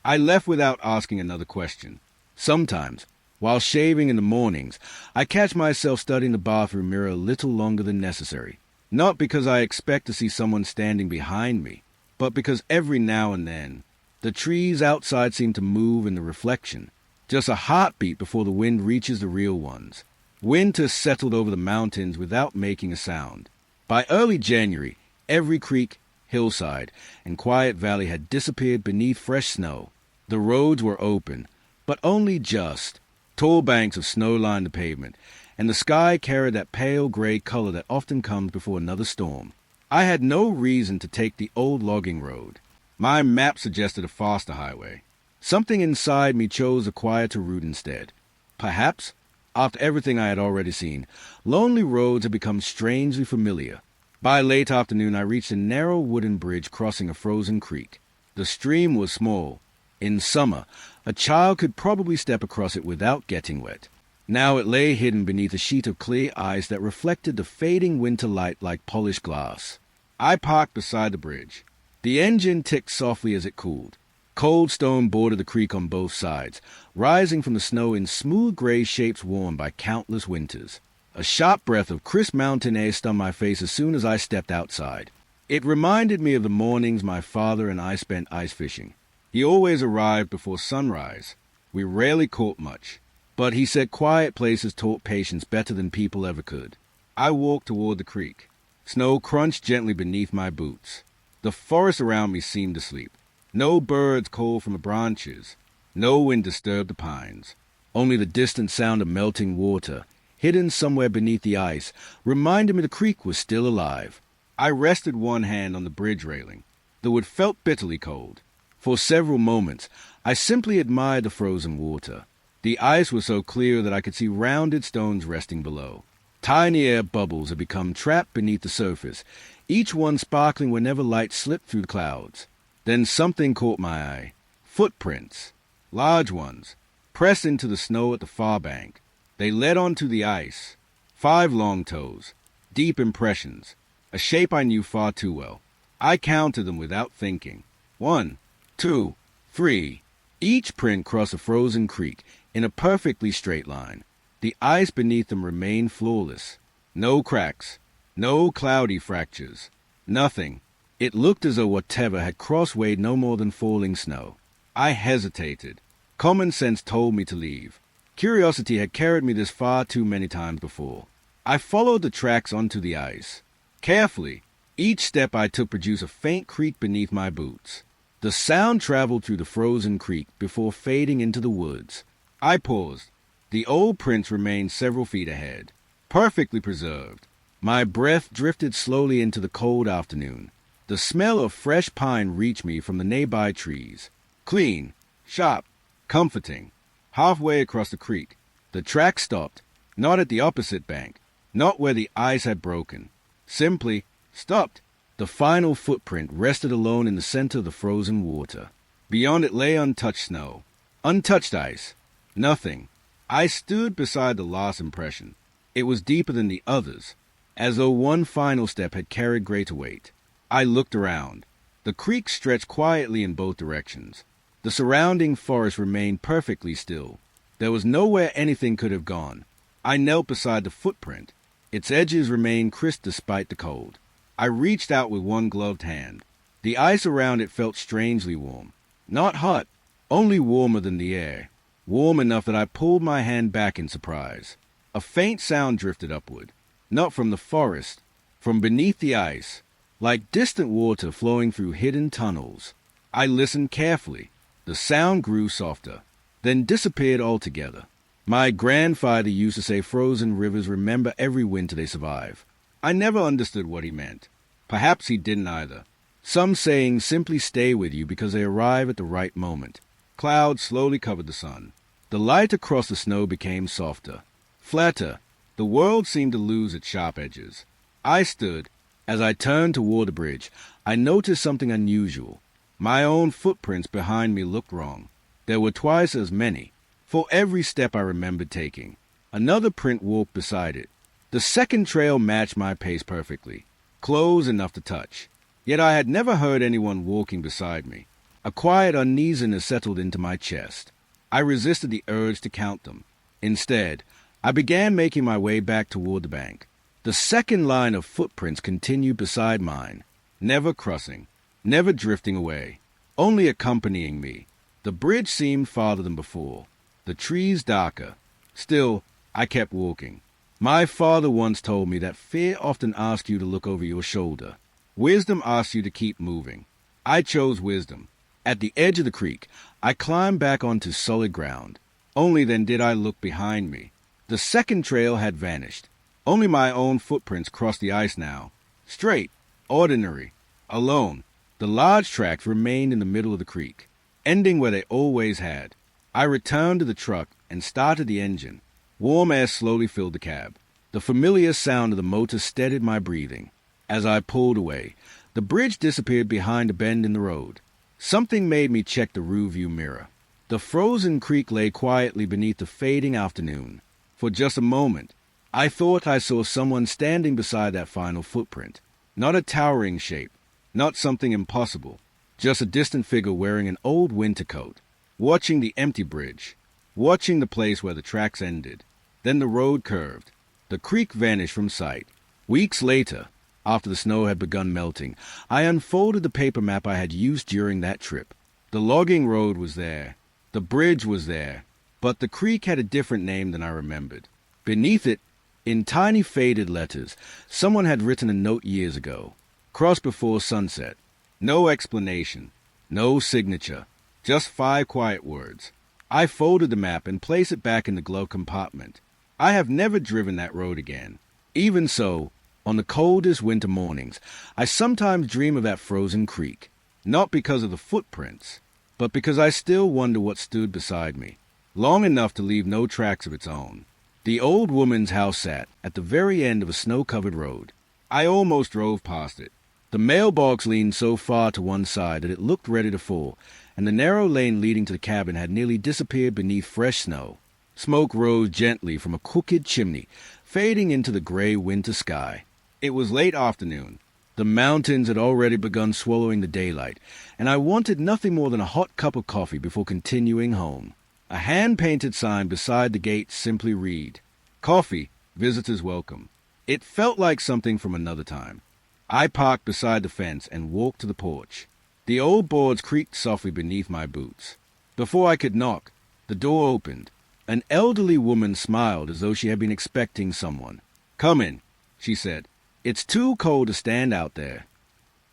Speaker 1: I left without asking another question. Sometimes, while shaving in the mornings, I catch myself studying the bathroom mirror a little longer than necessary. Not because I expect to see someone standing behind me, but because every now and then, the trees outside seem to move in the reflection. Just a heartbeat before the wind reaches the real ones. Winter settled over the mountains without making a sound. By early January, every creek, hillside, and quiet valley had disappeared beneath fresh snow. The roads were open, but only just. Tall banks of snow lined the pavement, and the sky carried that pale gray color that often comes before another storm. I had no reason to take the old logging road. My map suggested a faster highway. Something inside me chose a quieter route instead. Perhaps, after everything I had already seen, lonely roads had become strangely familiar. By late afternoon, I reached a narrow wooden bridge crossing a frozen creek. The stream was small. In summer, a child could probably step across it without getting wet. Now it lay hidden beneath a sheet of clear ice that reflected the fading winter light like polished glass. I parked beside the bridge. The engine ticked softly as it cooled. Cold stone bordered the creek on both sides, rising from the snow in smooth gray shapes worn by countless winters. A sharp breath of crisp mountain air stung my face as soon as I stepped outside. It reminded me of the mornings my father and I spent ice fishing. He always arrived before sunrise. We rarely caught much, but he said quiet places taught patience better than people ever could. I walked toward the creek. Snow crunched gently beneath my boots. The forest around me seemed asleep. No birds called from the branches. No wind disturbed the pines. Only the distant sound of melting water, hidden somewhere beneath the ice, reminded me the creek was still alive. I rested one hand on the bridge railing. The wood felt bitterly cold. For several moments, I simply admired the frozen water. The ice was so clear that I could see rounded stones resting below. Tiny air bubbles had become trapped beneath the surface, each one sparkling whenever light slipped through the clouds. Then something caught my eye. Footprints. Large ones, pressed into the snow at the far bank. They led onto the ice. 5 long toes. Deep impressions. A shape I knew far too well. I counted them without thinking. 1, 2, 3. Each print crossed a frozen creek in a perfectly straight line. The ice beneath them remained flawless. No cracks. No cloudy fractures. Nothing. It looked as though whatever had crossed weighed no more than falling snow. I hesitated. Common sense told me to leave. Curiosity had carried me this far too many times before. I followed the tracks onto the ice. Carefully, each step I took produced a faint creak beneath my boots. The sound traveled through the frozen creek before fading into the woods. I paused. The old prints remained several feet ahead, perfectly preserved. My breath drifted slowly into the cold afternoon. The smell of fresh pine reached me from the nearby trees. Clean, sharp, comforting. Halfway across the creek, the track stopped, not at the opposite bank, not where the ice had broken. Simply stopped. The final footprint rested alone in the center of the frozen water. Beyond it lay untouched snow, untouched ice. Nothing. I stood beside the last impression. It was deeper than the others, as though one final step had carried greater weight. I looked around. The creek stretched quietly in both directions. The surrounding forest remained perfectly still. There was nowhere anything could have gone. I knelt beside the footprint. Its edges remained crisp despite the cold. I reached out with one gloved hand. The ice around it felt strangely warm. Not hot, only warmer than the air. Warm enough that I pulled my hand back in surprise. A faint sound drifted upward. Not from the forest, from beneath the ice, like distant water flowing through hidden tunnels. I listened carefully. The sound grew softer, then disappeared altogether. My grandfather used to say frozen rivers remember every winter they survive. I never understood what he meant. Perhaps he didn't either. Some sayings simply stay with you because they arrive at the right moment. Clouds slowly covered the sun. The light across the snow became softer, flatter. The world seemed to lose its sharp edges. I stood. As I turned toward the bridge, I noticed something unusual. My own footprints behind me looked wrong. There were twice as many. For every step I remembered taking, another print walked beside it. The second trail matched my pace perfectly, close enough to touch. Yet I had never heard anyone walking beside me. A quiet uneasiness settled into my chest. I resisted the urge to count them. Instead, I began making my way back toward the bank. The second line of footprints continued beside mine, never crossing, never drifting away, only accompanying me. The bridge seemed farther than before, the trees darker. Still, I kept walking. My father once told me that fear often asks you to look over your shoulder. Wisdom asks you to keep moving. I chose wisdom. At the edge of the creek, I climbed back onto solid ground. Only then did I look behind me. The second trail had vanished. Only my own footprints crossed the ice now. Straight, ordinary, alone. The large tracks remained in the middle of the creek, ending where they always had. I returned to the truck and started the engine. Warm air slowly filled the cab. The familiar sound of the motor steadied my breathing. As I pulled away, the bridge disappeared behind a bend in the road. Something made me check the rearview mirror. The frozen creek lay quietly beneath the fading afternoon. For just a moment, I thought I saw someone standing beside that final footprint. Not a towering shape, not something impossible, just a distant figure wearing an old winter coat, watching the empty bridge, watching the place where the tracks ended. Then the road curved. The creek vanished from sight. Weeks later, after the snow had begun melting, I unfolded the paper map I had used during that trip. The logging road was there. The bridge was there. But the creek had a different name than I remembered. Beneath it, in tiny faded letters, someone had written a note years ago. Cross before sunset. No explanation. No signature. Just 5 quiet words. I folded the map and placed it back in the glove compartment. I have never driven that road again. Even so, on the coldest winter mornings, I sometimes dream of that frozen creek. Not because of the footprints, but because I still wonder what stood beside me, long enough to leave no tracks of its own. The old woman's house sat at the very end of a snow-covered road. I almost drove past it. The mailbox leaned so far to one side that it looked ready to fall, and the narrow lane leading to the cabin had nearly disappeared beneath fresh snow. Smoke rose gently from a crooked chimney, fading into the gray winter sky. It was late afternoon. The mountains had already begun swallowing the daylight, and I wanted nothing more than a hot cup of coffee before continuing home. A hand-painted sign beside the gate simply read, "Coffee, visitors welcome." It felt like something from another time. I parked beside the fence and walked to the porch. The old boards creaked softly beneath my boots. Before I could knock, the door opened. An elderly woman smiled as though she had been expecting someone. "Come in," she said. "It's too cold to stand out there."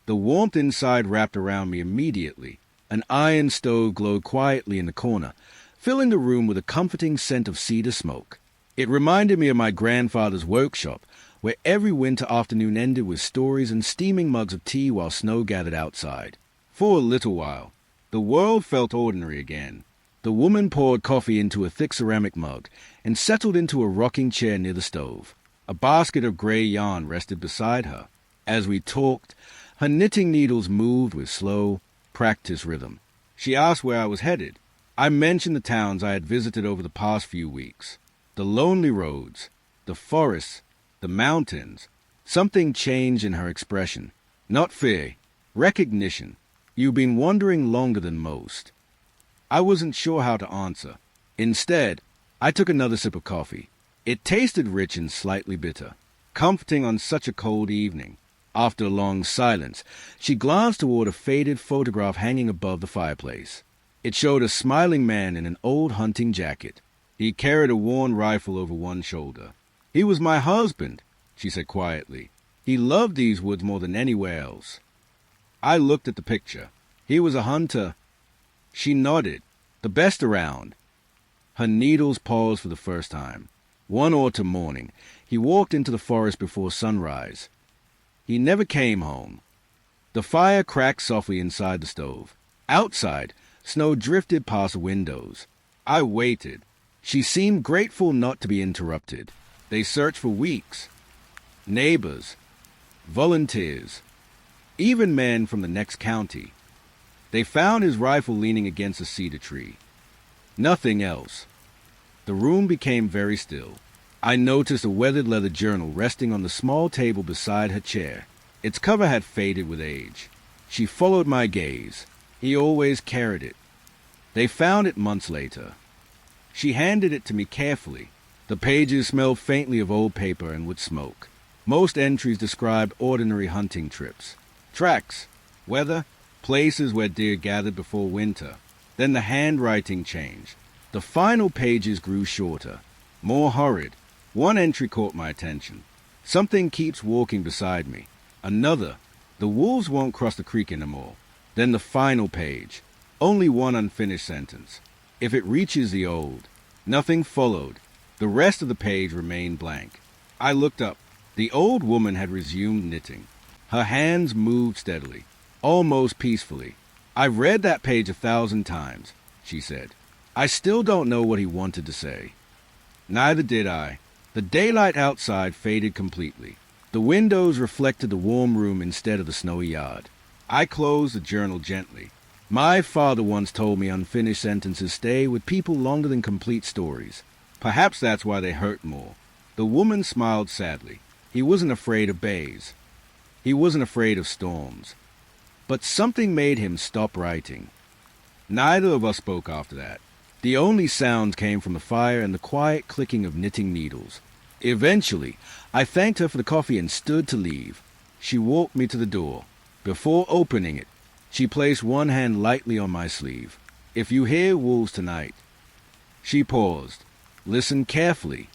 Speaker 1: The warmth inside wrapped around me immediately. An iron stove glowed quietly in the corner, filling the room with a comforting scent of cedar smoke. It reminded me of my grandfather's workshop, where every winter afternoon ended with stories and steaming mugs of tea while snow gathered outside. For a little while, the world felt ordinary again. The woman poured coffee into a thick ceramic mug and settled into a rocking chair near the stove. A basket of gray yarn rested beside her. As we talked, her knitting needles moved with slow, practiced rhythm. She asked where I was headed. I mentioned the towns I had visited over the past few weeks. The lonely roads, the forests, the mountains. Something changed in her expression. Not fear, recognition. "You've been wandering longer than most." I wasn't sure how to answer. Instead, I took another sip of coffee. It tasted rich and slightly bitter, comforting on such a cold evening. After a long silence, she glanced toward a faded photograph hanging above the fireplace. It showed a smiling man in an old hunting jacket. He carried a worn rifle over one shoulder. "He was my husband," she said quietly. "He loved these woods more than anywhere else." I looked at the picture. He was a hunter. She nodded. "The best around." Her needles paused for the first time. One autumn morning, he walked into the forest before sunrise. He never came home. The fire cracked softly inside the stove. Outside, snow drifted past the windows. I waited. She seemed grateful not to be interrupted. They searched for weeks. Neighbors, volunteers, even men from the next county. They found his rifle leaning against a cedar tree. Nothing else. The room became very still. I noticed a weathered leather journal resting on the small table beside her chair. Its cover had faded with age. She followed my gaze. He always carried it. They found it months later. She handed it to me carefully. The pages smelled faintly of old paper and wood smoke. Most entries described ordinary hunting trips. Tracks, weather, places where deer gathered before winter. Then the handwriting changed. The final pages grew shorter, more horrid. One entry caught my attention. Something keeps walking beside me. Another, the wolves won't cross the creek anymore. Then the final page, only one unfinished sentence. If it reaches the old. Nothing followed. The rest of the page remained blank. I looked up. The old woman had resumed knitting. Her hands moved steadily, almost peacefully. "I've read that page 1,000 times," she said. "I still don't know what he wanted to say." Neither did I. The daylight outside faded completely. The windows reflected the warm room instead of the snowy yard. I closed the journal gently. My father once told me unfinished sentences stay with people longer than complete stories. Perhaps that's why they hurt more. The woman smiled sadly. He wasn't afraid of bays. He wasn't afraid of storms. But something made him stop writing. Neither of us spoke after that. The only sounds came from the fire and the quiet clicking of knitting needles. Eventually, I thanked her for the coffee and stood to leave. She walked me to the door. Before opening it, she placed one hand lightly on my sleeve. "If you hear wolves tonight." She paused. "Listen carefully."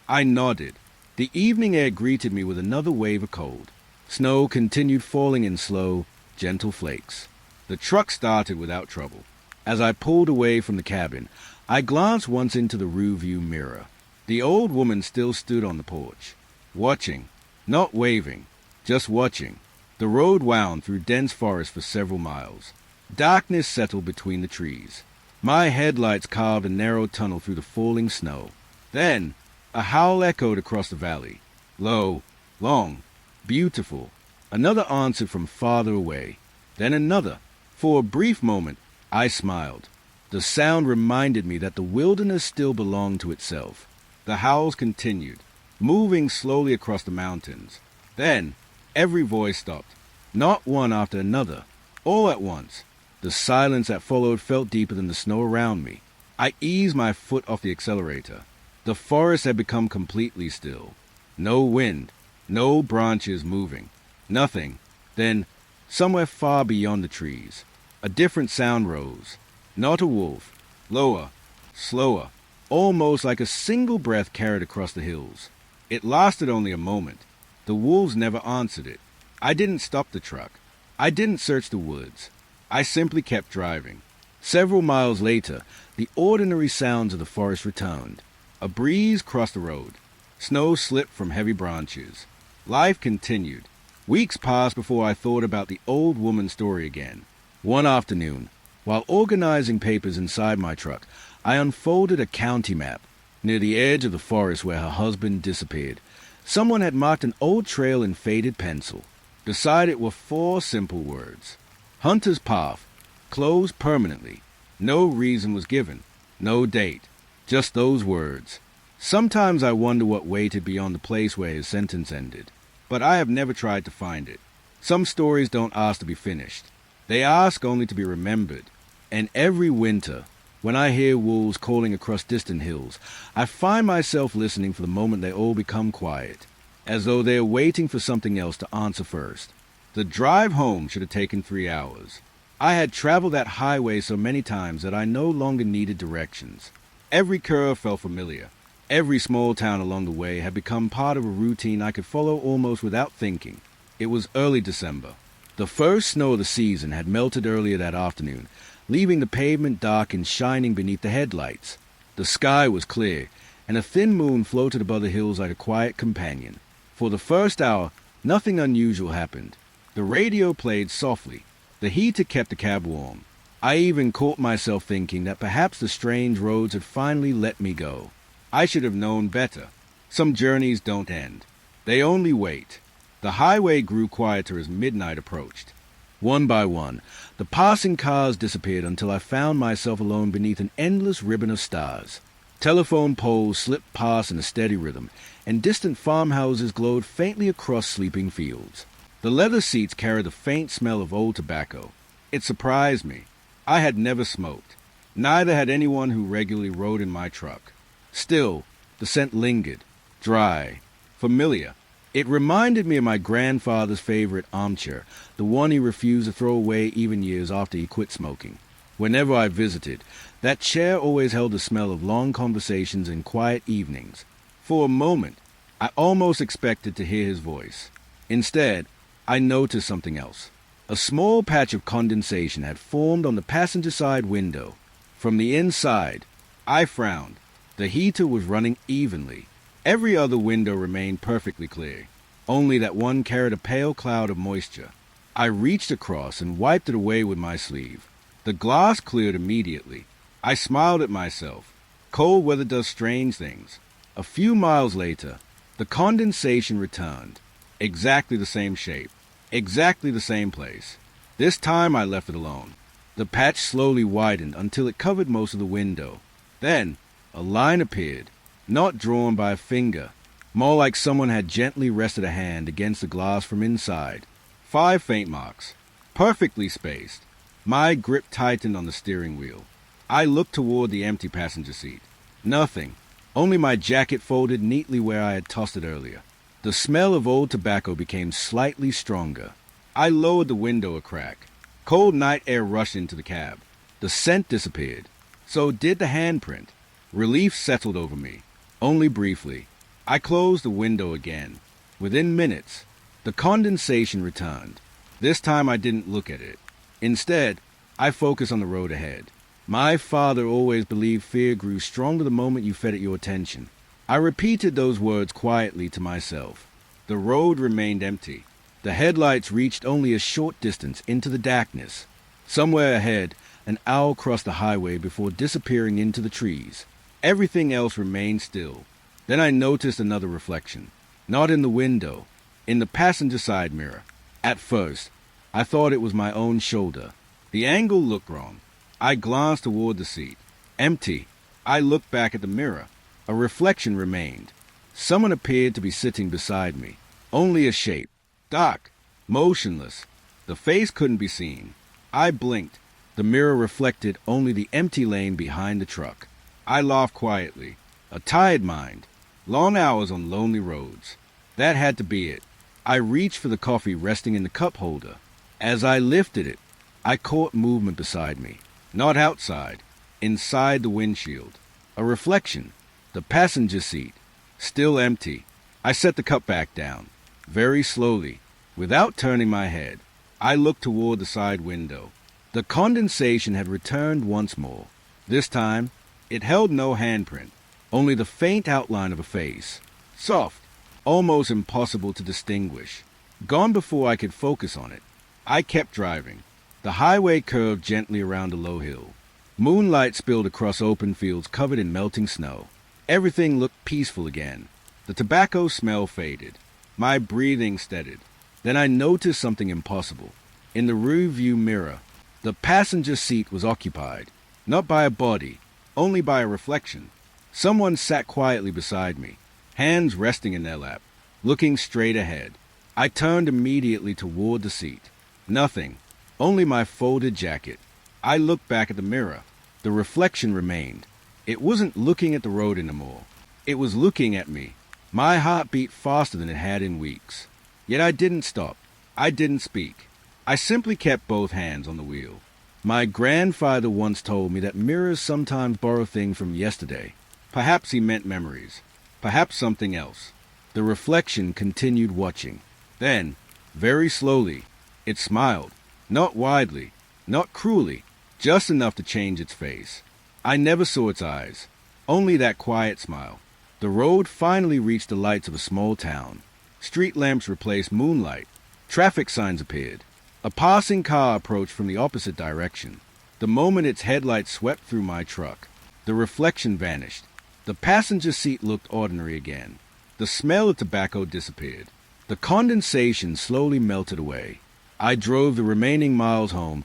Speaker 1: I nodded. The evening air greeted me with another wave of cold. Snow continued falling in slow, gentle flakes. The truck started without trouble. As I pulled away from the cabin, I glanced once into the rearview mirror. The old woman still stood on the porch, watching, not waving, just watching. The road wound through dense forest for several miles. Darkness settled between the trees. My headlights carved a narrow tunnel through the falling snow. Then, a howl echoed across the valley. Low, long, beautiful. Another answered from farther away. Then another. For a brief moment, I smiled. The sound reminded me that the wilderness still belonged to itself. The howls continued, moving slowly across the mountains. Then, every voice stopped, not one after another, all at once. The silence that followed felt deeper than the snow around me. I eased my foot off the accelerator. The forest had become completely still. No wind, no branches moving, nothing. Then, somewhere far beyond the trees, a different sound rose. Not a wolf. Lower, slower, almost like a single breath carried across the hills. It lasted only a moment. The wolves never answered it. I didn't stop the truck. I didn't search the woods. I simply kept driving. Several miles later, the ordinary sounds of the forest returned. A breeze crossed the road. Snow slipped from heavy branches. Life continued. Weeks passed before I thought about the old woman's story again. One afternoon, while organizing papers inside my truck, I unfolded a county map. Near the edge of the forest where her husband disappeared, someone had marked an old trail in faded pencil. Beside it were 4 simple words. Hunter's Path, closed permanently. No reason was given, no date, just those words. Sometimes I wonder what waited beyond the place where his sentence ended, but I have never tried to find it. Some stories don't ask to be finished. They ask only to be remembered. And every winter, when I hear wolves calling across distant hills, I find myself listening for the moment they all become quiet, as though they are waiting for something else to answer first. The drive home should have taken 3 hours. I had traveled that highway so many times that I no longer needed directions. Every curve felt familiar. Every small town along the way had become part of a routine I could follow almost without thinking. It was early December. The first snow of the season had melted earlier that afternoon, leaving the pavement dark and shining beneath the headlights. The The sky was clear, and a thin moon floated above the hills like a quiet companion. For the first hour, nothing unusual happened. The radio played softly. The heater kept the cab warm. I even caught myself thinking that perhaps the strange roads had finally let me go. I should have known better. Some journeys don't end. They only wait. The highway grew quieter as midnight approached. One by one, the passing cars disappeared until I found myself alone beneath an endless ribbon of stars. Telephone poles slipped past in a steady rhythm, and distant farmhouses glowed faintly across sleeping fields. The leather seats carried the faint smell of old tobacco. It surprised me. I had never smoked. Neither had anyone who regularly rode in my truck. Still, the scent lingered, dry, familiar. It reminded me of my grandfather's favorite armchair, the one he refused to throw away even years after he quit smoking. Whenever I visited, that chair always held the smell of long conversations and quiet evenings. For a moment, I almost expected to hear his voice. Instead, I noticed something else. A small patch of condensation had formed on the passenger side window. From the inside, I frowned. The heater was running evenly. Every other window remained perfectly clear. Only that one carried a pale cloud of moisture. I reached across and wiped it away with my sleeve. The glass cleared immediately. I smiled at myself. Cold weather does strange things. A few miles later, the condensation returned. Exactly the same shape. Exactly the same place. This time I left it alone. The patch slowly widened until it covered most of the window. Then, a line appeared. Not drawn by a finger, more like someone had gently rested a hand against the glass from inside. 5 faint marks, perfectly spaced. My grip tightened on the steering wheel. I looked toward the empty passenger seat. Nothing, only my jacket folded neatly where I had tossed it earlier. The smell of old tobacco became slightly stronger. I lowered the window a crack. Cold night air rushed into the cab. The scent disappeared. So did the handprint. Relief settled over me. Only briefly. I closed the window again. Within minutes, the condensation returned. This time I didn't look at it. Instead, I focused on the road ahead. My father always believed fear grew stronger the moment you fed it your attention. I repeated those words quietly to myself. The road remained empty. The headlights reached only a short distance into the darkness. Somewhere ahead, an owl crossed the highway before disappearing into the trees. Everything else remained still. Then I noticed another reflection. Not in the window, in the passenger side mirror. At first, I thought it was my own shoulder. The angle looked wrong. I glanced toward the seat. Empty. I looked back at the mirror. A reflection remained. Someone appeared to be sitting beside me. Only a shape. Dark. Motionless. The face couldn't be seen. I blinked. The mirror reflected only the empty lane behind the truck. I laughed quietly. A tired mind. Long hours on lonely roads. That had to be it. I reached for the coffee resting in the cup holder. As I lifted it, I caught movement beside me. Not outside. Inside the windshield. A reflection. The passenger seat. Still empty. I set the cup back down. Very slowly. Without turning my head, I looked toward the side window. The condensation had returned once more. This time, it held no handprint, only the faint outline of a face. Soft, almost impossible to distinguish. Gone before I could focus on it. I kept driving. The highway curved gently around a low hill. Moonlight spilled across open fields covered in melting snow. Everything looked peaceful again. The tobacco smell faded. My breathing steadied. Then I noticed something impossible. In the rear-view mirror, the passenger seat was occupied, not by a body, only by a reflection. Someone sat quietly beside me, hands resting in their lap, looking straight ahead. I turned immediately toward the seat. Nothing, only my folded jacket. I looked back at the mirror. The reflection remained. It wasn't looking at the road anymore. It was looking at me. My heart beat faster than it had in weeks. Yet I didn't stop. I didn't speak. I simply kept both hands on the wheel. My grandfather once told me that mirrors sometimes borrow things from yesterday. Perhaps he meant memories. Perhaps something else. The reflection continued watching. Then, very slowly, it smiled. Not widely, not cruelly, just enough to change its face. I never saw its eyes, Only that quiet smile. The road finally reached the lights of a small town. Street lamps replaced moonlight. Traffic signs appeared. A passing car approached from the opposite direction. The moment its headlights swept through my truck, the reflection vanished. The passenger seat looked ordinary again. The smell of tobacco disappeared. The condensation slowly melted away. I drove the remaining miles home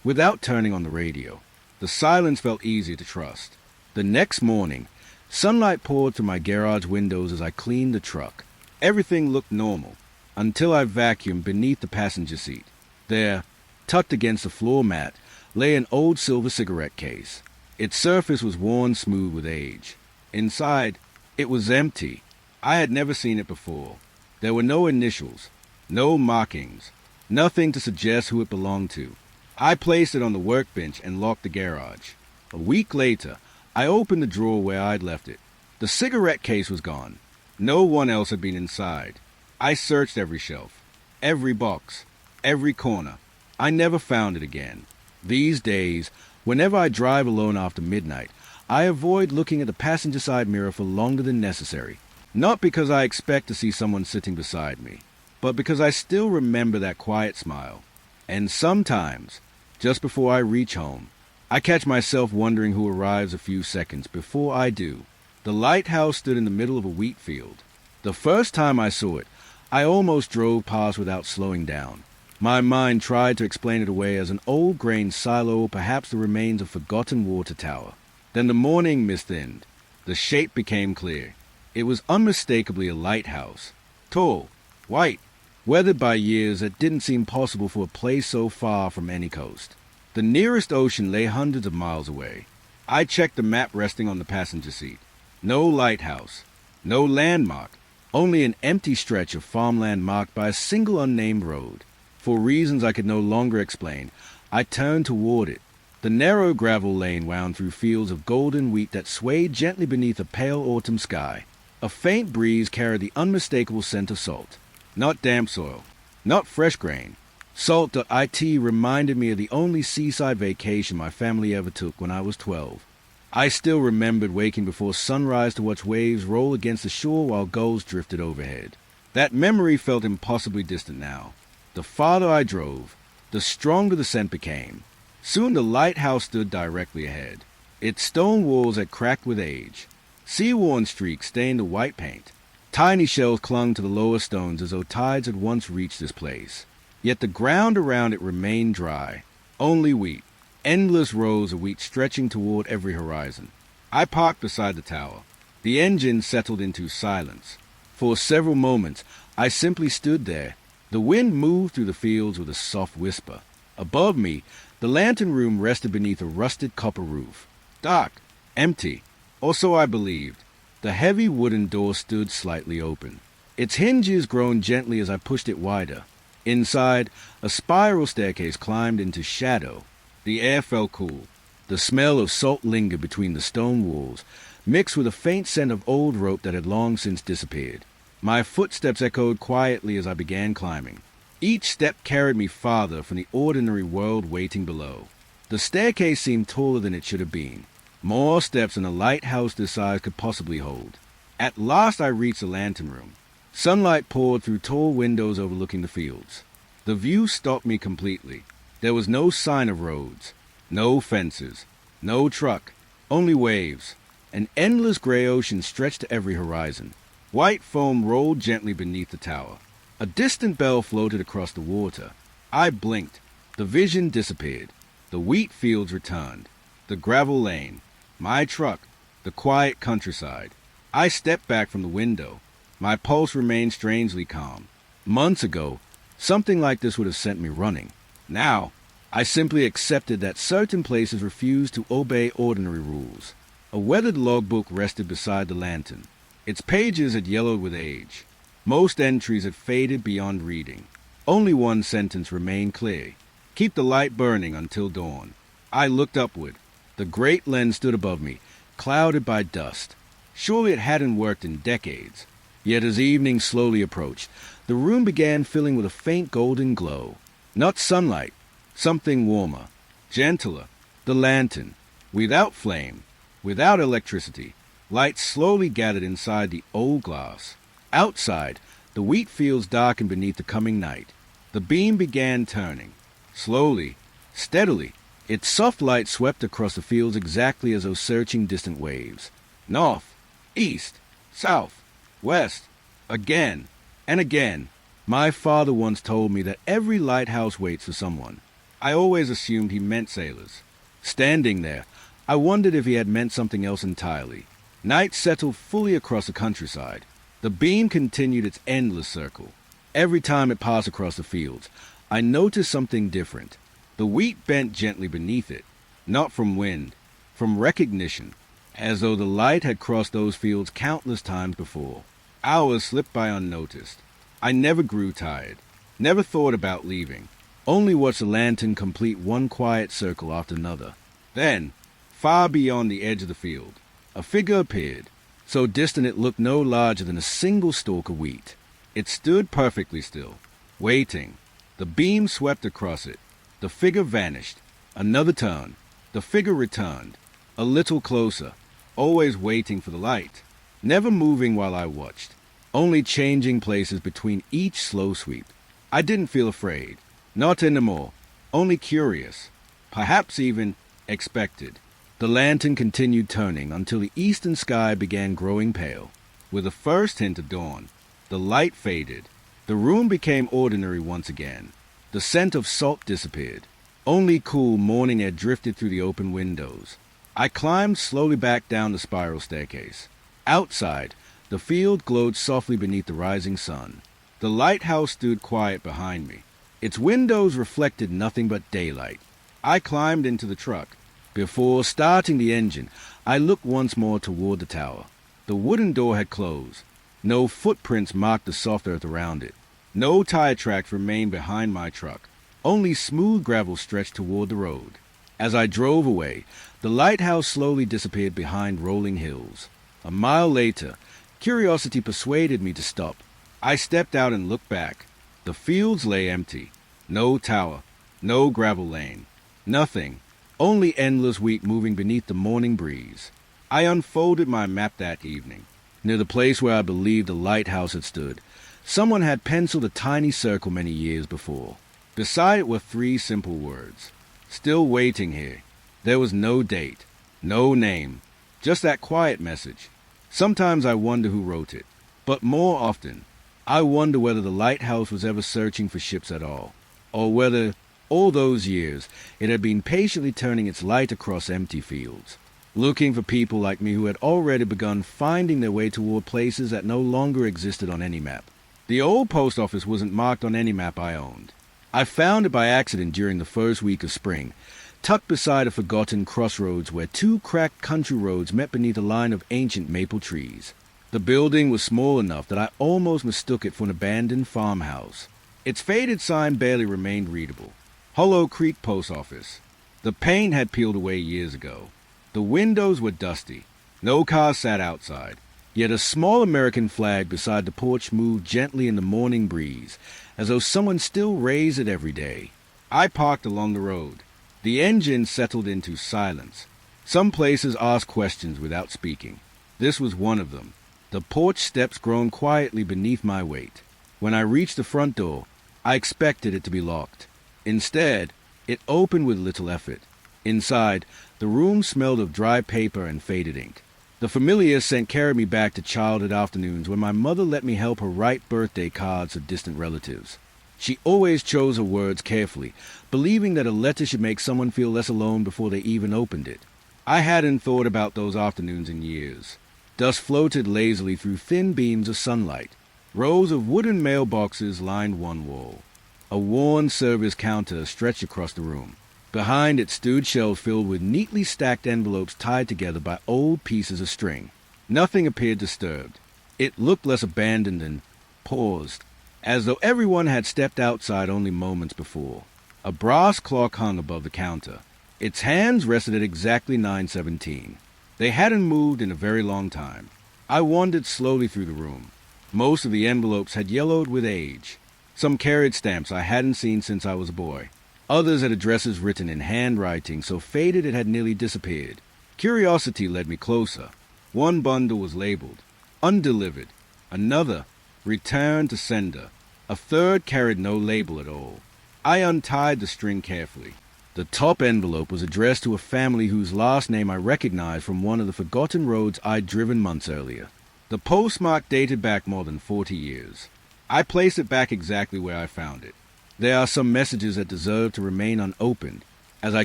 Speaker 1: without turning on the radio. The silence felt easier to trust. The next morning, sunlight poured through my garage windows as I cleaned the truck. Everything looked normal, until I vacuumed beneath the passenger seat. There, tucked against the floor mat, lay an old silver cigarette case. Its surface was worn smooth with age. Inside, it was empty. I had never seen it before. There were no initials, no markings, nothing to suggest who it belonged to. I placed it on the workbench and locked the garage. A week later, I opened the drawer where I'd left it. The cigarette case was gone. No one else had been inside. I searched every shelf, every box, every corner. I never found it again. These days, whenever I drive alone after midnight, I avoid looking at the passenger side mirror for longer than necessary. Not because I expect to see someone sitting beside me, but because I still remember that quiet smile. And sometimes, just before I reach home, I catch myself wondering who arrives a few seconds before I do. The lighthouse stood in the middle of a wheat field. The first time I saw it, I almost drove past without slowing down. My mind tried to explain it away as an old grain silo or perhaps the remains of a forgotten water tower. Then the morning mist thinned. The shape became clear. It was unmistakably a lighthouse. Tall, white, weathered by years that didn't seem possible for a place so far from any coast. The nearest ocean lay hundreds of miles away. I checked the map resting on the passenger seat. No lighthouse, no landmark, only an empty stretch of farmland marked by a single unnamed road. For reasons I could no longer explain, I turned toward it. The narrow gravel lane wound through fields of golden wheat that swayed gently beneath a pale autumn sky. A faint breeze carried the unmistakable scent of salt. Not damp soil, not fresh grain. Salt.it reminded me of the only seaside vacation my family ever took when I was 12. I still remembered waking before sunrise to watch waves roll against the shore while gulls drifted overhead. That memory felt impossibly distant now. The farther I drove, the stronger the scent became. Soon the lighthouse stood directly ahead. Its stone walls had cracked with age. Sea-worn streaks stained the white paint. Tiny shells clung to the lower stones as though tides had once reached this place. Yet the ground around it remained dry. Only wheat. Endless rows of wheat stretching toward every horizon. I parked beside the tower. The engine settled into silence. For several moments, I simply stood there. The wind moved through the fields with a soft whisper. Above me, the lantern room rested beneath a rusted copper roof. Dark, empty, or so I believed. The heavy wooden door stood slightly open. Its hinges groaned gently as I pushed it wider. Inside, a spiral staircase climbed into shadow. The air felt cool. The smell of salt lingered between the stone walls, mixed with a faint scent of old rope that had long since disappeared. My footsteps echoed quietly as I began climbing. Each step carried me farther from the ordinary world waiting below. The staircase seemed taller than it should have been. More steps than a lighthouse this size could possibly hold. At last I reached the lantern room. Sunlight poured through tall windows overlooking the fields. The view stopped me completely. There was no sign of roads, no fences, no truck, only waves. An endless gray ocean stretched to every horizon. White foam rolled gently beneath the tower. A distant bell floated across the water. I blinked. The vision disappeared. The wheat fields returned. The gravel lane. My truck. The quiet countryside. I stepped back from the window. My pulse remained strangely calm. Months ago, something like this would have sent me running. Now, I simply accepted that certain places refused to obey ordinary rules. A weathered logbook rested beside the lantern. Its pages had yellowed with age. Most entries had faded beyond reading. Only one sentence remained clear. Keep the light burning until dawn. I looked upward. The great lens stood above me, clouded by dust. Surely it hadn't worked in decades. Yet as evening slowly approached, the room began filling with a faint golden glow. Not sunlight, something warmer, gentler. The lantern, without flame, without electricity, Light slowly gathered inside the old glass. Outside, the wheat fields darkened beneath the coming night. The beam began turning. Slowly, steadily, its soft light swept across the fields exactly as though searching distant waves. North, east, south, west, again and again. My father once told me that every lighthouse waits for someone. I always assumed he meant sailors. Standing there, I wondered if he had meant something else entirely. Night settled fully across the countryside. The beam continued its endless circle. Every time it passed across the fields, I noticed something different. The wheat bent gently beneath it, not from wind, from recognition, as though the light had crossed those fields countless times before. Hours slipped by unnoticed. I never grew tired, never thought about leaving, only watched the lantern complete one quiet circle after another. Then, far beyond the edge of the field, a figure appeared, so distant it looked no larger than a single stalk of wheat. It stood perfectly still, waiting. The beam swept across it. The figure vanished. Another turn. The figure returned, a little closer, always waiting for the light, never moving while I watched, only changing places between each slow sweep. I didn't feel afraid, not anymore, only curious, perhaps even expected. The lantern continued turning until the eastern sky began growing pale. With the first hint of dawn, the light faded. The room became ordinary once again. The scent of salt disappeared. Only cool morning air drifted through the open windows. I climbed slowly back down the spiral staircase. Outside, the field glowed softly beneath the rising sun. The lighthouse stood quiet behind me. Its windows reflected nothing but daylight. I climbed into the truck. Before starting the engine, I looked once more toward the tower. The wooden door had closed. No footprints marked the soft earth around it. No tire tracks remained behind my truck. Only smooth gravel stretched toward the road. As I drove away, the lighthouse slowly disappeared behind rolling hills. A mile later, curiosity persuaded me to stop. I stepped out and looked back. The fields lay empty. No tower, no gravel lane, nothing. Only endless wheat moving beneath the morning breeze. I unfolded my map that evening. Near the place where I believed the lighthouse had stood, someone had penciled a tiny circle many years before. Beside it were 3 simple words. Still waiting here. There was no date, no name, just that quiet message. Sometimes I wonder who wrote it, but more often, I wonder whether the lighthouse was ever searching for ships at all, or whether, all those years, it had been patiently turning its light across empty fields, looking for people like me who had already begun finding their way toward places that no longer existed on any map. The old post office wasn't marked on any map I owned. I found it by accident during the first week of spring, tucked beside a forgotten crossroads where 2 cracked country roads met beneath a line of ancient maple trees. The building was small enough that I almost mistook it for an abandoned farmhouse. Its faded sign barely remained readable. Hollow Creek Post Office. The paint had peeled away years ago. The windows were dusty. No cars sat outside. Yet a small American flag beside the porch moved gently in the morning breeze, as though someone still raised it every day. I parked along the road. The engine settled into silence. Some places asked questions without speaking. This was one of them. The porch steps groaned quietly beneath my weight. When I reached the front door, I expected it to be locked. Instead, it opened with little effort. Inside, the room smelled of dry paper and faded ink. The familiar scent carried me back to childhood afternoons when my mother let me help her write birthday cards of distant relatives. She always chose her words carefully, believing that a letter should make someone feel less alone before they even opened it. I hadn't thought about those afternoons in years. Dust floated lazily through thin beams of sunlight. Rows of wooden mailboxes lined one wall. A worn service counter stretched across the room. Behind it stood shelves filled with neatly stacked envelopes tied together by old pieces of string. Nothing appeared disturbed. It looked less abandoned and paused, as though everyone had stepped outside only moments before. A brass clock hung above the counter. Its hands rested at exactly 9:17. They hadn't moved in a very long time. I wandered slowly through the room. Most of the envelopes had yellowed with age. Some carried stamps I hadn't seen since I was a boy. Others had addresses written in handwriting so faded it had nearly disappeared. Curiosity led me closer. One bundle was labeled, undelivered. Another, returned to sender. A third carried no label at all. I untied the string carefully. The top envelope was addressed to a family whose last name I recognized from one of the forgotten roads I'd driven months earlier. The postmark dated back more than 40 years. I placed it back exactly where I found it. There are some messages that deserve to remain unopened. As I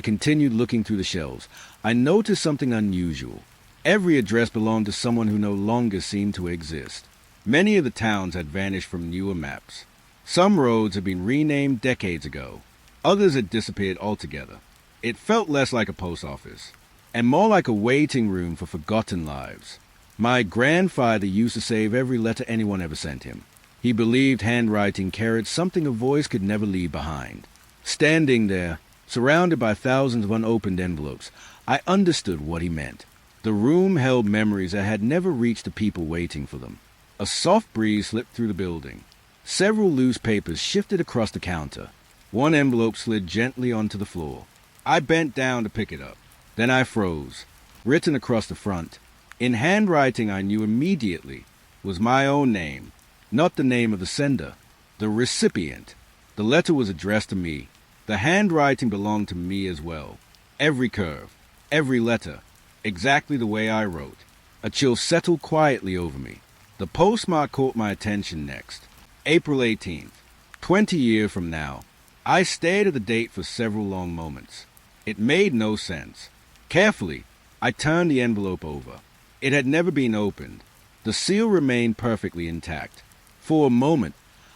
Speaker 1: continued looking through the shelves, I noticed something unusual. Every address belonged to someone who no longer seemed to exist. Many of the towns had vanished from newer maps. Some roads had been renamed decades ago. Others had disappeared altogether. It felt less like a post office, and more like a waiting room for forgotten lives. My grandfather used to save every letter anyone ever sent him. He believed handwriting carried something a voice could never leave behind. Standing there, surrounded by thousands of unopened envelopes, I understood what he meant. The room held memories that had never reached the people waiting for them. A soft breeze slipped through the building. Several loose papers shifted across the counter. One envelope slid gently onto the floor. I bent down to pick it up. Then I froze. Written across the front, in handwriting I knew immediately, was my own name, not the name of the sender, the recipient. The letter was addressed to me. The handwriting belonged to me as well. Every curve, every letter, exactly the way I wrote. A chill settled quietly over me. The postmark caught my attention next. April 18th, 20 years from now. I stared at the date for several long moments. It made no sense. Carefully, I turned the envelope over. It had never been opened. The seal remained perfectly intact. For a moment,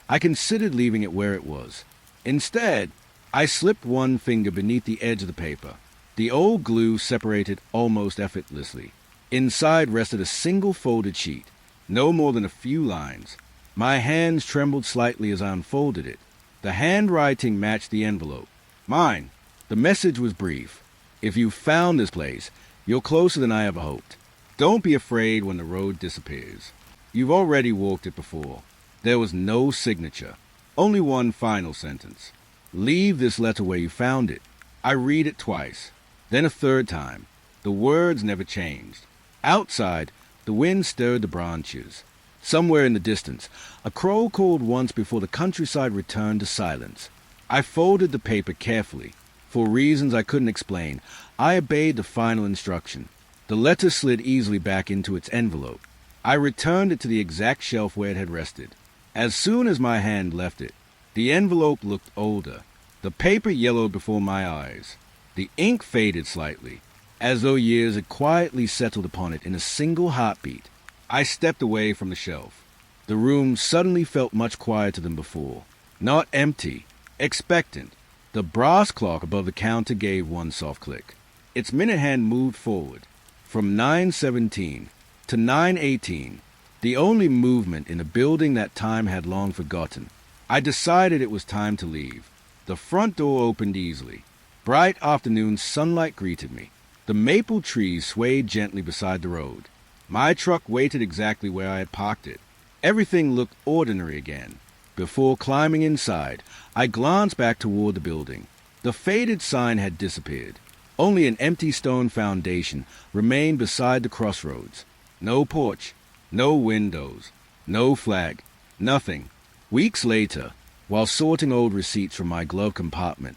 Speaker 1: I considered leaving it where it was. Instead, I slipped one finger beneath the edge of the paper. The old glue separated almost effortlessly. Inside rested a single folded sheet, no more than a few lines. My hands trembled slightly as I unfolded it. The handwriting matched the envelope. Mine. The message was brief. If you found this place, you're closer than I ever hoped. Don't be afraid when the road disappears. You've already walked it before. There was no signature. Only one final sentence. Leave this letter where you found it. I read it twice. Then a third time. The words never changed. Outside, the wind stirred the branches. Somewhere in the distance, a crow called once before the countryside returned to silence. I folded the paper carefully. For reasons I couldn't explain, I obeyed the final instruction. The letter slid easily back into its envelope. I returned it to the exact shelf where it had rested. As soon as my hand left it, the envelope looked older. The paper yellowed before my eyes. The ink faded slightly, as though years had quietly settled upon it in a single heartbeat. I stepped away from the shelf. The room suddenly felt much quieter than before. Not empty, expectant. The brass clock above the counter gave one soft click. Its minute hand moved forward, from 9:17 to 9:18, the only movement in a building that time had long forgotten. I decided it was time to leave. The front door opened easily. Bright afternoon sunlight greeted me. The maple trees swayed gently beside the road. My truck waited exactly where I had parked it. Everything looked ordinary again. Before climbing inside, I glanced back toward the building. The faded sign had disappeared. Only an empty stone foundation remained beside the crossroads. No porch, no windows, no flag, nothing. Weeks later, while sorting old receipts from my glove compartment,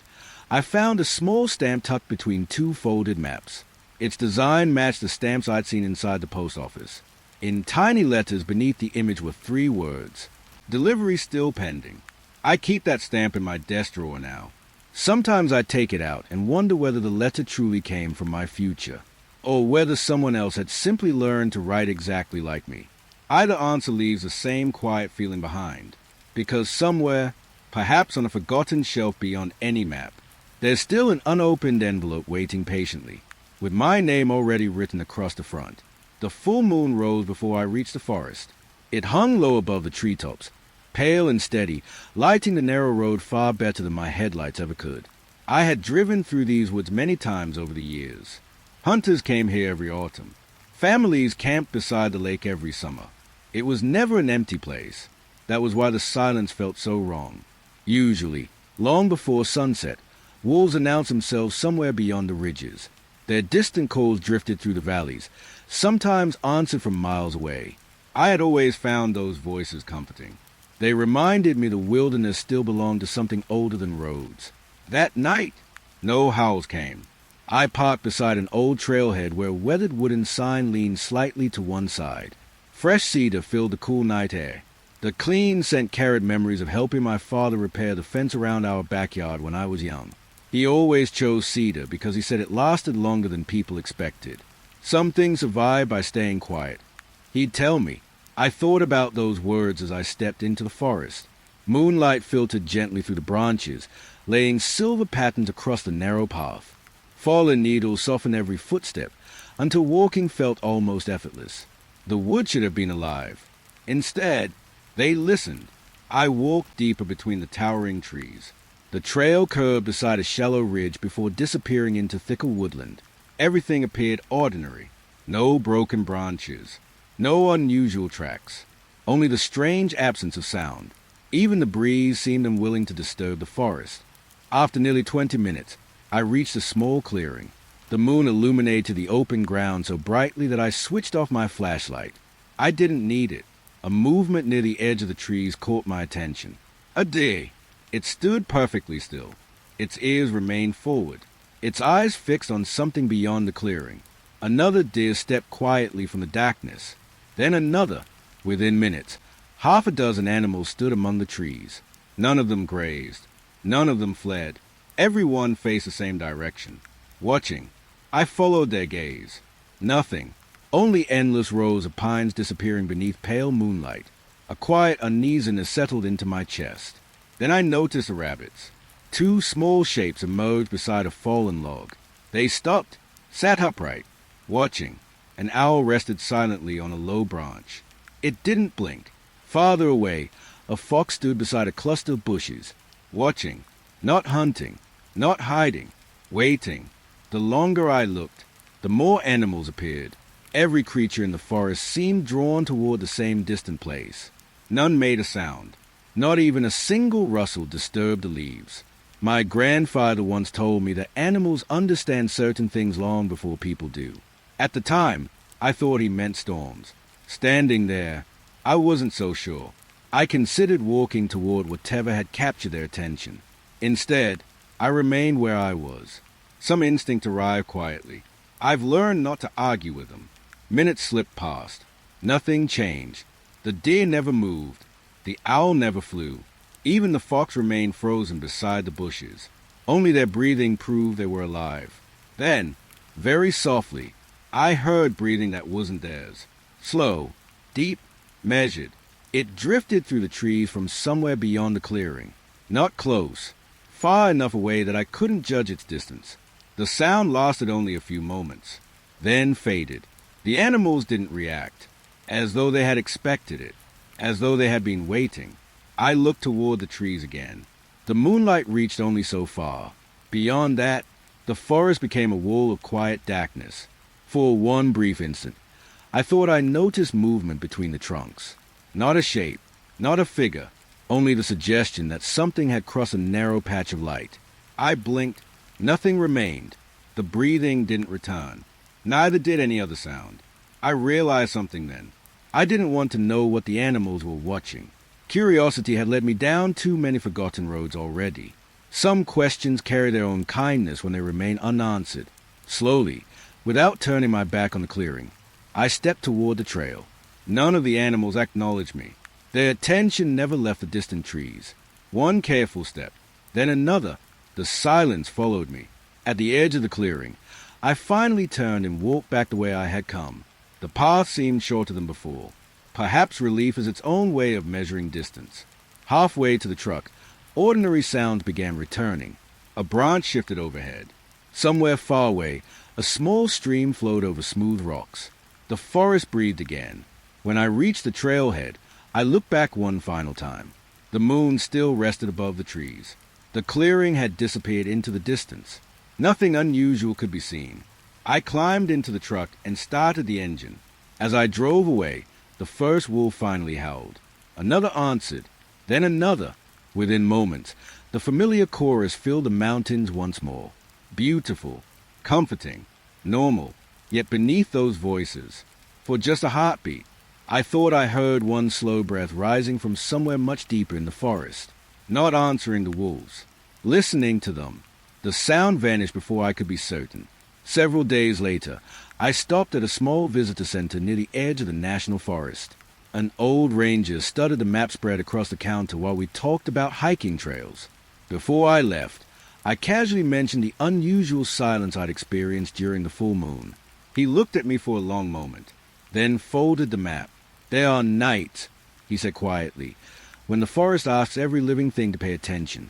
Speaker 1: I found a small stamp tucked between two folded maps. Its design matched the stamps I'd seen inside the post office. In tiny letters beneath the image were 3 words. Delivery still pending. I keep that stamp in my desk drawer now. Sometimes I take it out and wonder whether the letter truly came from my future, or whether someone else had simply learned to write exactly like me. Either answer leaves the same quiet feeling behind, because somewhere, perhaps on a forgotten shelf beyond any map, there's still an unopened envelope waiting patiently, with my name already written across the front. The full moon rose before I reached the forest. It hung low above the treetops, pale and steady, lighting the narrow road far better than my headlights ever could. I had driven through these woods many times over the years. Hunters came here every autumn. Families camped beside the lake every summer. It was never an empty place. That was why the silence felt so wrong. Usually, long before sunset, wolves announced themselves somewhere beyond the ridges. Their distant calls drifted through the valleys, sometimes answered from miles away. I had always found those voices comforting. They reminded me the wilderness still belonged to something older than roads. That night, no howls came. I parked beside an old trailhead where a weathered wooden sign leaned slightly to one side. Fresh cedar filled the cool night air. The clean scent carried memories of helping my father repair the fence around our backyard when I was young. He always chose cedar because he said it lasted longer than people expected. Some things survive by staying quiet. He'd tell me. I thought about those words as I stepped into the forest. Moonlight filtered gently through the branches, laying silver patterns across the narrow path. Fallen needles softened every footstep until walking felt almost effortless. The wood should have been alive. Instead, they listened. I walked deeper between the towering trees. The trail curved beside a shallow ridge before disappearing into thicker woodland. Everything appeared ordinary. No broken branches. No unusual tracks. Only the strange absence of sound. Even the breeze seemed unwilling to disturb the forest. After nearly 20 minutes, I reached a small clearing. The moon illuminated the open ground so brightly that I switched off my flashlight. I didn't need it. A movement near the edge of the trees caught my attention. A deer. It stood perfectly still. Its ears remained forward. Its eyes fixed on something beyond the clearing. Another deer stepped quietly from the darkness. Then another. Within minutes, half a dozen animals stood among the trees. None of them grazed. None of them fled. Everyone faced the same direction. Watching, I followed their gaze. Nothing. Only endless rows of pines disappearing beneath pale moonlight. A quiet uneasiness settled into my chest. Then I noticed the rabbits. Two small shapes emerged beside a fallen log. They stopped, sat upright, watching. An owl rested silently on a low branch. It didn't blink. Farther away, a fox stood beside a cluster of bushes, watching, not hunting, not hiding, waiting. The longer I looked, the more animals appeared. Every creature in the forest seemed drawn toward the same distant place. None made a sound. Not even a single rustle disturbed the leaves. My grandfather once told me that animals understand certain things long before people do. At the time, I thought he meant storms. Standing there, I wasn't so sure. I considered walking toward whatever had captured their attention. Instead, I remained where I was. Some instinct arrived quietly. I've learned not to argue with them. Minutes slipped past. Nothing changed. The deer never moved. The owl never flew. Even the fox remained frozen beside the bushes. Only their breathing proved they were alive. Then, very softly, I heard breathing that wasn't theirs. Slow, deep, measured. It drifted through the trees from somewhere beyond the clearing. Not close. Far enough away that I couldn't judge its distance. The sound lasted only a few moments, then faded. The animals didn't react, as though they had expected it, as though they had been waiting. I looked toward the trees again. The moonlight reached only so far. Beyond that, the forest became a wall of quiet darkness. For one brief instant, I thought I noticed movement between the trunks. Not a shape, not a figure, only the suggestion that something had crossed a narrow patch of light. I blinked. Nothing remained. The breathing didn't return. Neither did any other sound. I realized something then. I didn't want to know what the animals were watching. Curiosity had led me down too many forgotten roads already. Some questions carry their own kindness when they remain unanswered. Slowly, without turning my back on the clearing, I stepped toward the trail. None of the animals acknowledged me. Their attention never left the distant trees. One careful step, then another. The silence followed me. At the edge of the clearing, I finally turned and walked back the way I had come. The path seemed shorter than before. Perhaps relief is its own way of measuring distance. Halfway to the truck, ordinary sounds began returning. A branch shifted overhead. Somewhere far away, a small stream flowed over smooth rocks. The forest breathed again. When I reached the trailhead, I looked back one final time. The moon still rested above the trees. The clearing had disappeared into the distance. Nothing unusual could be seen. I climbed into the truck and started the engine. As I drove away, the first wolf finally howled. Another answered, then another. Within moments, the familiar chorus filled the mountains once more. Beautiful, comforting. Normal. Yet beneath those voices, for just a heartbeat, I thought I heard one slow breath rising from somewhere much deeper in the forest, not answering the wolves. Listening to them, the sound vanished before I could be certain. Several days later, I stopped at a small visitor center near the edge of the national forest. An old ranger studied the map spread across the counter while we talked about hiking trails. Before I left, I casually mentioned the unusual silence I'd experienced during the full moon. He looked at me for a long moment, then folded the map. "There are nights," he said quietly, "when the forest asks every living thing to pay attention."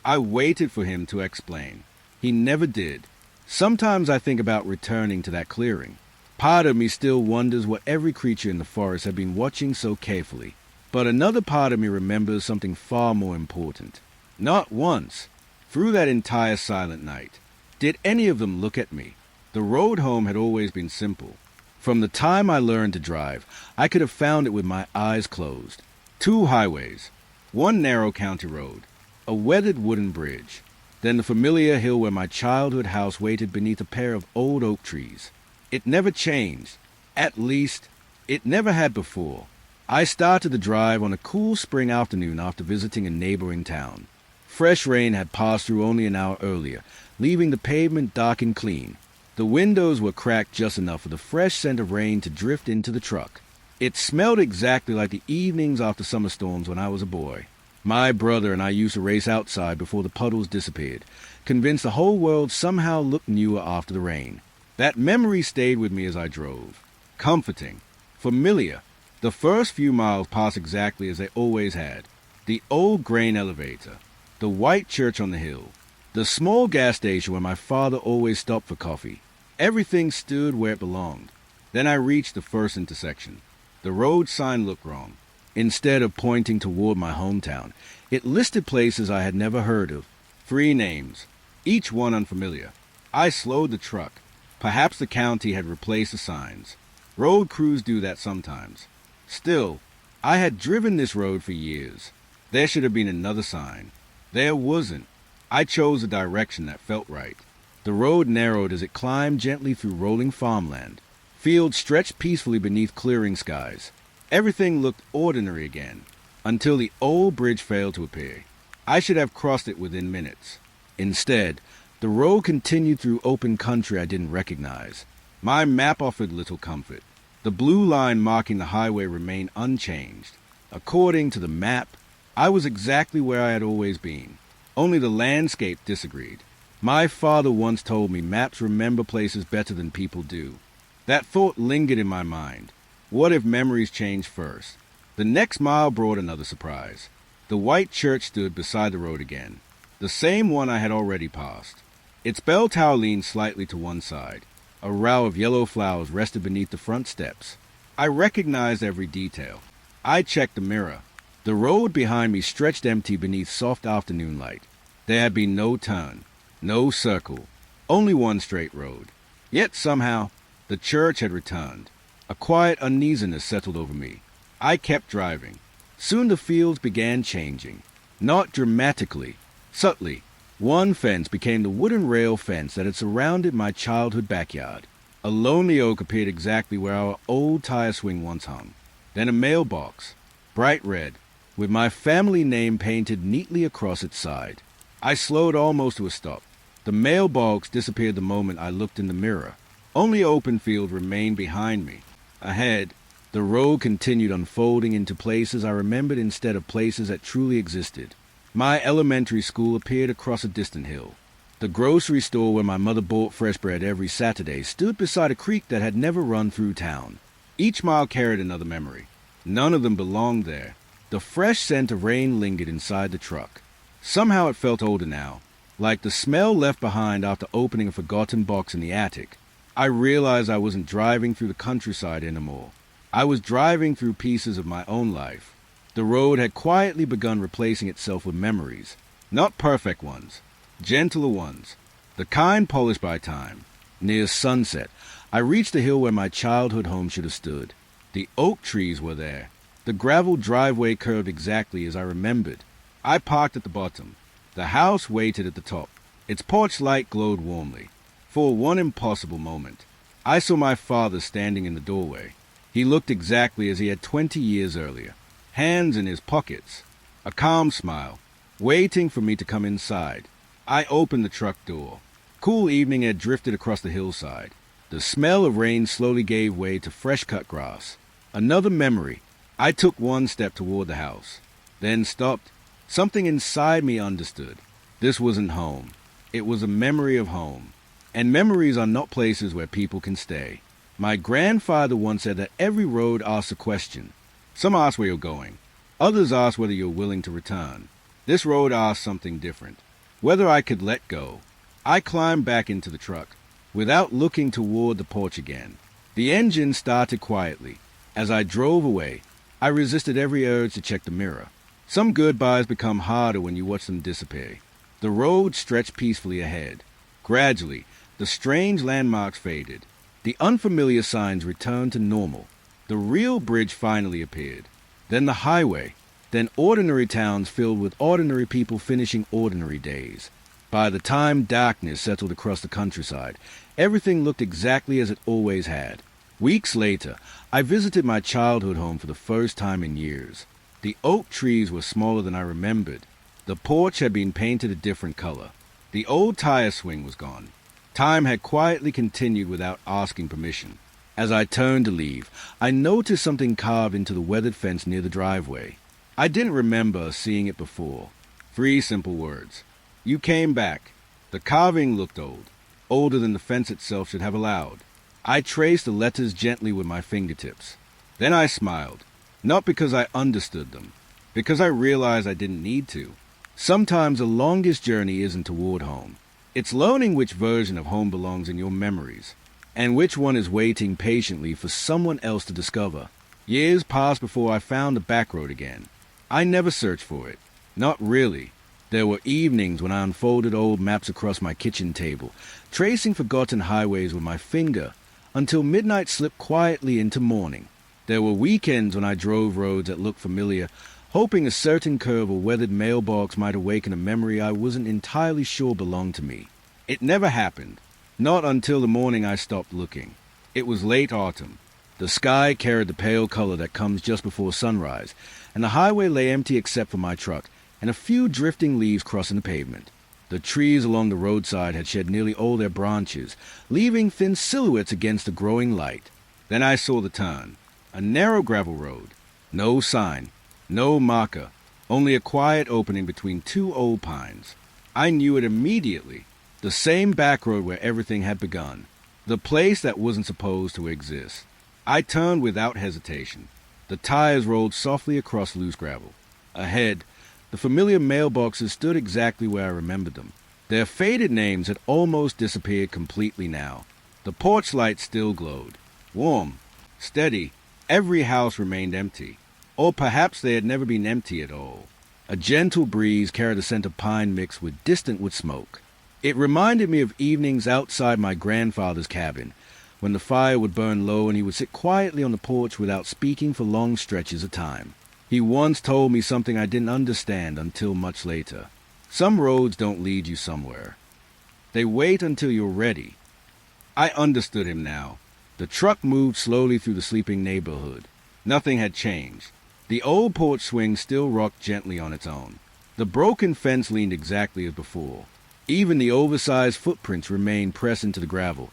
Speaker 1: I waited for him to explain. He never did. Sometimes I think about returning to that clearing. Part of me still wonders what every creature in the forest had been watching so carefully. But another part of me remembers something far more important. Not once, through that entire silent night, did any of them look at me. The road home had always been simple. From the time I learned to drive, I could have found it with my eyes closed. 2 highways, one narrow county road, a weathered wooden bridge, then the familiar hill where my childhood house waited beneath a pair of old oak trees. It never changed. At least, it never had before. I started the drive on a cool spring afternoon after visiting a neighboring town. Fresh rain had passed through only an hour earlier, leaving the pavement dark and clean. The windows were cracked just enough for the fresh scent of rain to drift into the truck. It smelled exactly like the evenings after summer storms when I was a boy. My brother and I used to race outside before the puddles disappeared, convinced the whole world somehow looked newer after the rain. That memory stayed with me as I drove. Comforting. Familiar. The first few miles passed exactly as they always had. The old grain elevator. The white church on the hill. The small gas station where my father always stopped for coffee. Everything stood where it belonged. Then I reached the first intersection. The road sign looked wrong. Instead of pointing toward my hometown, it listed places I had never heard of. 3 names, each one unfamiliar. I slowed the truck. Perhaps the county had replaced the signs. Road crews do that sometimes. Still, I had driven this road for years. There should have been another sign. There wasn't. I chose a direction that felt right. The road narrowed as it climbed gently through rolling farmland. Fields stretched peacefully beneath clearing skies. Everything looked ordinary again, until the old bridge failed to appear. I should have crossed it within minutes. Instead, the road continued through open country I didn't recognize. My map offered little comfort. The blue line marking the highway remained unchanged. According to the map, I was exactly where I had always been. Only the landscape disagreed. My father once told me maps remember places better than people do. That thought lingered in my mind. What if memories changed first? The next mile brought another surprise. The white church stood beside the road again, the same one I had already passed. Its bell tower leaned slightly to one side. A row of yellow flowers rested beneath the front steps. I recognized every detail. I checked the mirror. The road behind me stretched empty beneath soft afternoon light. There had been no turn, no circle, only one straight road. Yet somehow, the church had returned. A quiet uneasiness settled over me. I kept driving. Soon the fields began changing. Not dramatically, subtly. One fence became the wooden rail fence that had surrounded my childhood backyard. A lonely oak appeared exactly where our old tire swing once hung. Then a mailbox, bright red, with my family name painted neatly across its side. I slowed almost to a stop. The mailbox disappeared the moment I looked in the mirror. Only open field remained behind me. Ahead, the road continued unfolding into places I remembered instead of places that truly existed. My elementary school appeared across a distant hill. The grocery store where my mother bought fresh bread every Saturday stood beside a creek that had never run through town. Each mile carried another memory. None of them belonged there. The fresh scent of rain lingered inside the truck. Somehow it felt older now, like the smell left behind after opening a forgotten box in the attic. I realized I wasn't driving through the countryside anymore. I was driving through pieces of my own life. The road had quietly begun replacing itself with memories. Not perfect ones, gentler ones, the kind polished by time. Near sunset, I reached the hill where my childhood home should have stood. The oak trees were there. The gravel driveway curved exactly as I remembered. I parked at the bottom. The house waited at the top. Its porch light glowed warmly. For one impossible moment, I saw my father standing in the doorway. He looked exactly as he had 20 years earlier, hands in his pockets, a calm smile, waiting for me to come inside. I opened the truck door. Cool evening air drifted across the hillside. The smell of rain slowly gave way to fresh-cut grass. Another memory. I took one step toward the house, then stopped. Something inside me understood. This wasn't home. It was a memory of home. And memories are not places where people can stay. My grandfather once said that every road asks a question. Some ask where you're going. Others ask whether you're willing to return. This road asked something different. Whether I could let go. I climbed back into the truck, without looking toward the porch again. The engine started quietly. As I drove away, I resisted every urge to check the mirror. Some goodbyes become harder when you watch them disappear. The road stretched peacefully ahead. Gradually, the strange landmarks faded. The unfamiliar signs returned to normal. The real bridge finally appeared. Then the highway. Then ordinary towns filled with ordinary people finishing ordinary days. By the time darkness settled across the countryside, everything looked exactly as it always had. Weeks later, I visited my childhood home for the first time in years. The oak trees were smaller than I remembered. The porch had been painted a different color. The old tire swing was gone. Time had quietly continued without asking permission. As I turned to leave, I noticed something carved into the weathered fence near the driveway. I didn't remember seeing it before. 3 simple words. You came back. The carving looked old, older than the fence itself should have allowed. I traced the letters gently with my fingertips. Then I smiled, not because I understood them, because I realized I didn't need to. Sometimes the longest journey isn't toward home. It's learning which version of home belongs in your memories, and which one is waiting patiently for someone else to discover. Years passed before I found the backroad again. I never searched for it. Not really. There were evenings when I unfolded old maps across my kitchen table, tracing forgotten highways with my finger, until midnight slipped quietly into morning. There were weekends when I drove roads that looked familiar, hoping a certain curve or weathered mailbox might awaken a memory I wasn't entirely sure belonged to me. It never happened. Not until the morning I stopped looking. It was late autumn. The sky carried the pale color that comes just before sunrise, and the highway lay empty except for my truck and a few drifting leaves crossing the pavement. The trees along the roadside had shed nearly all their branches, leaving thin silhouettes against the growing light. Then I saw the turn. A narrow gravel road. No sign. No marker. Only a quiet opening between 2 old pines. I knew it immediately. The same back road where everything had begun. The place that wasn't supposed to exist. I turned without hesitation. The tires rolled softly across loose gravel. Ahead, the familiar mailboxes stood exactly where I remembered them. Their faded names had almost disappeared completely now. The porch light still glowed. Warm. Steady. Every house remained empty. Or perhaps they had never been empty at all. A gentle breeze carried a scent of pine mixed with distant wood smoke. It reminded me of evenings outside my grandfather's cabin, when the fire would burn low and he would sit quietly on the porch without speaking for long stretches of time. He once told me something I didn't understand until much later. Some roads don't lead you somewhere. They wait until you're ready. I understood him now. The truck moved slowly through the sleeping neighborhood. Nothing had changed. The old porch swing still rocked gently on its own. The broken fence leaned exactly as before. Even the oversized footprints remained pressed into the gravel,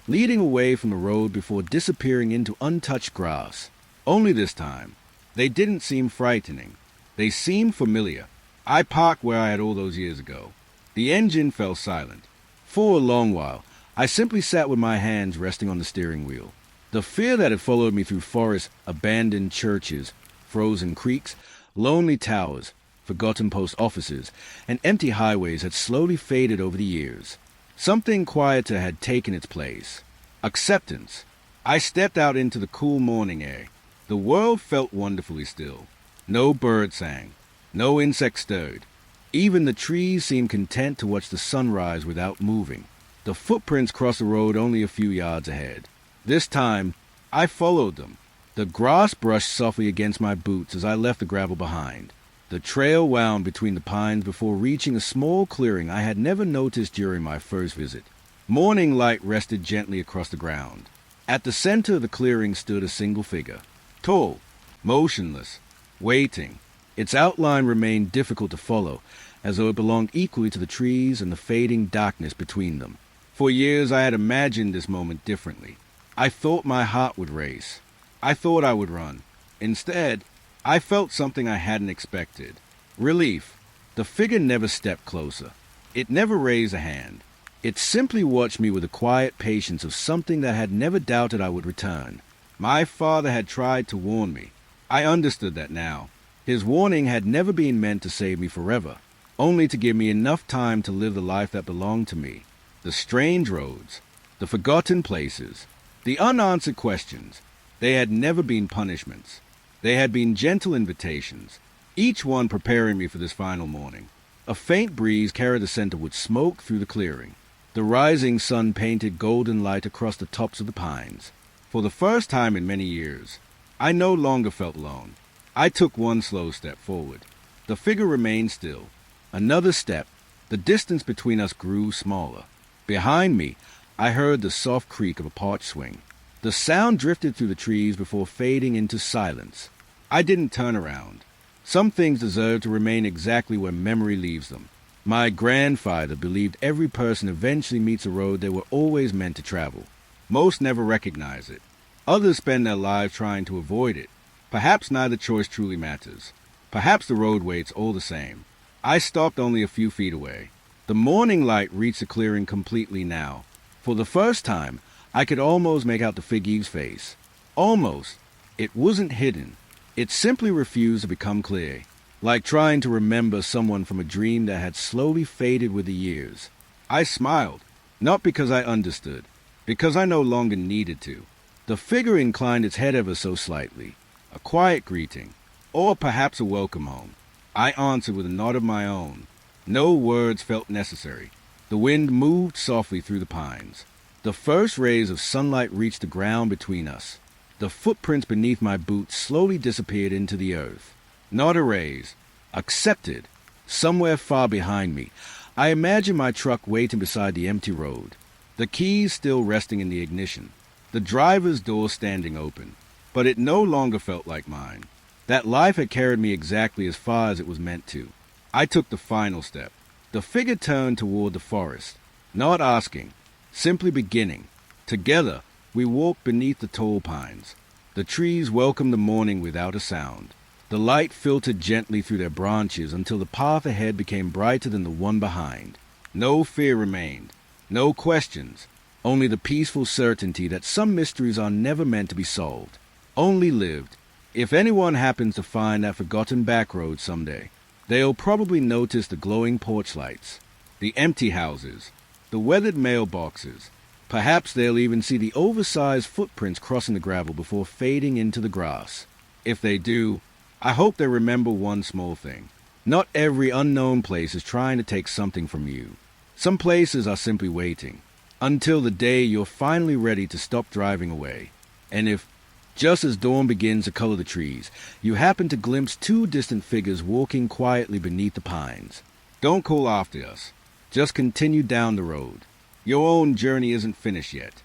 Speaker 1: leading away from the road before disappearing into untouched grass. Only this time, they didn't seem frightening. They seemed familiar. I parked where I had all those years ago. The engine fell silent. For a long while, I simply sat with my hands resting on the steering wheel. The fear that had followed me through forests, abandoned churches, frozen creeks, lonely towers, forgotten post offices, and empty highways had slowly faded over the years. Something quieter had taken its place. Acceptance. I stepped out into the cool morning air. The world felt wonderfully still. No bird sang. No insect stirred. Even the trees seemed content to watch the sunrise without moving. The footprints crossed the road only a few yards ahead. This time, I followed them. The grass brushed softly against my boots as I left the gravel behind. The trail wound between the pines before reaching a small clearing I had never noticed during my first visit. Morning light rested gently across the ground. At the center of the clearing stood a single figure, tall, motionless, waiting. Its outline remained difficult to follow, as though it belonged equally to the trees and the fading darkness between them. For years I had imagined this moment differently. I thought my heart would race. I thought I would run. Instead, I felt something I hadn't expected. Relief. The figure never stepped closer. It never raised a hand. It simply watched me with the quiet patience of something that had never doubted I would return. My father had tried to warn me. I understood that now. His warning had never been meant to save me forever, only to give me enough time to live the life that belonged to me. The strange roads, the forgotten places, the unanswered questions, they had never been punishments. They had been gentle invitations, each one preparing me for this final morning. A faint breeze carried the scent of wood smoke through the clearing. The rising sun painted golden light across the tops of the pines. For the first time in many years, I no longer felt alone. I took one slow step forward. The figure remained still. Another step. The distance between us grew smaller. Behind me, I heard the soft creak of a porch swing. The sound drifted through the trees before fading into silence. I didn't turn around. Some things deserve to remain exactly where memory leaves them. My grandfather believed every person eventually meets a road they were always meant to travel. Most never recognize it. Others spend their lives trying to avoid it. Perhaps neither choice truly matters. Perhaps the road waits all the same. I stopped only a few feet away. The morning light reached the clearing completely now. For the first time, I could almost make out the figure's face. Almost. It wasn't hidden. It simply refused to become clear, like trying to remember someone from a dream that had slowly faded with the years. I smiled, not because I understood, because I no longer needed to. The figure inclined its head ever so slightly, a quiet greeting, or perhaps a welcome home. I answered with a nod of my own. No words felt necessary. The wind moved softly through the pines. The first rays of sunlight reached the ground between us. The footprints beneath my boots slowly disappeared into the earth. Not erased, accepted. Somewhere far behind me, I imagined my truck waiting beside the empty road, the keys still resting in the ignition, the driver's door standing open. But it no longer felt like mine. That life had carried me exactly as far as it was meant to. I took the final step. The figure turned toward the forest, not asking, simply beginning. Together, we walked beneath the tall pines. The trees welcomed the morning without a sound. The light filtered gently through their branches until the path ahead became brighter than the one behind. No fear remained, no questions, only the peaceful certainty that some mysteries are never meant to be solved, only lived. If anyone happens to find that forgotten backroad someday, they'll probably notice the glowing porch lights, the empty houses, the weathered mailboxes. Perhaps they'll even see the oversized footprints crossing the gravel before fading into the grass. If they do, I hope they remember one small thing. Not every unknown place is trying to take something from you. Some places are simply waiting, until the day you're finally ready to stop driving away. And if, just as dawn begins to color the trees, you happen to glimpse two distant figures walking quietly beneath the pines, don't call after us. Just continue down the road. Your own journey isn't finished yet.